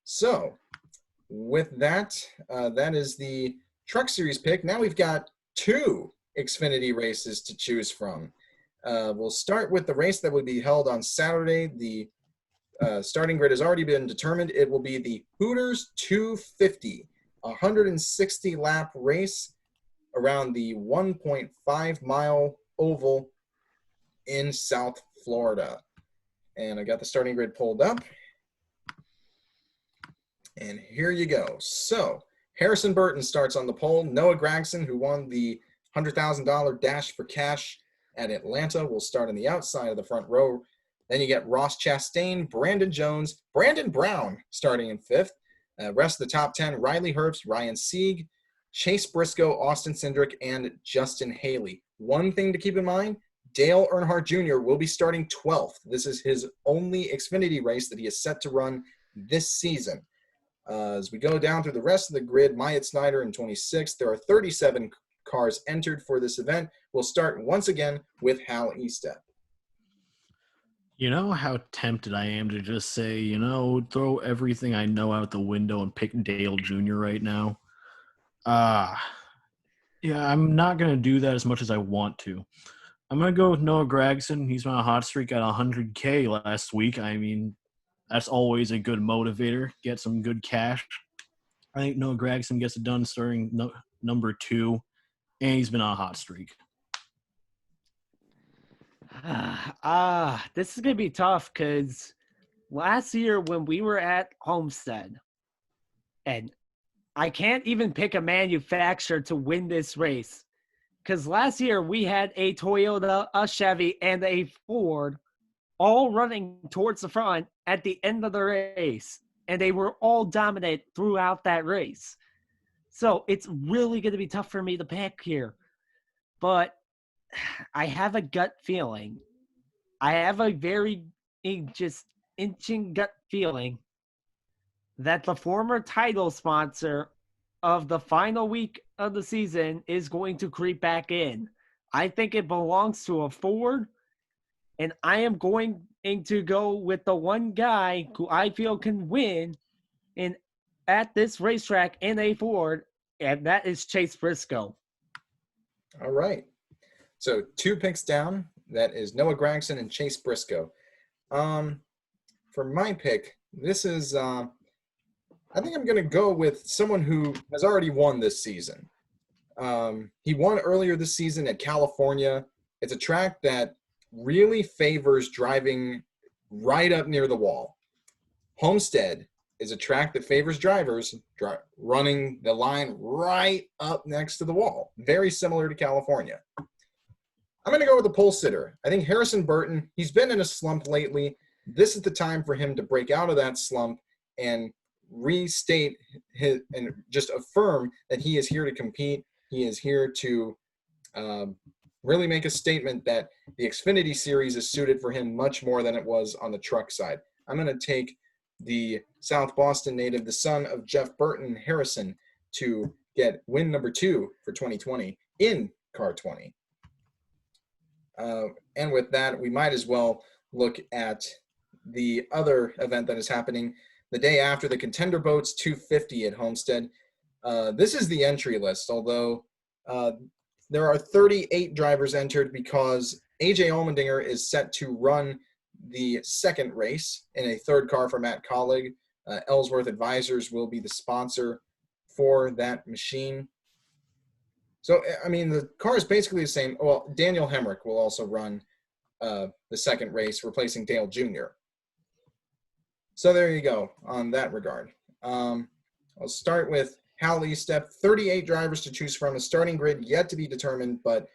So with that, that is the Truck Series pick. Now we've got 2 Xfinity races to choose from. We'll start with the race that will be held on Saturday. The starting grid has already been determined. It will be the Hooters 250, 160-lap race around the 1.5-mile oval in South Florida. And I got the starting grid pulled up. And here you go. So Harrison Burton starts on the pole. Noah Gragson, who won the $100,000 Dash for Cash at Atlanta, will start on the outside of the front row. Then you get Ross Chastain, Brandon Jones, Brandon Brown starting in 5th. Rest of the top 10, Riley Herbst, Ryan Sieg, Chase Briscoe, Austin Cindric, and Justin Haley. One thing to keep in mind, Dale Earnhardt Jr. will be starting 12th. This is his only Xfinity race that he is set to run this season. As we go down through the rest of the grid, Myatt Snyder in 26th. There are 37 cars entered for this event. We'll start once again with Hal Estep. You know how tempted I am to just say, throw everything I know out the window and pick Dale Jr. right now? Yeah, I'm not going to do that as much as I want to. I'm going to go with Noah Gragson. He's on a hot streak at 100K last week. I mean, that's always a good motivator. Get some good cash. I think Noah Gragson gets it done starting number 2, and he's been on a hot streak. This is going to be tough because last year when we were at Homestead, and I can't even pick a manufacturer to win this race because last year we had a Toyota, a Chevy, and a Ford all running towards the front at the end of the race, and they were all dominant throughout that race. So it's really going to be tough for me to pick here. But I have a gut feeling. I have a very just inching gut feeling that the former title sponsor of the final week of the season is going to creep back in. I think it belongs to a Ford, and I am going to go with the one guy who I feel can win at this racetrack in a Ford, and that is Chase Briscoe. All right. So 2 picks down. That is Noah Gragson and Chase Briscoe. For my pick, this is I think I'm going to go with someone who has already won this season. He won earlier this season at California. It's a track that really favors driving right up near the wall. Homestead is a track that favors drivers running the line right up next to the wall. Very similar to California. I'm going to go with the pole sitter. I think Harrison Burton, he's been in a slump lately. This is the time for him to break out of that slump and restate his and just affirm that he is here to compete. He is here to really make a statement that the Xfinity Series is suited for him much more than it was on the truck side. I'm going to take the South Boston native, the son of Jeff Burton, Harrison, to get win number 2 for 2020 in Car 20. And with that, we might as well look at the other event that is happening the day after, the Contender Boats 250 at Homestead. This is the entry list, although there are 38 drivers entered because AJ Allmendinger is set to run the second race in a third car for Matt Collig. Ellsworth Advisors will be the sponsor for that machine. So, I mean, the car is basically the same. Well, Daniel Hemrick will also run the second race, replacing Dale Jr. So there you go on that regard. I'll start with Hal Estep. 38 drivers to choose from. A starting grid yet to be determined, but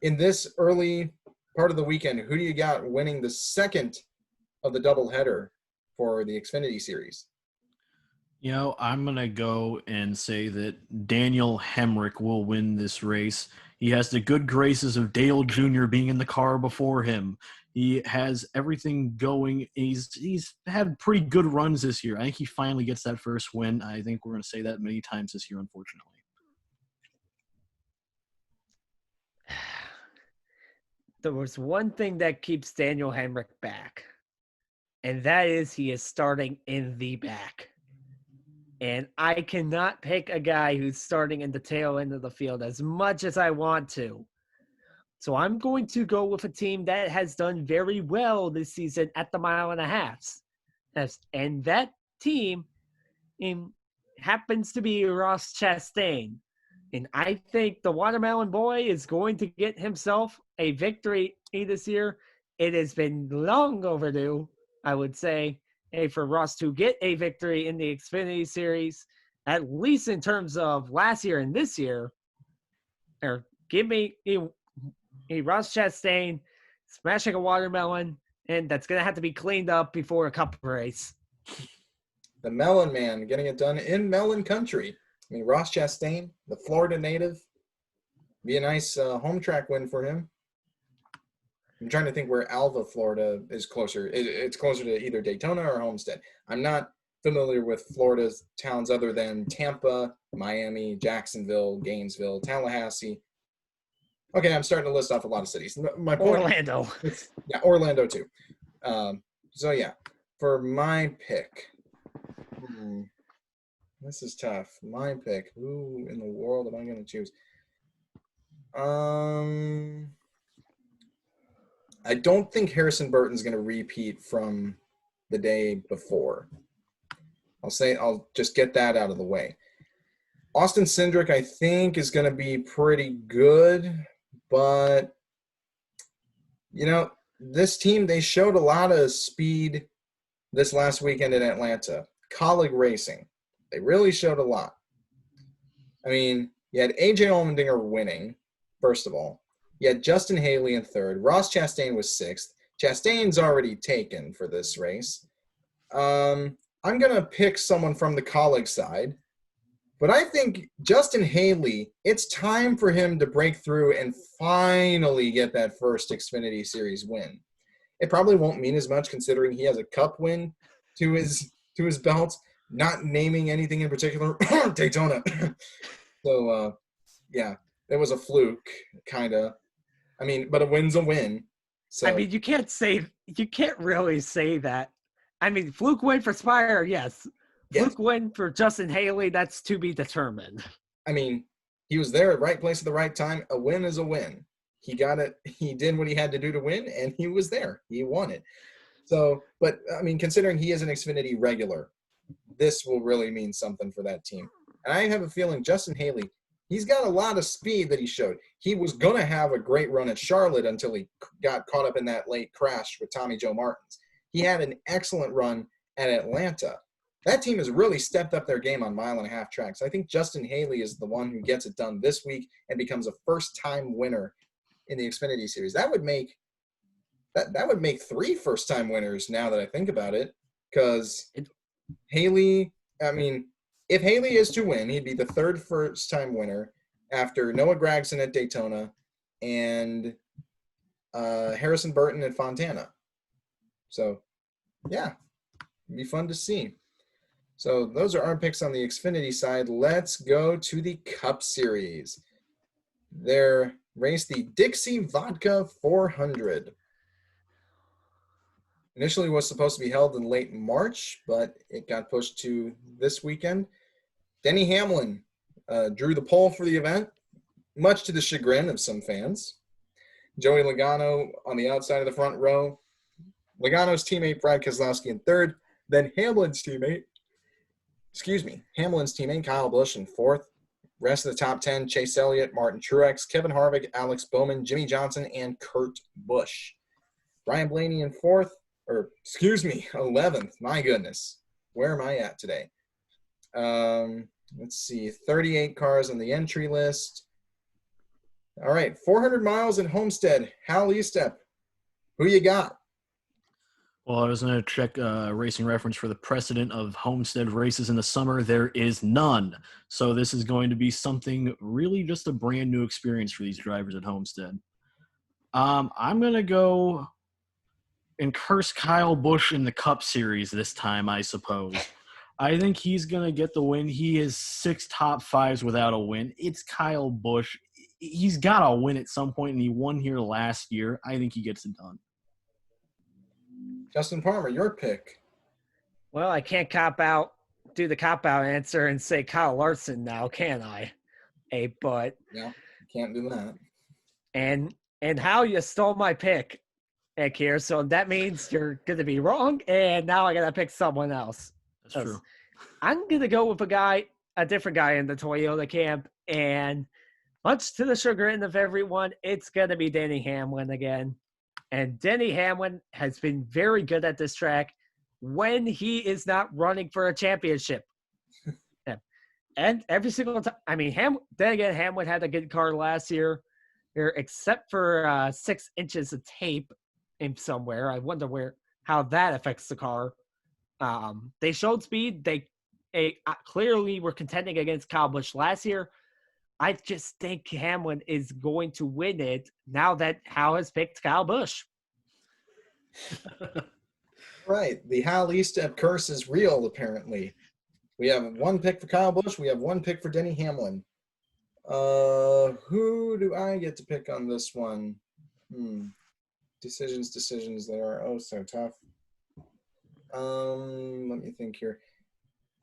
in this early part of the weekend, who do you got winning the second of the doubleheader for the Xfinity Series? I'm going to go and say that Daniel Hemrick will win this race. He has the good graces of Dale Jr. being in the car before him. He has everything going. He's had pretty good runs this year. I think he finally gets that first win. I think we're going to say that many times this year, unfortunately. There was one thing that keeps Daniel Hemrick back, and that is he is starting in the back. And I cannot pick a guy who's starting in the tail end of the field as much as I want to. So I'm going to go with a team that has done very well this season at the 1.5 miles. And that team happens to be Ross Chastain. And I think the Watermelon Boy is going to get himself a victory this year. It has been long overdue, I would say, for Ross to get a victory in the Xfinity Series, at least in terms of last year and this year. Or give me a Ross Chastain smashing a watermelon, and that's going to have to be cleaned up before a cup race. The Melon Man getting it done in Melon Country. I mean, Ross Chastain, the Florida native, be a nice home track win for him. I'm trying to think where Alva, Florida is closer. It's closer to either Daytona or Homestead. I'm not familiar with Florida's towns other than Tampa, Miami, Jacksonville, Gainesville, Tallahassee. Okay, I'm starting to list off a lot of cities. My point Orlando. Yeah, Orlando too. So, yeah, for my pick, this is tough. My pick. Who in the world am I going to choose? I don't think Harrison Burton's going to repeat from the day before. I'll just get that out of the way. Austin Cindric, I think, is going to be pretty good, but, this team, they showed a lot of speed this last weekend in Atlanta. Colleague racing. They really showed a lot. I mean, you had A.J. Allmendinger winning, first of all. You had Justin Haley in third. Ross Chastain was sixth. Chastain's already taken for this race. I'm going to pick someone from the colleague side. But I think Justin Haley, it's time for him to break through and finally get that first Xfinity Series win. It probably won't mean as much considering he has a cup win to his belt, not naming anything in particular, Daytona. So, yeah, it was a fluke, kind of. I mean, but a win's a win. So. I mean, you can't really say that. I mean, fluke win for Spire, yes. Fluke win for Justin Haley, that's to be determined. I mean, he was there at the right place at the right time. A win is a win. He got it. He did what he had to do to win, and he was there. He won it. So, but, I mean, considering he is an Xfinity regular, this will really mean something for that team. And I have a feeling Justin Haley, he's got a lot of speed that he showed. He was going to have a great run at Charlotte until he got caught up in that late crash with Tommy Joe Martins. He had an excellent run at Atlanta. That team has really stepped up their game on 1.5 mile tracks. I think Justin Haley is the one who gets it done this week and becomes a first-time winner in the Xfinity Series. That would make 3 first-time winners now that I think about it, because Haley, I mean, if Haley is to win, he'd be the 3rd first-time winner after Noah Gragson at Daytona and Harrison Burton at Fontana. So, yeah, it'd be fun to see. So those are our picks on the Xfinity side. Let's go to the Cup Series. They're raced the Dixie Vodka 400. Initially was supposed to be held in late March, but it got pushed to this weekend. Denny Hamlin drew the pole for the event, much to the chagrin of some fans. Joey Logano on the outside of the front row. Logano's teammate, Brad Keselowski, in third. Then Hamlin's teammate, Kyle Busch in fourth. Rest of the top 10, Chase Elliott, Martin Truex, Kevin Harvick, Alex Bowman, Jimmy Johnson, and Kurt Busch. Ryan Blaney in 11th. My goodness. Where am I at today? Let's see, 38 cars on the entry list. All right, 400 miles at Homestead. Hal Estep, who you got? Well, I was going to check racing reference for the precedent of Homestead races in the summer. There is none. So this is going to be something really just a brand new experience for these drivers at Homestead. I'm going to go and curse Kyle Busch in the Cup Series this time, I suppose. I think he's going to get the win. He is 6 top 5s without a win. It's Kyle Busch. He's got to win at some point, and he won here last year. I think he gets it done. Justin Palmer, your pick. Well, I can't do the cop out answer and say Kyle Larson now, can I? But Yeah, can't do that. and how you stole my pick, Nick, here, so that means you're gonna be wrong, and now I gotta pick someone else. That's true. I'm gonna go with a different guy in the Toyota camp, and much to the chagrin of everyone, it's gonna be Denny Hamlin again. And Denny Hamlin has been very good at this track when he is not running for a championship. Yeah. And every single time, I mean, then again, Hamlin had a good car last year, except for 6 inches of tape in somewhere. I wonder how that affects the car. They showed speed. They clearly were contending against Kyle Busch last year. I just think Hamlin is going to win it now that Hal has picked Kyle Busch. Right. The Hal Eastep curse is real, apparently. We have 1 pick for Kyle Busch. We have 1 pick for Denny Hamlin. Who do I get to pick on this one? Decisions. They are oh so tough. Let me think here.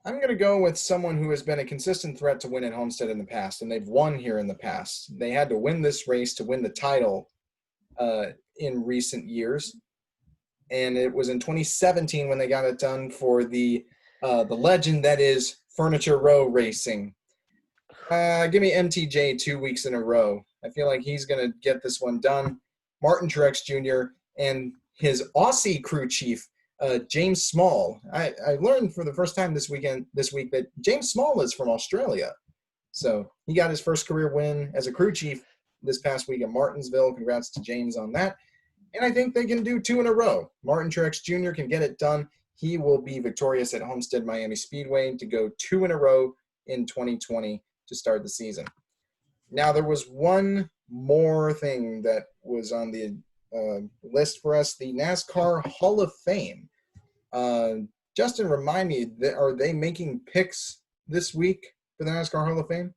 I'm going to go with someone who has been a consistent threat to win at Homestead in the past, and they've won here in the past. They had to win this race to win the title in recent years, and it was in 2017 when they got it done for the legend that is Furniture Row Racing. Give me MTJ 2 weeks in a row. I feel like he's going to get this one done. Martin Truex Jr. and his Aussie crew chief, James Small. I learned for the first time this week that James Small is from Australia. So he got his first career win as a crew chief this past week at Martinsville. Congrats to James on that. And I think they can do 2 in a row. Martin Truex Jr. can get it done. He will be victorious at Homestead Miami Speedway to go 2 in a row in 2020 to start the season. Now, there was one more thing that was on the list for us, the NASCAR Hall of Fame. Justin, remind me, are they making picks this week for the NASCAR Hall of Fame?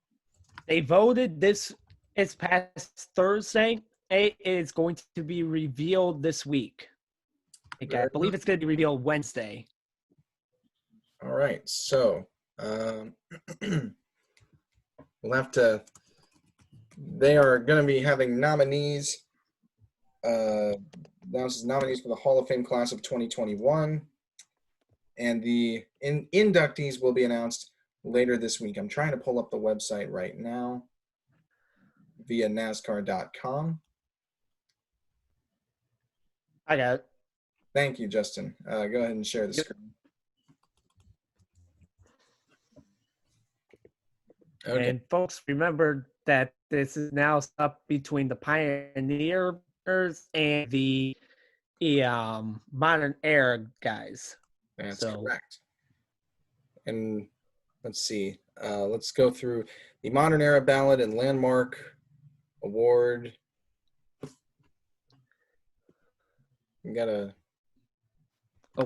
They voted this past Thursday. It is going to be revealed this week. I believe it's going to be revealed Wednesday. All right, so we'll have to. They are going to be having nominees. Announces nominees for the Hall of Fame class of 2021, and the inductees will be announced later this week. I'm trying to pull up the website right now via NASCAR.com. I got it. Thank you, Justin. Go ahead and share the screen. Okay. And folks, remember that this is now up between the Pioneers and the Modern Era guys. That's correct. And let's see. Let's go through the Modern Era ballot and Landmark Award. We gotta. I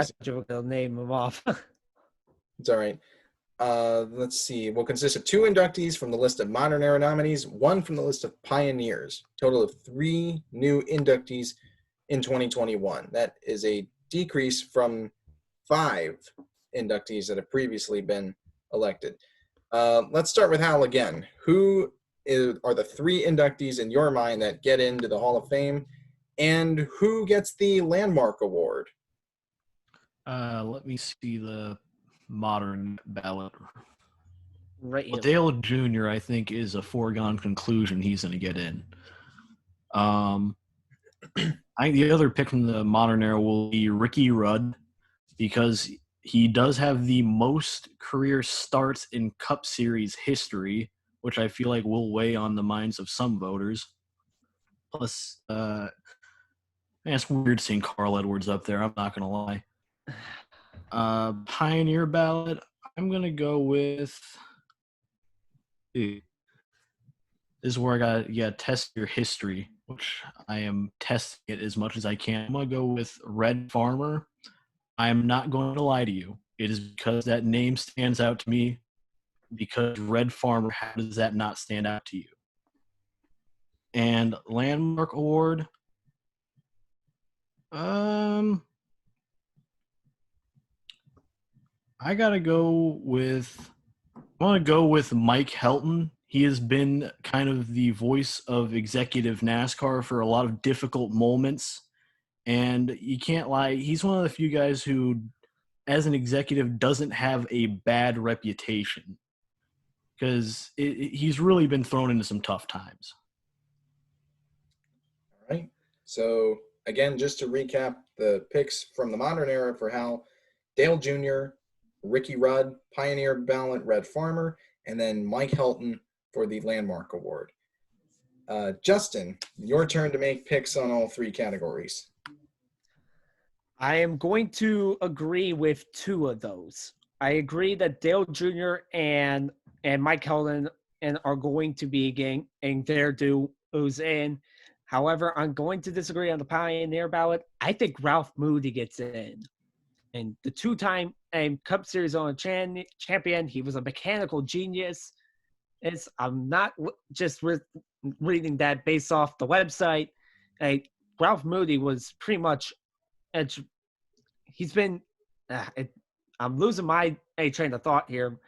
thought you were gonna name them off. It's all right. Let's see. Will consist of 2 inductees from the list of Modern Era nominees, 1 from the list of Pioneers. Total of 3 new inductees in 2021. That is a decrease from 5 inductees that have previously been elected. Let's start with Hal again. Who are the 3 inductees in your mind that get into the Hall of Fame, and who gets the Landmark Award? Let me see the modern ballot. Right here. Well, Dale Jr., I think, is a foregone conclusion he's going to get in. I think the other pick from the modern era will be Ricky Rudd, because he does have the most career starts in Cup Series history, which I feel like will weigh on the minds of some voters. Plus, And it's weird seeing Carl Edwards up there. I'm not gonna lie. Pioneer ballot. I'm gonna go with. This is where you gotta test your history, which I am testing it as much as I can. I'm gonna go with Red Farmer. I am not going to lie to you. It is because that name stands out to me. Because Red Farmer, how does that not stand out to you? And Landmark Award. I gotta go with. I want to go with Mike Helton. He has been kind of the voice of executive NASCAR for a lot of difficult moments, and you can't lie. He's one of the few guys who, as an executive, doesn't have a bad reputation because he's really been thrown into some tough times. All right. So again, just to recap the picks from the modern era for Hal: Dale Jr., Ricky Rudd, Pioneer ballot, Red Farmer, and then Mike Helton for the Landmark Award. Justin, your turn to make picks on all three categories. I am going to agree with two of those. I agree that Dale Jr. and Mike Helton are going to be getting their dues in. However, I'm going to disagree on the Pioneer ballot. I think Ralph Moody gets in. And the two-time Cup Series owner champion, he was a mechanical genius. I'm not just reading that based off the website. Ralph Moody was pretty much he's been I'm losing my train of thought here,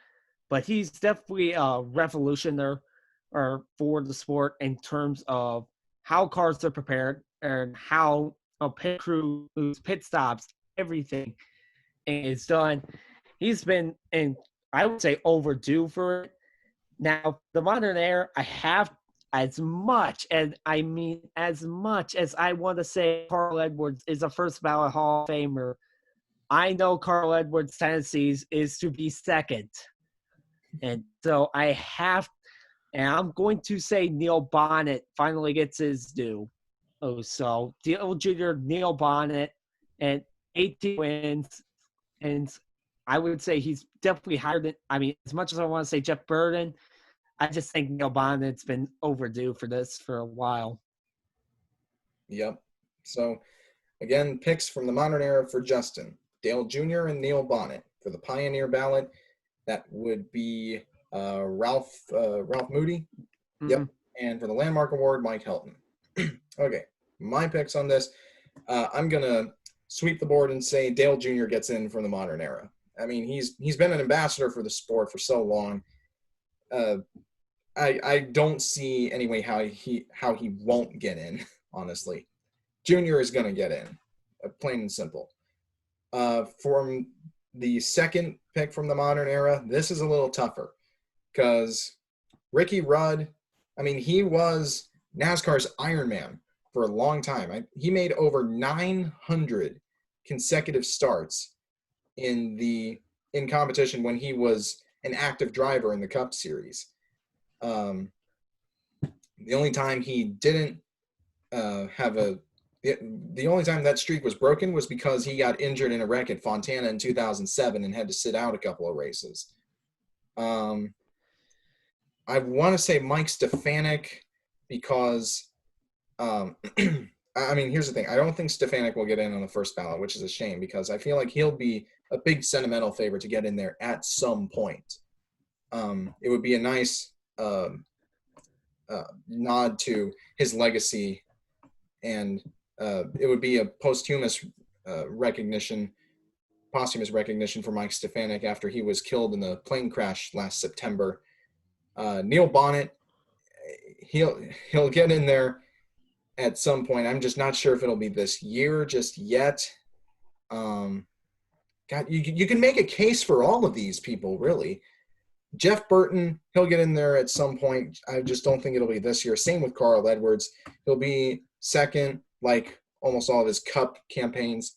but he's definitely a revolutionary for the sport in terms of how cars are prepared and how a pit crew, pit stops, everything is done. He's been, and I would say, overdue for it. Now, the modern era, I have as much as I want to say Carl Edwards is a first ballot Hall of Famer. I know Carl Edwards' tendencies is to be second. And so I'm going to say Neil Bonnet finally gets his due. So Dale Jr., Neil Bonnet, and 18 wins. And I would say he's definitely higher than, as much as I want to say Jeff Burnin, I just think Neil Bonnet's been overdue for this for a while. Yep. So, again, picks from the modern era for Justin: Dale Jr. and Neil Bonnet. For the Pioneer ballot, that would be Ralph Moody. Mm-hmm. Yep. And for the Landmark Award, Mike Helton. Okay, my picks on this. I'm going to sweep the board and say Dale Jr. gets in from the modern era. I mean, he's been an ambassador for the sport for so long. I don't see anyway how he won't get in, honestly. Junior is going to get in, plain and simple. For the second pick from the modern era, this is a little tougher because Ricky Rudd, he was NASCAR's Iron Man for a long time. He made over 900 consecutive starts in competition when he was an active driver in the Cup Series. The only time he didn't the only time that streak was broken was because he got injured in a wreck at Fontana in 2007 and had to sit out a couple of races. I want to say Mike Stefanik because, here's the thing. I don't think Stefanik will get in on the first ballot, which is a shame because I feel like he'll be a big sentimental favorite to get in there at some point. It would be a nice nod to his legacy, and it would be a posthumous recognition for Mike Stefanik after he was killed in the plane crash last September. Neil Bonnet, he'll get in there at some point. I'm just not sure if it'll be this year just yet. God, you can make a case for all of these people, really. Jeff Burton, he'll get in there at some point. I just don't think it'll be this year. Same with Carl Edwards. He'll be second, like almost all of his Cup campaigns.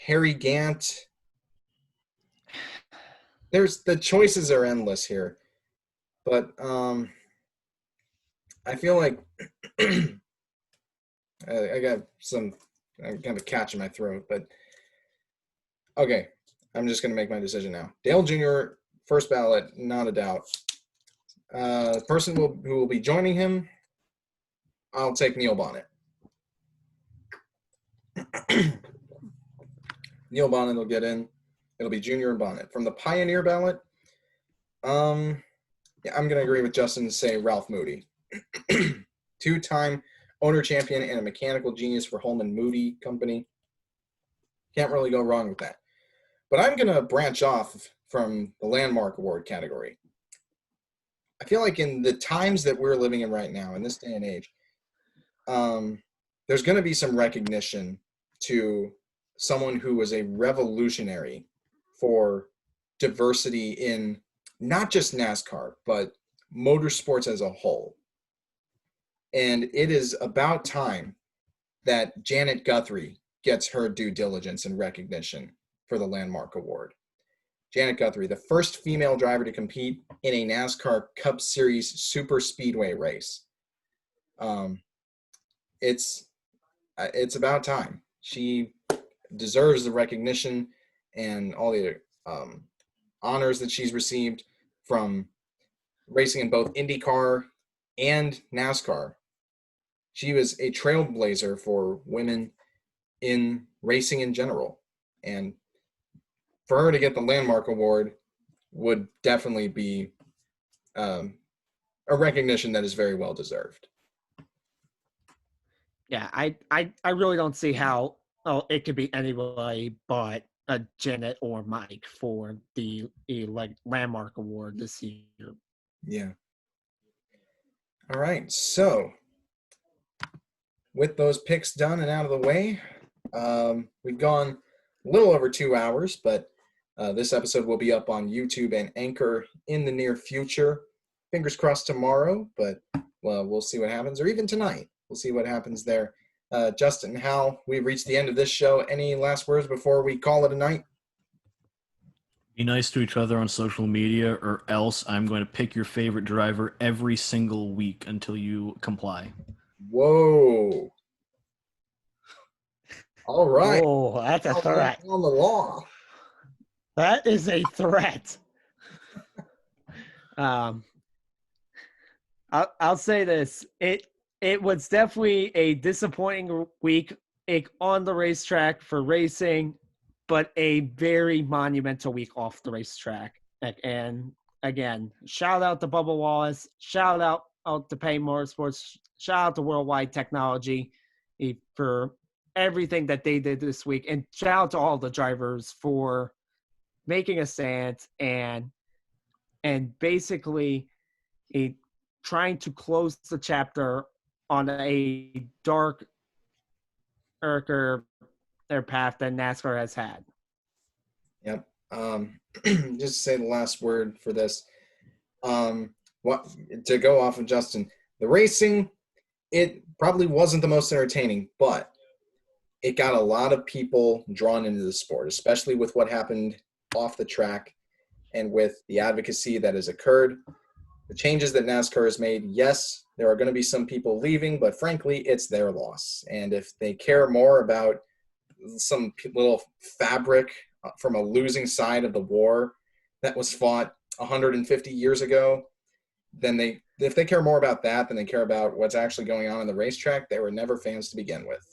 Harry Gant. The choices are endless here. But I feel like I got a catch in my throat, but okay. I'm just going to make my decision now. Dale Jr., first ballot, not a doubt. Person who will be joining him, I'll take Neil Bonnet. Neil Bonnet will get in. It'll be Junior and Bonnet. From the Pioneer ballot, yeah, I'm going to agree with Justin and say Ralph Moody. Two-time owner champion and a mechanical genius for Holman Moody Company. Can't really go wrong with that. But I'm going to branch off from the Landmark Award category. I feel like in the times that we're living in right now, in this day and age, there's going to be some recognition to someone who was a revolutionary for diversity in not just NASCAR, but motorsports as a whole. And it is about time that Janet Guthrie gets her due diligence and recognition for the Landmark Award. Janet Guthrie, the first female driver to compete in a NASCAR Cup Series super speedway race. It's about time. She deserves the recognition and all the honors that she's received from racing in both IndyCar and NASCAR. She was a trailblazer for women in racing in general. And for her to get the Landmark Award would definitely be a recognition that is very well deserved. Yeah, I really don't see how it could be anybody but Janet or Mike for the Landmark Award this year. Yeah. All right. So with those picks done and out of the way, we've gone a little over 2 hours, but this episode will be up on YouTube and Anchor in the near future. Fingers crossed tomorrow, but we'll see what happens, or even tonight. We'll see what happens there. Justin, Hal, we've reached the end of this show. Any last words before we call it a night? Be nice to each other on social media, or else I'm going to pick your favorite driver every single week until you comply. Whoa. All right. Oh, that's a threat. On the law. That is a threat. I'll say this. It was definitely a disappointing week on the racetrack for racing, but a very monumental week off the racetrack. And again, shout out to Bubba Wallace, shout out to Pay Motorsports, shout out to Worldwide Technology for everything that they did this week, and shout out to all the drivers for making a stand and basically trying to close the chapter on a darker path than NASCAR has had. Yep. Just to say the last word for this. What to go off of Justin, the racing, it probably wasn't the most entertaining, but it got a lot of people drawn into the sport, especially with what happened off the track and with the advocacy that has occurred. The changes that NASCAR has made, yes, there are going to be some people leaving, but frankly, it's their loss. And if they care more about some little fabric from a losing side of the war that was fought 150 years ago, then if they care more about that than they care about what's actually going on in the racetrack, they were never fans to begin with.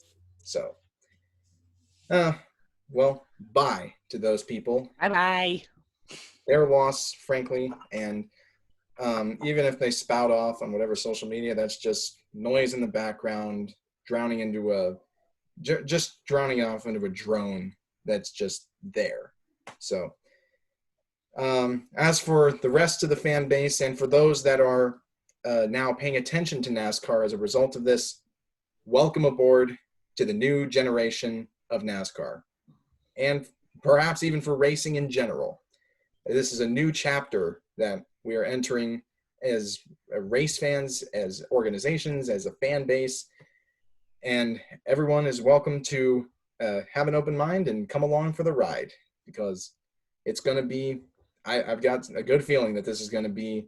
So, well, bye to those people. Bye-bye. Their loss, frankly, and even if they spout off on whatever social media, that's just noise in the background, drowning off into a drone that's just there. So as for the rest of the fan base and for those that are now paying attention to NASCAR as a result of this, welcome aboard to the new generation of NASCAR, and perhaps even for racing in general. This is a new chapter that we are entering as race fans, as organizations, as a fan base, and everyone is welcome to have an open mind and come along for the ride, because it's going to be, I've got a good feeling that this is going to be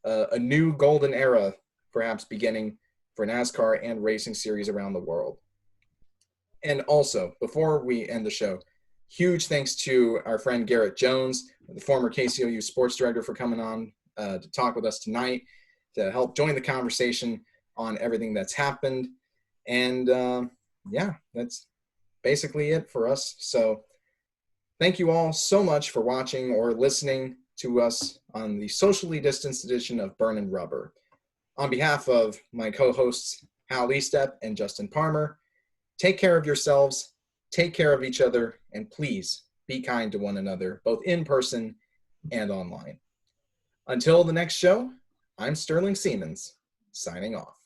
a new golden era, perhaps beginning for NASCAR and racing series around the world. And also, before we end the show, huge thanks to our friend Garrett Jones, the former KCOU sports director, for coming on to talk with us tonight, to help join the conversation on everything that's happened. And yeah, that's basically it for us. So thank you all so much for watching or listening to us on the socially distanced edition of Burnin' Rubber. On behalf of my co-hosts, Hal Eastep and Justin Palmer, take care of yourselves, take care of each other, and please be kind to one another, both in person and online. Until the next show, I'm Sterling Siemens, signing off.